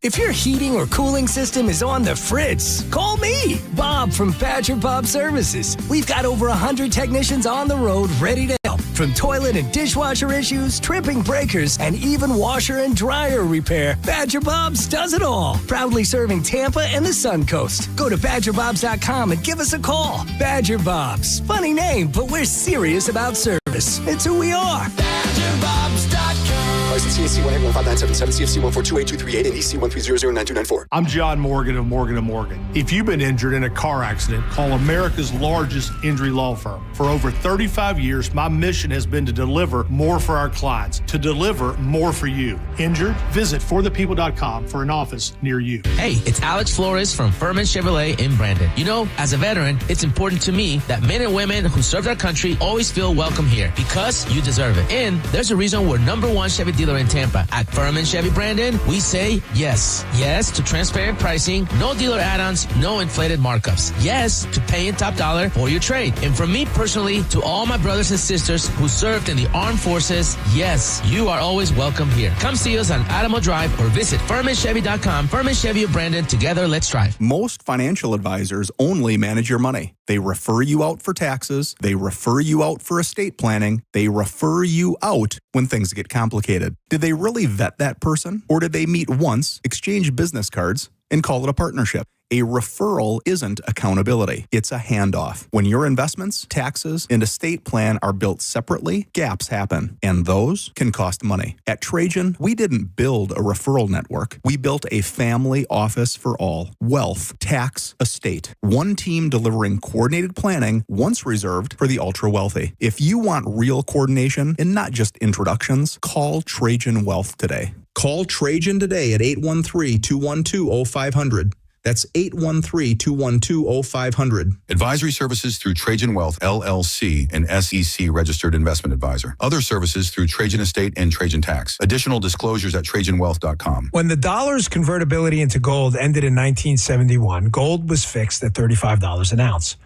If your heating or cooling system is on the fritz, call me, Bob from Badger Bob Services. We've got over 100 technicians on the road ready to help. From toilet and dishwasher issues, tripping breakers, and even washer and dryer repair, Badger Bob's does it all. Proudly serving Tampa and the Sun Coast. Go to badgerbobs.com and give us a call. Badger Bob's. Funny name, but we're serious about service. It's who we are. BadgerBobs.com. License CAC 1815977, CFC 1428238, and EC 1300924. I'm John Morgan of Morgan & Morgan. If you've been injured in a car accident, call America's largest injury law firm. For over 35 years, my mission has been to deliver more for our clients, to deliver more for you. Injured? Visit forthepeople.com for an office near you. Hey, it's Alex Flores from Furman Chevrolet in Brandon. You know, as a veteran, it's important to me that men and women who served our country always feel welcome here because you deserve it. And there's a reason we're #1 Chevy dealer in Tampa. At Furman Chevy Brandon, we say yes. Yes to transparent pricing, no dealer add-ons, no inflated markups. Yes to paying top dollar for your trade. And from me personally to all my brothers and sisters who served in the armed forces, yes, you are always welcome here. Come see us on Adamo Drive or visit FurmanChevy.com. Furman Chevy of Brandon. Together, let's drive. Most financial advisors only manage your money. They refer you out for taxes. They refer you out for estate planning. They refer you out when things get complicated. Did they really vet that person? Or did they meet once, exchange business cards, and call it a partnership? A referral isn't accountability. It's a handoff. When your investments, taxes, and estate plan are built separately, gaps happen, and those can cost money. At Trajan, we didn't build a referral network. We built a family office for all. Wealth, tax, estate. One team delivering coordinated planning, once reserved for the ultra-wealthy. If you want real coordination and not just introductions, call Trajan Wealth today. Call Trajan today at 813-212-0500. That's 813-212-0500. Advisory services through Trajan Wealth, LLC, an SEC registered investment advisor. Other services through Trajan Estate and Trajan Tax. Additional disclosures at TrajanWealth.com. When the dollar's convertibility into gold ended in 1971, gold was fixed at $35 an ounce.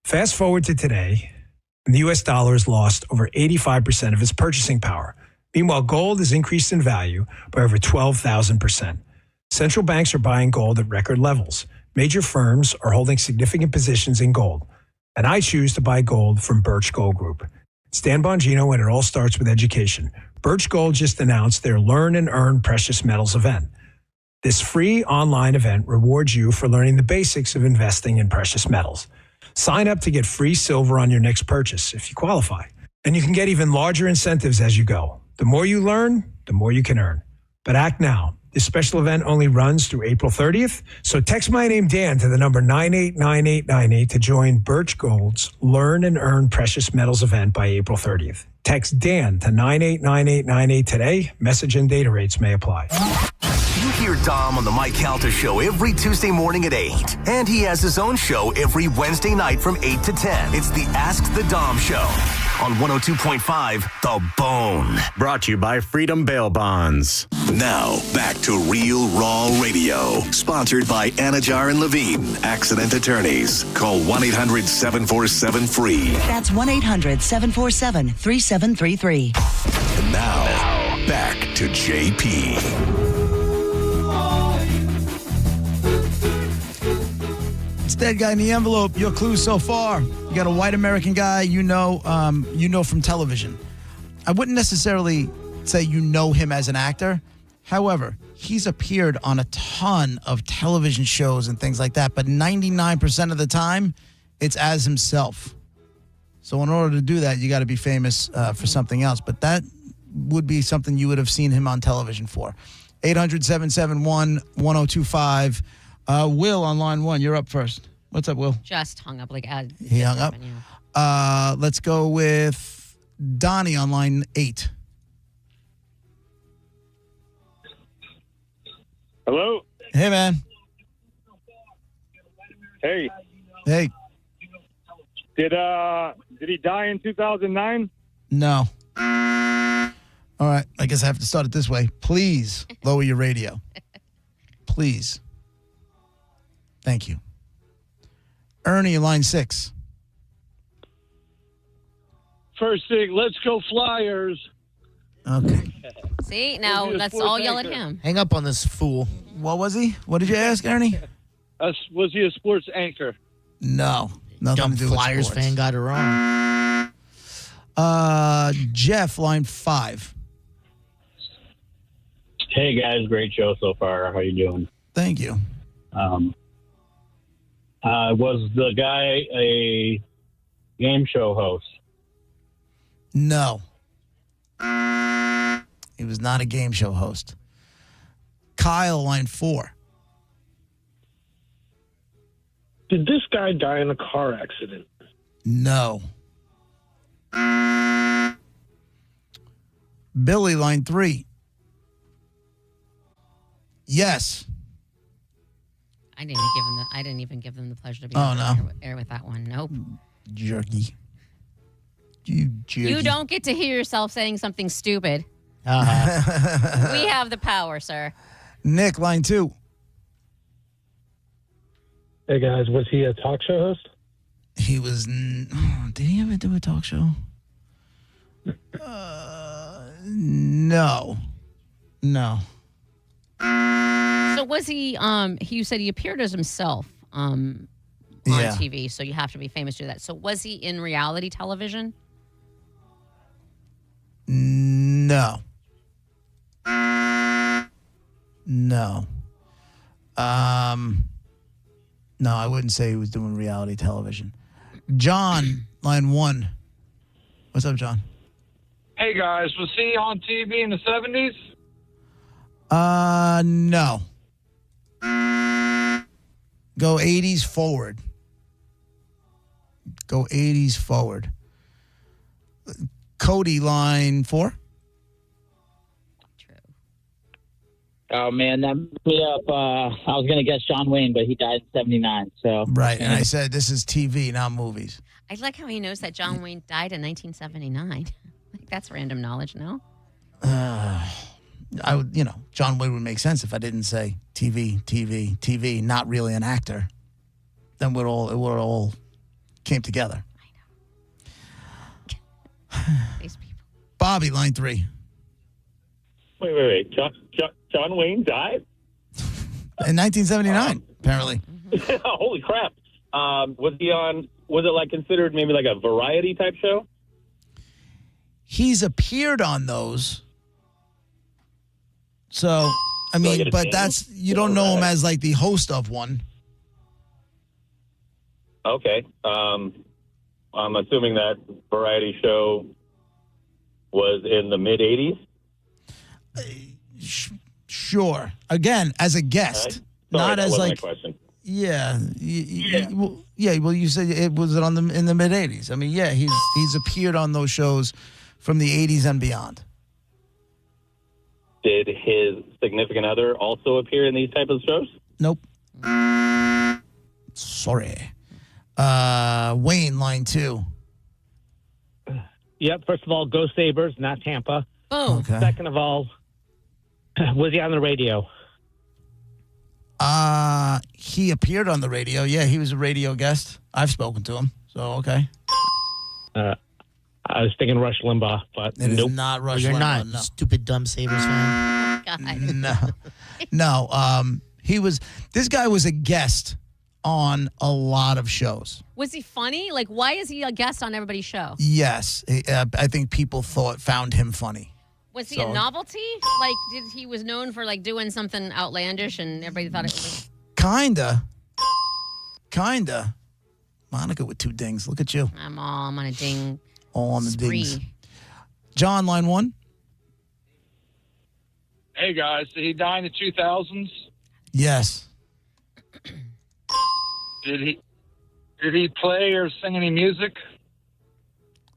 Fast forward to today, and the U.S. dollar has lost over 85% of its purchasing power. Meanwhile, gold has increased in value by over 12,000%. Central banks are buying gold at record levels. Major firms are holding significant positions in gold. And I choose to buy gold from Birch Gold Group. It's Dan Bongino, and it all starts with education. Birch Gold just announced their Learn and Earn Precious Metals event. This free online event rewards you for learning the basics of investing in precious metals. Sign up to get free silver on your next purchase if you qualify. And you can get even larger incentives as you go. The more you learn, the more you can earn. But act now. This special event only runs through April 30th. So text my name, Dan, to the number 989898 to join Birch Gold's Learn and Earn Precious Metals event by April 30th. Text Dan to 989898 today. Message and data rates may apply. You hear Dom on the Mike Calta Show every Tuesday morning at 8. And he has his own show every Wednesday night from 8 to 10. It's the Ask the Dom Show on 102.5 The Bone. Brought to you by Freedom Bail Bonds. Now, back to Real Raw Radio. Sponsored by Anajar and Levine, Accident Attorneys. Call 1-800-747-FREE. That's 1-800-747-3733. And now, back to JP. It's Dead Guy in the Envelope. Your clues so far. You got a white American guy you know from television. I wouldn't necessarily say you know him as an actor. However, he's appeared on a ton of television shows and things like that, but 99% of the time, it's as himself. So in order to do that, you got to be famous for something else. But that would be something you would have seen him on television for. 800-771-1025. Will on line 1, you're up first. What's up, Will? Just hung up. He hung up. Let's go with Donnie on line 8. Hello. Hey, man. Hey. Hey. Did he die in 2009? No. All right. I guess I have to start it this way. Please lower your radio. Please. Thank you. Ernie, line 6. First thing, let's go Flyers. Okay. See, now let's all yell at him. Hang up on this fool. What was he? What did you ask, Ernie? Was he a sports anchor? No. Nothing Dumb to do with Flyers sports. fan got it wrong. Jeff, line 5. Hey guys, great show so far. How you doing? Thank you. Was the guy a game show host? No. He was not a game show host. Kyle, line 4. Did this guy die in a car accident? No. Billy, line 3. Yes. I didn't even give them the pleasure to be Oh, on no. air with that one. Nope. Jerky. You jerky. You don't get to hear yourself saying something stupid. We have the power, sir. Nick, line 2. Hey guys, was he a talk show host? He was. Did he ever do a talk show? No. No. So was he? You said he appeared as himself on TV. So you have to be famous to do that. So was he in reality television? No. No. No, I wouldn't say he was doing reality television. John, line 1. What's up, John? Hey guys, was he on TV in the 70s? No. Go 80s forward. Go 80s forward. Cody, line 4. Oh, man, that messed me up. I was going to guess John Wayne, but he died in 79. So Right, and I said this is TV, not movies. I like how he knows that John Wayne died in 1979. Like that's random knowledge, no? I would, John Wayne would make sense if I didn't say TV, not really an actor. Then it would all came together. I know. These people. Bobby, line 3. Wait. John Wayne died? In 1979, apparently. Holy crap. Was it like considered maybe like a variety type show? He's appeared on those. So, I mean, but that's, you don't know him as like the host of one. Okay. I'm assuming that variety show was in the mid 80s. Sure. Again, as a guest, Sorry, not that as wasn't like. my question. Yeah. Well, you said it was in the mid 80s. I mean, yeah, he's appeared on those shows from the 80s and beyond. Did his significant other also appear in these type of shows? Nope. Sorry. Wayne, line 2. Yep. First of all, go Sabres, not Tampa. Boom. Okay. Second of all, was he on the radio? He appeared on the radio. Yeah, he was a radio guest. I've spoken to him. So, okay. I was thinking Rush Limbaugh, but It nope. is not Rush You're Limbaugh, not, no. stupid dumb Sabres fan. God. No. This guy was a guest on a lot of shows. Was he funny? Like, why is he a guest on everybody's show? Yes. I think people found him funny. Was he So- a novelty? Like, he was known for like doing something outlandish, and everybody thought it was. Kinda. Monica with 2 dings. Look at you. I'm on a ding. All on the spree. dings. John, line 1. Hey, guys. Did he die in the 2000s? Yes. Did he play or sing any music?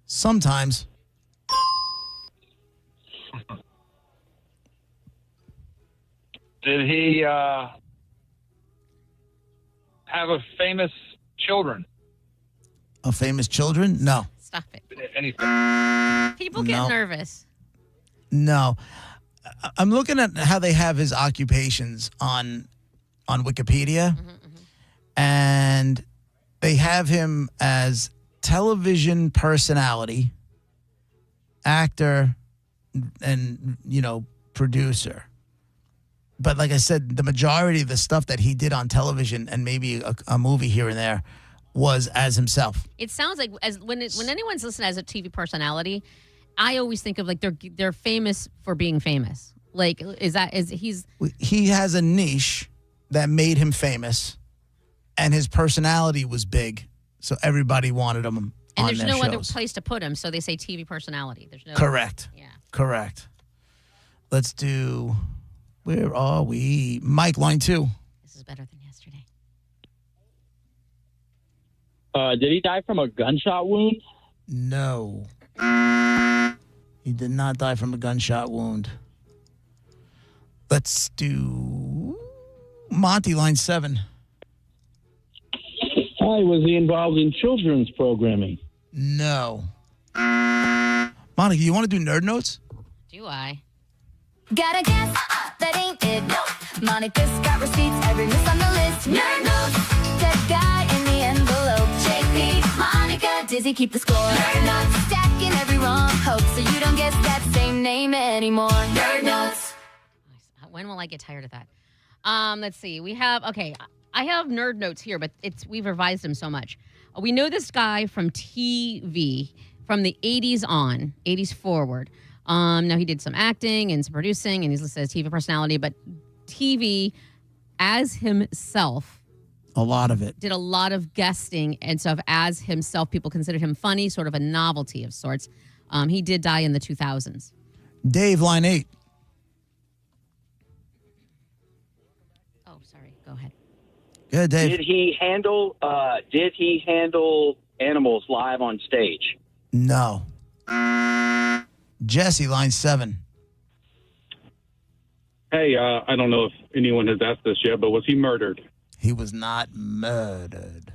Sometimes. Did he have a famous children? A famous children? No. Stop it. Anything? People get nervous. No. I'm looking at how they have his occupations on Wikipedia. And they have him as television personality, actor, and, producer. But like I said, the majority of the stuff that he did on television and maybe a movie here and there was as himself. It sounds like when anyone's listening as a TV personality, I always think of like they're famous for being famous. Like he has a niche that made him famous, and his personality was big, so everybody wanted him on and there's their no shows. other place to put him, so they say TV personality. There's no Correct. Yeah. Correct. Let's do. Where are we? Mike, line 2. This is better than yesterday. Did he die from a gunshot wound? No. He did not die from a gunshot wound. Let's do Monty, line 7. Hi, was he involved in children's programming? No. Monica, you want to do nerd notes? Do I? Gotta guess, that ain't it. No. Monica's got receipts, every miss on the list. Nerd notes, that guy in the envelope. JP, Monica, Dizzy, keep the score. Nerd notes, stacking every wrong hope, so you don't guess that same name anymore. Nerd notes. When will I get tired of that? Let's see. I have nerd notes here, but we've revised them so much. We know this guy from TV from the 80s on, 80s forward. Now he did some acting and some producing, and he's listed as TV personality, but TV as himself. A lot of it. Did a lot of guesting and stuff as himself. People considered him funny, sort of a novelty of sorts. He did die in the 2000s. Dave, line 8. Oh, sorry. Go ahead. Good, Dave. Did he handle animals live on stage? No. Jesse, line 7. Hey, I don't know if anyone has asked this yet, but was he murdered? He was not murdered.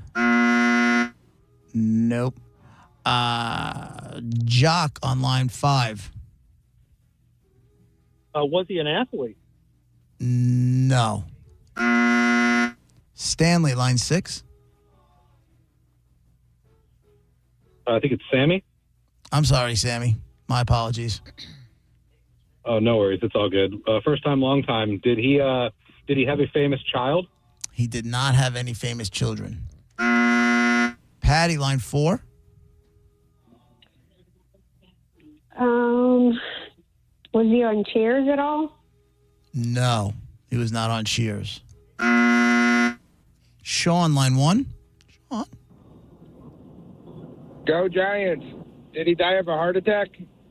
Nope. Jock on line 5. Was he an athlete? No. Stanley, line 6. I think it's Sammy. I'm sorry, Sammy. My apologies. Oh, no worries. It's all good. First time, long time. Did he have a famous child? He did not have any famous children. Patty, line 4. Was he on Cheers at all? No, he was not on Cheers. Sean, line 1. Sean. Go Giants. Did he die of a heart attack?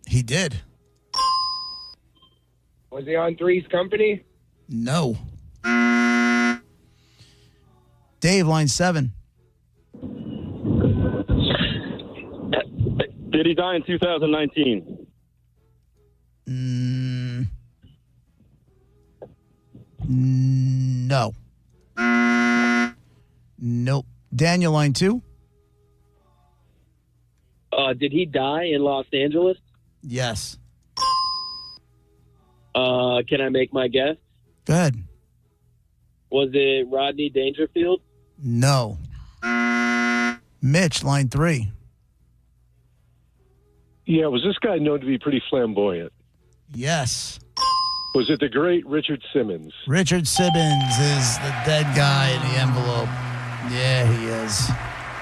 He did. Was he on Three's Company? No. Dave, line 7. Did he die in 2019? No. Nope. Daniel, line 2. Did he die in Los Angeles? Yes. Can I make my guess? Go ahead. Was it Rodney Dangerfield? No. Mitch, line 3. Yeah, was this guy known to be pretty flamboyant? Yes. Was it the great Richard Simmons? Richard Simmons is the dead guy in the envelope. Yeah, he is.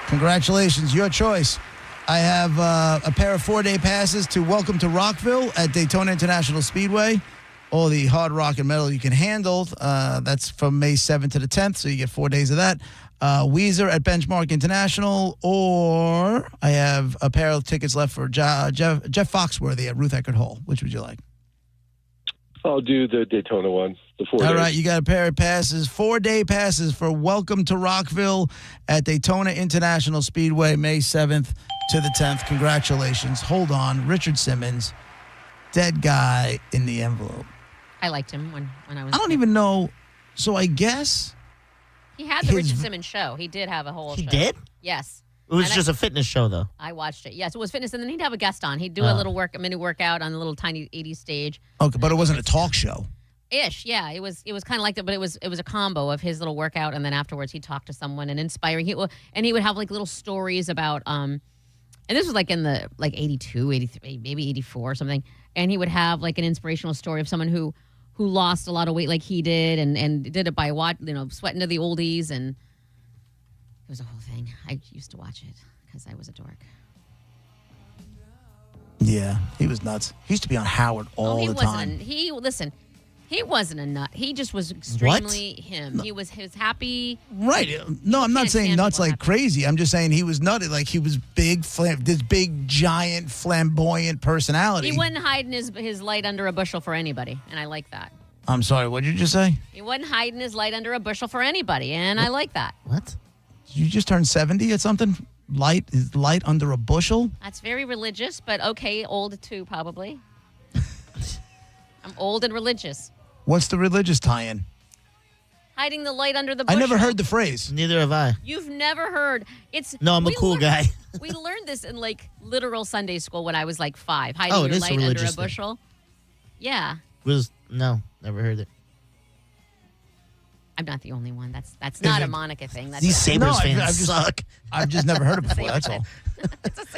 Congratulations, your choice. I have a pair of 4-day passes to Welcome to Rockville at Daytona International Speedway. All the hard rock and metal you can handle. That's from May 7th to the 10th, so you get 4 days of that. Weezer at Benchmark International, or I have a pair of tickets left for Jeff Foxworthy at Ruth Eckerd Hall. Which would you like? I'll do the Daytona one, the 4 days. All right, you got a pair of passes, 4-day passes for Welcome to Rockville at Daytona International Speedway, May 7th to the 10th. Congratulations. Hold on. Richard Simmons, dead guy in the envelope. I liked him when I was. I don't even know. So I guess He had the Richard Simmons show. He did have a whole show. He did? Yes. It was just a fitness show, though. I watched it. Yes, it was fitness, and then he'd have a guest on. He'd do a mini workout on the little tiny 80s stage. Okay, but it wasn't a talk show. Ish, yeah. It was kind of like that, but it was a combo of his little workout, and then afterwards he'd talk to someone and inspiring. He would have like little stories about and this was like in the 82, 83, maybe 84 or something. And he would have like an inspirational story of someone who lost a lot of weight like he did and did it by sweating to the oldies, and it was a whole thing. I used to watch it because I was a dork. Yeah, he was nuts. He used to be on Howard all the time. He wasn't a nut. He just was extremely him. He was happy. Right. No, I'm not saying nuts like crazy. I'm just saying he was nutty. Like he was this big, giant, flamboyant personality. He wasn't hiding his light under a bushel for anybody, and I like that. I'm sorry, what did you just say? He wasn't hiding his light under a bushel for anybody, and I like that. What? You just turned 70 at something? Is light under a bushel? That's very religious, but okay, old too, probably. I'm old and religious. What's the religious tie-in? Hiding the light under the bushel. I never heard the phrase. Neither have I. You've never heard. No, I'm a cool guy. We learned this in like literal Sunday school when I was like 5. Hiding your light under a bushel. Yeah. No, never heard it. I'm not the only one. That's not a Monica thing. These Sabres fans suck. I've just never heard it before. That's all.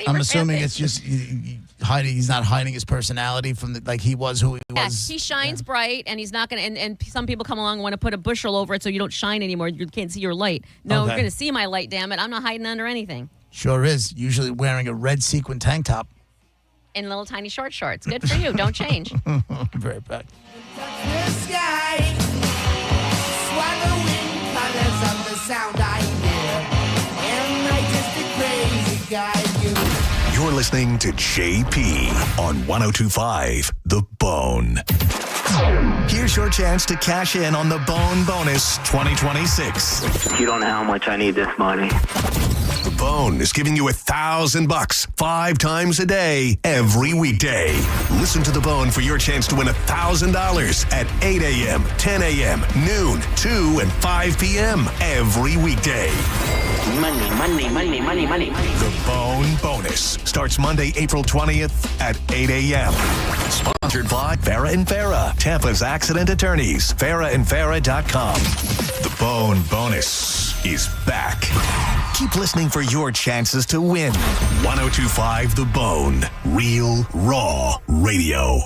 I'm assuming it's just he's not hiding his personality from like he was who he was. He shines bright, and he's not going to. And some people come along and want to put a bushel over it so you don't shine anymore. You can't see your light. No, you're going to see my light. Damn it! I'm not hiding under anything. Sure is. Usually wearing a red sequin tank top and little tiny short shorts. Good for you. Don't change. Very bad. You're listening to JP on 102.5 The Bone. Here's your chance to cash in on the Bone Bonus 2026. You don't know how much I need this money. The Bone is giving you $1,000 5 times a day, every weekday. Listen to The Bone for your chance to win $1,000 at 8 a.m., 10 a.m., noon, 2, and 5 p.m. every weekday. Money, money, money, money, money. The Bone Bonus starts Monday, April 20th at 8 a.m. Sponsored by Farah and Farah, Tampa's accident attorneys, farahandfarah.com. The Bone Bonus is back. Keep listening for your chances to win. 102.5 The Bone. Real, raw radio.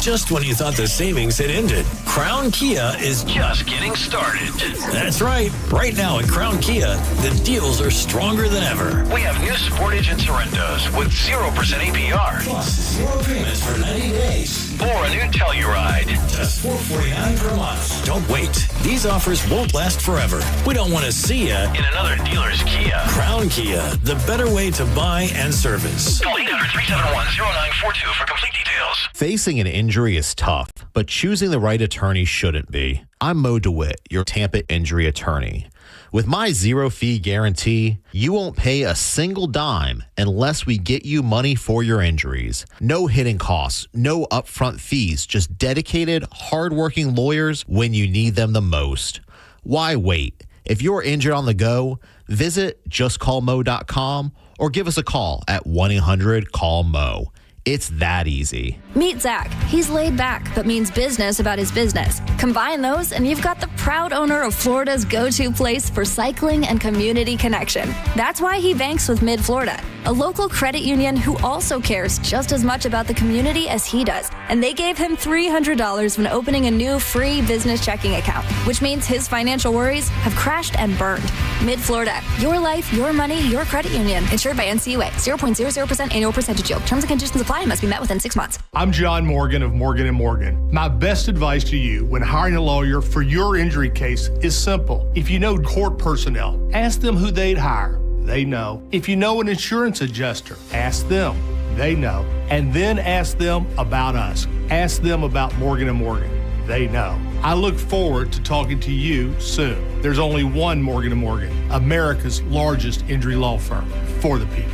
Just when you thought the savings had ended, Crown Kia is just getting started. That's right. Right now at Crown Kia, the deals are stronger than ever. We have new Sportage and Sorrentos with 0% APR. Plus 0 payments for 90 days. Or a new Telluride. Just $449 per month. Don't wait. These offers won't last forever. We don't want to see you in another dealer's Kia. Crown Kia, the better way to buy and service. Call 800-371-0942 for complete details. Facing an injury is tough, but choosing the right attorney shouldn't be. I'm Mo DeWitt, your Tampa injury attorney. With my 0-fee guarantee, you won't pay a single dime unless we get you money for your injuries. No hidden costs, no upfront fees, just dedicated, hardworking lawyers when you need them the most. Why wait? If you're injured on the go, visit justcallmo.com or give us a call at 1-800-CALL-MO. It's that easy. Meet Zach. He's laid back, but means business about his business. Combine those, and you've got the proud owner of Florida's go-to place for cycling and community connection. That's why he banks with Mid-Florida, a local credit union who also cares just as much about the community as he does. And they gave him $300 when opening a new free business checking account, which means his financial worries have crashed and burned. Mid-Florida, your life, your money, your credit union. Insured by NCUA. 0.00% annual percentage yield. Terms and conditions apply and must be met within 6 months. I'm John Morgan of Morgan & Morgan. My best advice to you when hiring a lawyer for your injury case is simple. If you know court personnel, ask them who they'd hire. They know. If you know an insurance adjuster, ask them. They know. And then ask them about us. Ask them about Morgan & Morgan. They know. I look forward to talking to you soon. There's only one Morgan & Morgan, America's largest injury law firm for the people.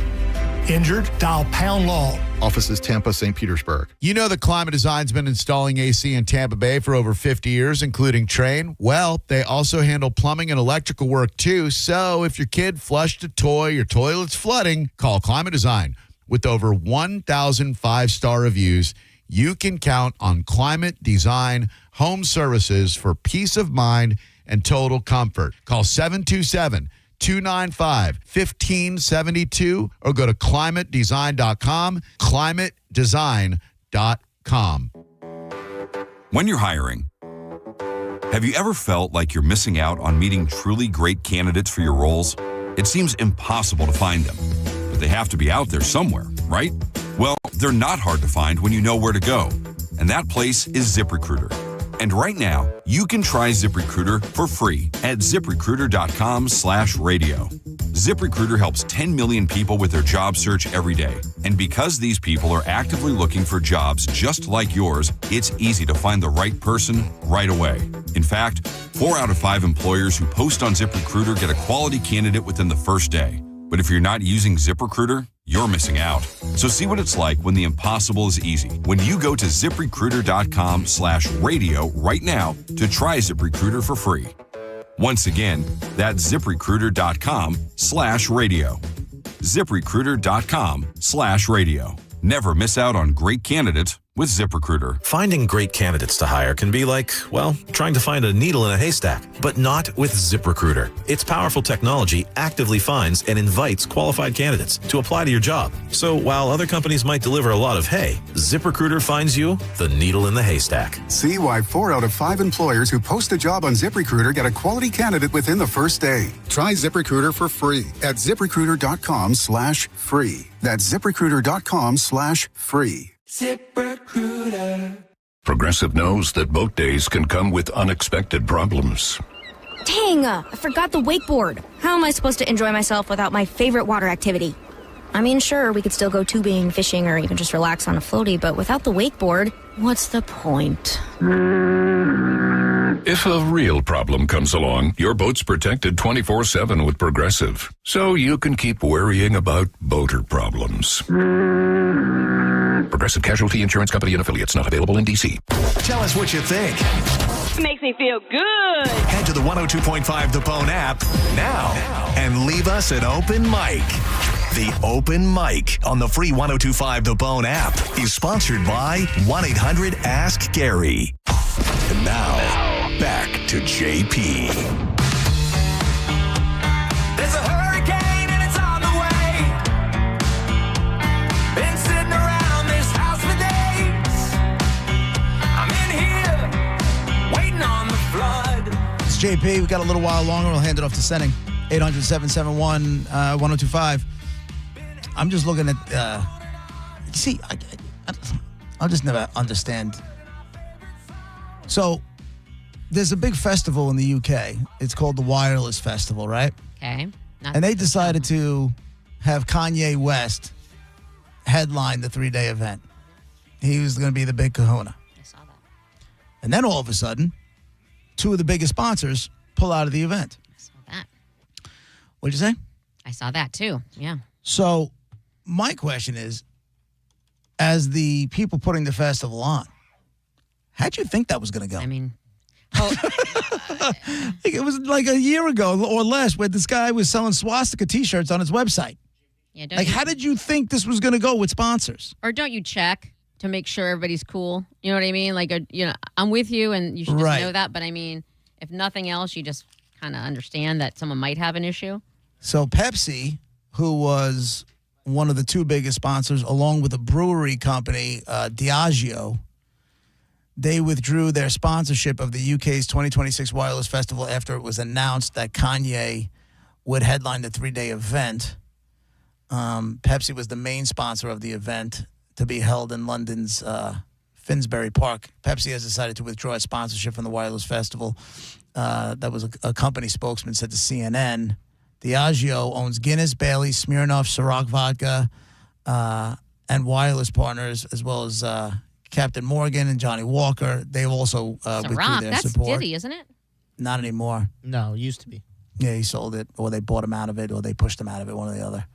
Injured? Dial Pound Law. Offices Tampa, St. Petersburg. You know that Climate Design's been installing AC in Tampa Bay for over 50 years, including Trane. Well, they also handle plumbing and electrical work too. So if your kid flushed a toy, your toilet's flooding, call Climate Design. With over 1,000 five-star reviews, you can count on Climate Design Home Services for peace of mind and total comfort. Call 727-295-1572 or go to climatedesign.com, climatedesign.com. When you're hiring, have you ever felt like you're missing out on meeting truly great candidates for your roles? It seems impossible to find them, but they have to be out there somewhere, right? Well, they're not hard to find when you know where to go, and that place is ZipRecruiter. And right now, you can try ZipRecruiter for free at ZipRecruiter.com/radio. ZipRecruiter helps 10 million people with their job search every day. And because these people are actively looking for jobs just like yours, it's easy to find the right person right away. In fact, 4 out of 5 employers who post on ZipRecruiter get a quality candidate within the first day. But if you're not using ZipRecruiter, you're missing out. So see what it's like when the impossible is easy. When you go to ZipRecruiter.com/radio right now to try ZipRecruiter for free. Once again, that's ZipRecruiter.com/radio. ZipRecruiter.com/radio. Never miss out on great candidates with ZipRecruiter. Finding great candidates to hire can be like, well, trying to find a needle in a haystack, but not with ZipRecruiter. Its powerful technology actively finds and invites qualified candidates to apply to your job. So while other companies might deliver a lot of hay, ZipRecruiter finds you the needle in the haystack. See why 4 out of 5 employers who post a job on ZipRecruiter get a quality candidate within the first day. Try ZipRecruiter for free at ZipRecruiter.com/free. That's ZipRecruiter.com/free. ZipRecruiter. Progressive knows that boat days can come with unexpected problems. Dang, I forgot the wakeboard. How am I supposed to enjoy myself without my favorite water activity? I mean, sure, we could still go tubing, fishing, or even just relax on a floaty, but without the wakeboard, what's the point? If a real problem comes along, your boat's protected 24/7 with Progressive, so you can keep worrying about boater problems. Progressive Casualty Insurance Company and Affiliates, not available in D.C. Tell us what you think. Makes me feel good. Head to the 102.5 The Bone app now and leave us an open mic. The Open Mic on the free 102.5 The Bone app is sponsored by 1-800-ASK-GARY. And now, back to JP. There's a hurricane and it's on the way. Been sitting around this house for days. I'm in here, waiting on the flood. It's JP. We got a little while longer. We'll hand it off to Senning. 800-771-1025. I'm just looking at, see, I'll just never understand. So, there's a big festival in the UK. It's called the Wireless Festival, right? Okay. And they decided to have Kanye West headline the 3-day event. He was going to be the big kahuna. I saw that. And then all of a sudden, 2 of the biggest sponsors pull out of the event. I saw that. What'd you say? I saw that too. Yeah. So, my question is, as the people putting the festival on, how'd you think that was going to go? I mean, it was like a year ago or less where this guy was selling swastika T-shirts on his website. Yeah, how did you think this was going to go with sponsors? Or don't you check to make sure everybody's cool? You know what I mean? Like, I'm with you, and you should just know that. But I mean, if nothing else, you just kind of understand that someone might have an issue. So Pepsi, who was one of the 2 biggest sponsors, along with a brewery company, Diageo, they withdrew their sponsorship of the UK's 2026 Wireless Festival after it was announced that Kanye would headline the 3-day event. Pepsi was the main sponsor of the event to be held in London's Finsbury Park. Pepsi has decided to withdraw its sponsorship from the Wireless Festival. That was a company spokesman said to CNN. Diageo owns Guinness, Bailey's, Smirnoff, Ciroc Vodka, and wireless partners, as well as Captain Morgan and Johnny Walker. They've also withdrew Rock. their That's support. Diddy, isn't it? Not anymore. No, it used to be. Yeah, he sold it, or they bought him out of it, or they pushed him out of it, one or the other.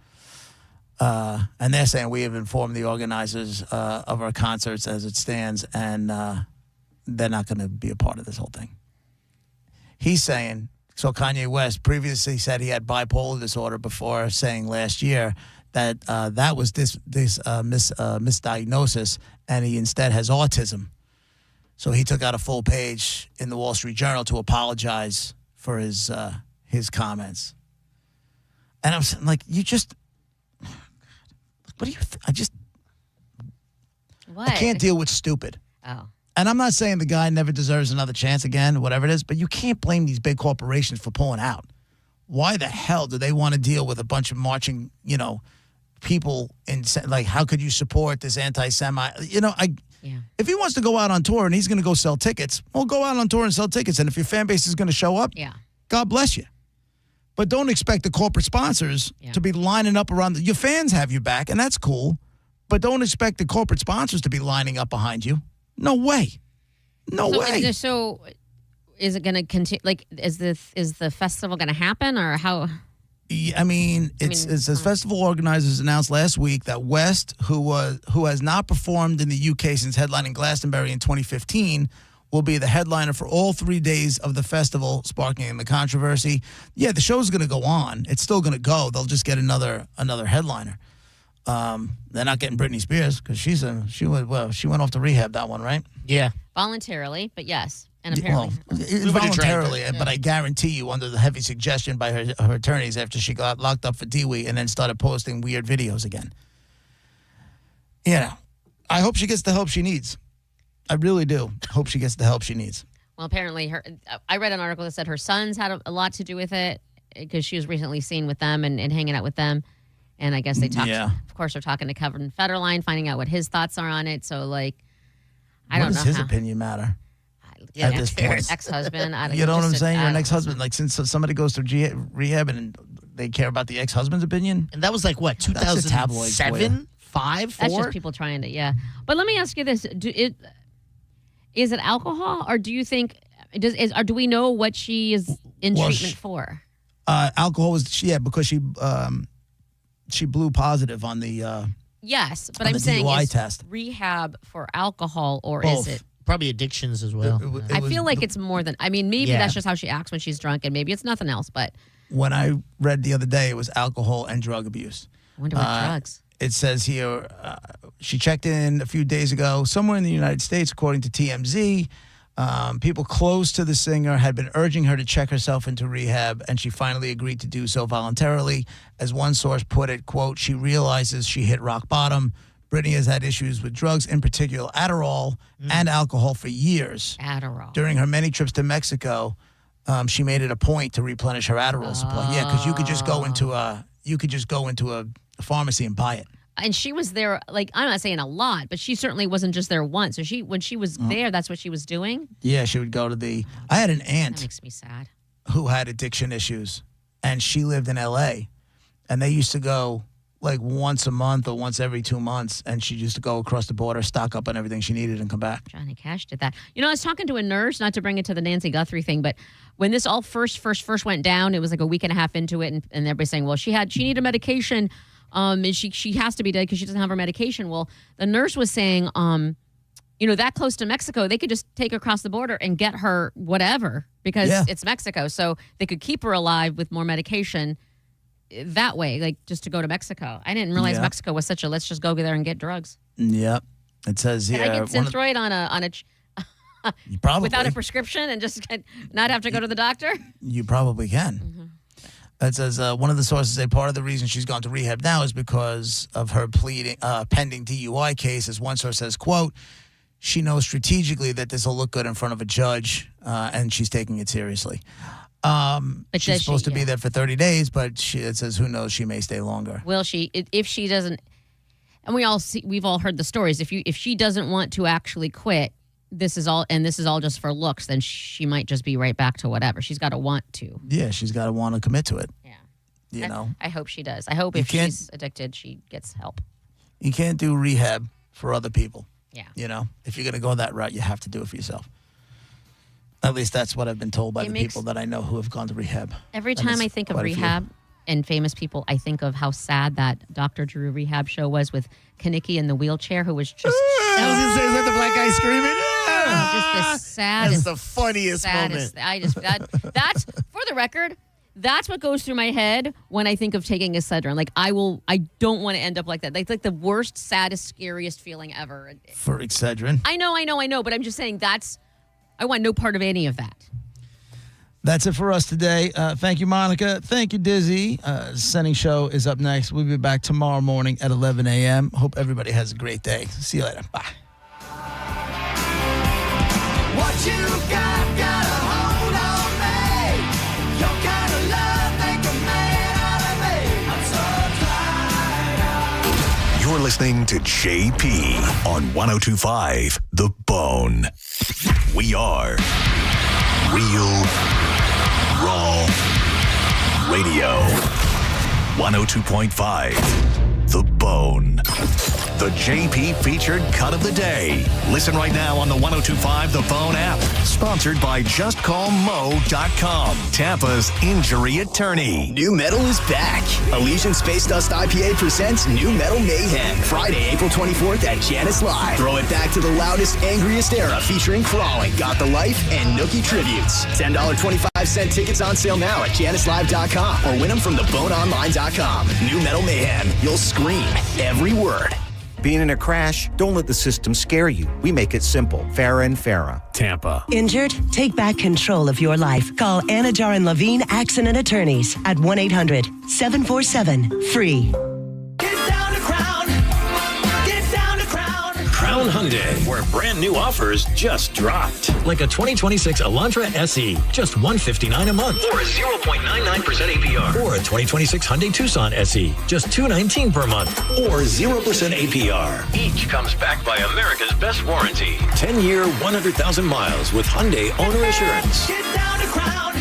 And they're saying we have informed the organizers of our concerts as it stands, and they're not going to be a part of this whole thing. He's saying, so Kanye West previously said he had bipolar disorder before saying last year that that was this misdiagnosis, and he instead has autism. So he took out a full page in the Wall Street Journal to apologize for his comments. And I'm saying, like, you just, what do you? What? I can't deal with stupid. Oh. And I'm not saying the guy never deserves another chance again, whatever it is, but you can't blame these big corporations for pulling out. Why the hell do they want to deal with a bunch of marching, people in, like, how could you support this anti-Semite? If he wants to go out on tour and he's going to go sell tickets, well, go out on tour and sell tickets. And if your fan base is going to show up, God bless you. But don't expect the corporate sponsors to be lining up around. Your fans have your back, and that's cool. But don't expect the corporate sponsors to be lining up behind you. No way. No way. So is it going to continue? Like, is the festival going to happen, or how? Yeah, it says festival organizers announced last week that West, who has not performed in the UK since headlining Glastonbury in 2015, will be the headliner for all 3 days of the festival, sparking the controversy. Yeah, the show's going to go on. It's still going to go. They'll just get another headliner. They're not getting Britney Spears because she went off to rehab, that one, right? Yeah. Voluntarily, but yes. And apparently. Voluntarily, but I guarantee you, under the heavy suggestion by her attorneys after she got locked up for DWI and then started posting weird videos again. I hope she gets the help she needs. I really do. Hope she gets the help she needs. Well, apparently, I read an article that said her sons had a lot to do with it because she was recently seen with them and hanging out with them. And I guess they talked. Yeah. Of course, they're talking to Kevin Federline, finding out what his thoughts are on it. So, like, I don't know. What does his opinion matter? Yeah, at this point, ex-husband. You know what I'm saying? You're an ex-husband. Like, since somebody goes through rehab and they care about the ex-husband's opinion, and that was like what, 2007, 5, 4. That's just people trying to, yeah. But let me ask you this: is it alcohol, or do you think do we know what she is in treatment for? Alcohol was because she blew positive on the yes, but I'm saying DUI is test. Rehab for alcohol, or Both. is it probably addictions as well? I feel like it's more than. Maybe that's just how she acts when she's drunk, and maybe it's nothing else. But when I read the other day, it was alcohol and drug abuse. I wonder what drugs. It says here she checked in a few days ago somewhere in the United States, according to TMZ. People close to the singer had been urging her to check herself into rehab, and she finally agreed to do so voluntarily. As one source put it, quote, she realizes she hit rock bottom. Britney has had issues with drugs, in particular Adderall and alcohol, for years. Adderall. During her many trips to Mexico, she made it a point to replenish her Adderall supply. Yeah, because you could just go into a pharmacy and buy it. And she was there, like, I'm not saying a lot, but she certainly wasn't just there once. So when she was there, that's what she was doing? Yeah, she would go to I had an aunt. That makes me sad. Who had addiction issues, and she lived in L.A., and they used to go like once a month or once every 2 months, and she used to go across the border, stock up on everything she needed, and come back. Johnny Cash did that. I was talking to a nurse, not to bring it to the Nancy Guthrie thing, but when this all first went down, it was like a week and a half into it, and everybody's saying, well, she needed medication. And she has to be dead because she doesn't have her medication. Well, the nurse was saying, that close to Mexico, they could just take her across the border and get her whatever because it's Mexico. So they could keep her alive with more medication that way, like just to go to Mexico. I didn't realize Mexico was such a let's just go there and get drugs. Yep. It says here. Can I get Synthroid on a probably without a prescription and just not have to go to the doctor? You probably can. Mm-hmm. It says one of the sources say part of the reason she's gone to rehab now is because of her pending DUI case. As one source says, quote, she knows strategically that this will look good in front of a judge, and she's taking it seriously. She's supposed to be there for 30 days, but it says who knows, she may stay longer. Will she? If she doesn't, and we've all heard the stories. If she doesn't want to actually quit, this is all just for looks, then she might just be right back to whatever. She's got to want to. Yeah, she's got to want to commit to it. Yeah. I hope she does. I hope if she's addicted, she gets help. You can't do rehab for other people. Yeah. You know, if you're going to go that route, you have to do it for yourself. At least that's what I've been told by the people that I know who have gone to rehab. Every time I think of rehab and famous people, I think of how sad that Dr. Drew rehab show was with Kanicki in the wheelchair, who was just... I was going to say, is that the black guy screaming? Just the saddest... That's the funniest moment. That's, for the record, that's what goes through my head when I think of taking Excedrin. Like, I don't want to end up like that. It's like the worst, saddest, scariest feeling ever. For Excedrin? I know, but I'm just saying I want no part of any of that. That's it for us today. Thank you, Monica. Thank you, Dizzy. Sending show is up next. We'll be back tomorrow morning at 11 a.m. Hope everybody has a great day. See you later. Bye. What you got a hold on me. Your kind of love make a man out of me. I'm so tired. You're listening to JP on 102.5 The Bone. We are Real Raw Radio. 102.5 The Bone. The JP featured cut of the day. Listen right now on the 102.5 The Bone app. Sponsored by JustCallMo.com, Tampa's injury attorney. New Metal is back. Elysian Space Dust IPA presents New Metal Mayhem. Friday, April 24th at Janice Live. Throw it back to the loudest, angriest era featuring Crawling, Got the Life, and Nookie tributes. $10 25-cent tickets on sale now at JaniceLive.com or win them from theboneonline.com. New Metal Mayhem. You'll scream every word. Being in a crash, don't let the system scare you. We make it simple. Farah and Farah. Tampa. Injured? Take back control of your life. Call Anajar and Levine Accident Attorneys at 1-800-747-FREE. Crown Hyundai, where brand new offers just dropped. Like a 2026 Elantra SE, just $159 a month. Or a 0.99% APR. Or a 2026 Hyundai Tucson SE, just $219 per month. Or 0% APR. Each comes backed by America's best warranty. 10-year, 100,000 miles with Hyundai Owner Assurance.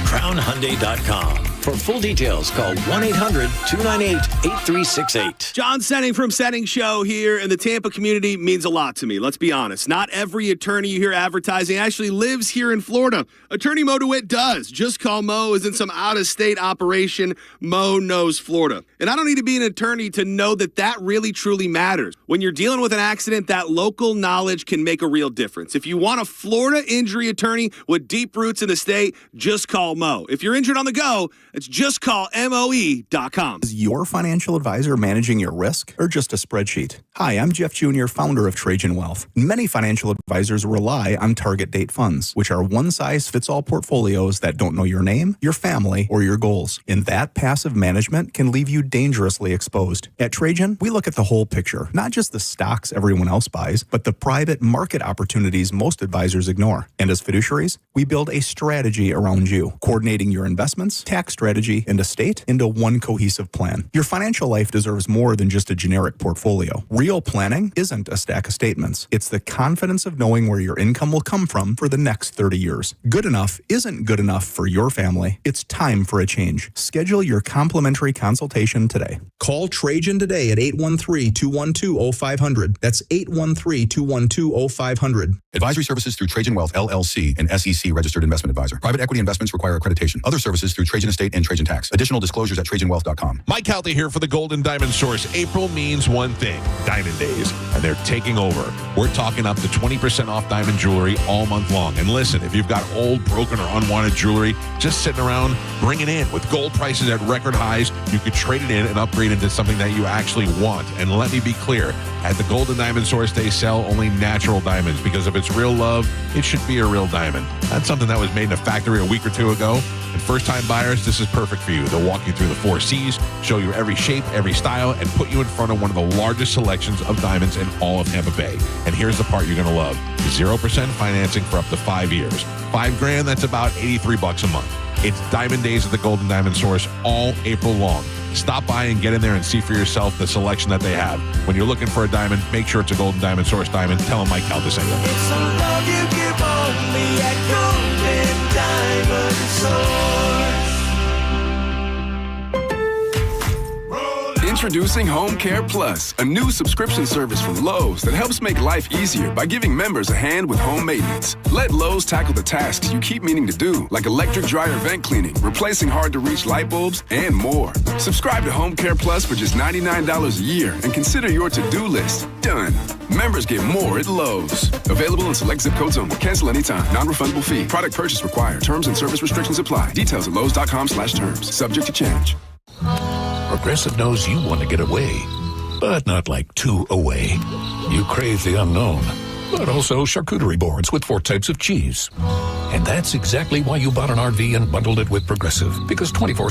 CrownHyundai.com. For full details, call 1-800-298-8368. John Senning from Senning Show here, and the Tampa community means a lot to me. Let's be honest. Not every attorney you hear advertising actually lives here in Florida. Attorney Mo DeWitt does. Just Call Mo isn't some out-of-state operation. Mo knows Florida. And I don't need to be an attorney to know that really truly matters. When you're dealing with an accident, that local knowledge can make a real difference. If you want a Florida injury attorney with deep roots in the state, just call Mo. If you're injured on the go, it's just call MOE.com. Is your financial advisor managing your risk or just a spreadsheet? Hi, I'm Jeff Jr., founder of Trajan Wealth. Many financial advisors rely on target date funds, which are one-size-fits-all portfolios that don't know your name, your family, or your goals. And that passive management can leave you dangerously exposed. At Trajan, we look at the whole picture, not just the stocks everyone else buys, but the private market opportunities most advisors ignore. And as fiduciaries, we build a strategy around you, coordinating your investments, tax strategy, and estate into one cohesive plan. Your financial life deserves more than just a generic portfolio. Real planning isn't a stack of statements. It's the confidence of knowing where your income will come from for the next 30 years. Good enough isn't good enough for your family. It's time for a change. Schedule your complimentary consultation today. Call Trajan today at 813-212-0500. That's 813-212-0500. Advisory services through Trajan Wealth, LLC, an SEC registered investment advisor. Private equity investments require accreditation. Other services through Trajan Estate and Trajan Tax. Additional disclosures at TrajanWealth.com. Mike Halty here for the Golden Diamond Source. April means one thing, Diamond Days, and they're taking over. We're talking up to 20% off diamond jewelry all month long. And listen, if you've got old, broken, or unwanted jewelry just sitting around, bring it in. With gold prices at record highs, you could trade it in and upgrade into something that you actually want. And let me be clear, at the Golden Diamond Source, they sell only natural diamonds because if it's real love, it should be a real diamond. That's something that was made in a factory a week or two ago. And first-time buyers, this is perfect for you. They'll walk you through the 4 C's, show you every shape, every style, and put you in front of one of the largest selections of diamonds in all of Tampa Bay. And here's the part you're going to love. 0% financing for up to 5 years. $5,000, that's about $83 a month. It's Diamond Days at the Golden Diamond Source all April long. Stop by and get in there and see for yourself the selection that they have. When you're looking for a diamond, make sure it's a Golden Diamond Source diamond. Tell them Mike Halty sent you. It's a love you give only at Golden Diamond Source. Introducing Home Care Plus, a new subscription service from Lowe's that helps make life easier by giving members a hand with home maintenance. Let Lowe's tackle the tasks you keep meaning to do, like electric dryer vent cleaning, replacing hard-to-reach light bulbs, and more. Subscribe to Home Care Plus for just $99 a year and consider your to-do list done. Members get more at Lowe's. Available in select zip codes only. Cancel anytime. Non-refundable fee. Product purchase required. Terms and service restrictions apply. Details at Lowes.com/terms. Subject to change. Progressive knows you want to get away, but not like too away. You crave the unknown, but also charcuterie boards with 4 types of cheese. And that's exactly why you bought an RV and bundled it with Progressive, because 24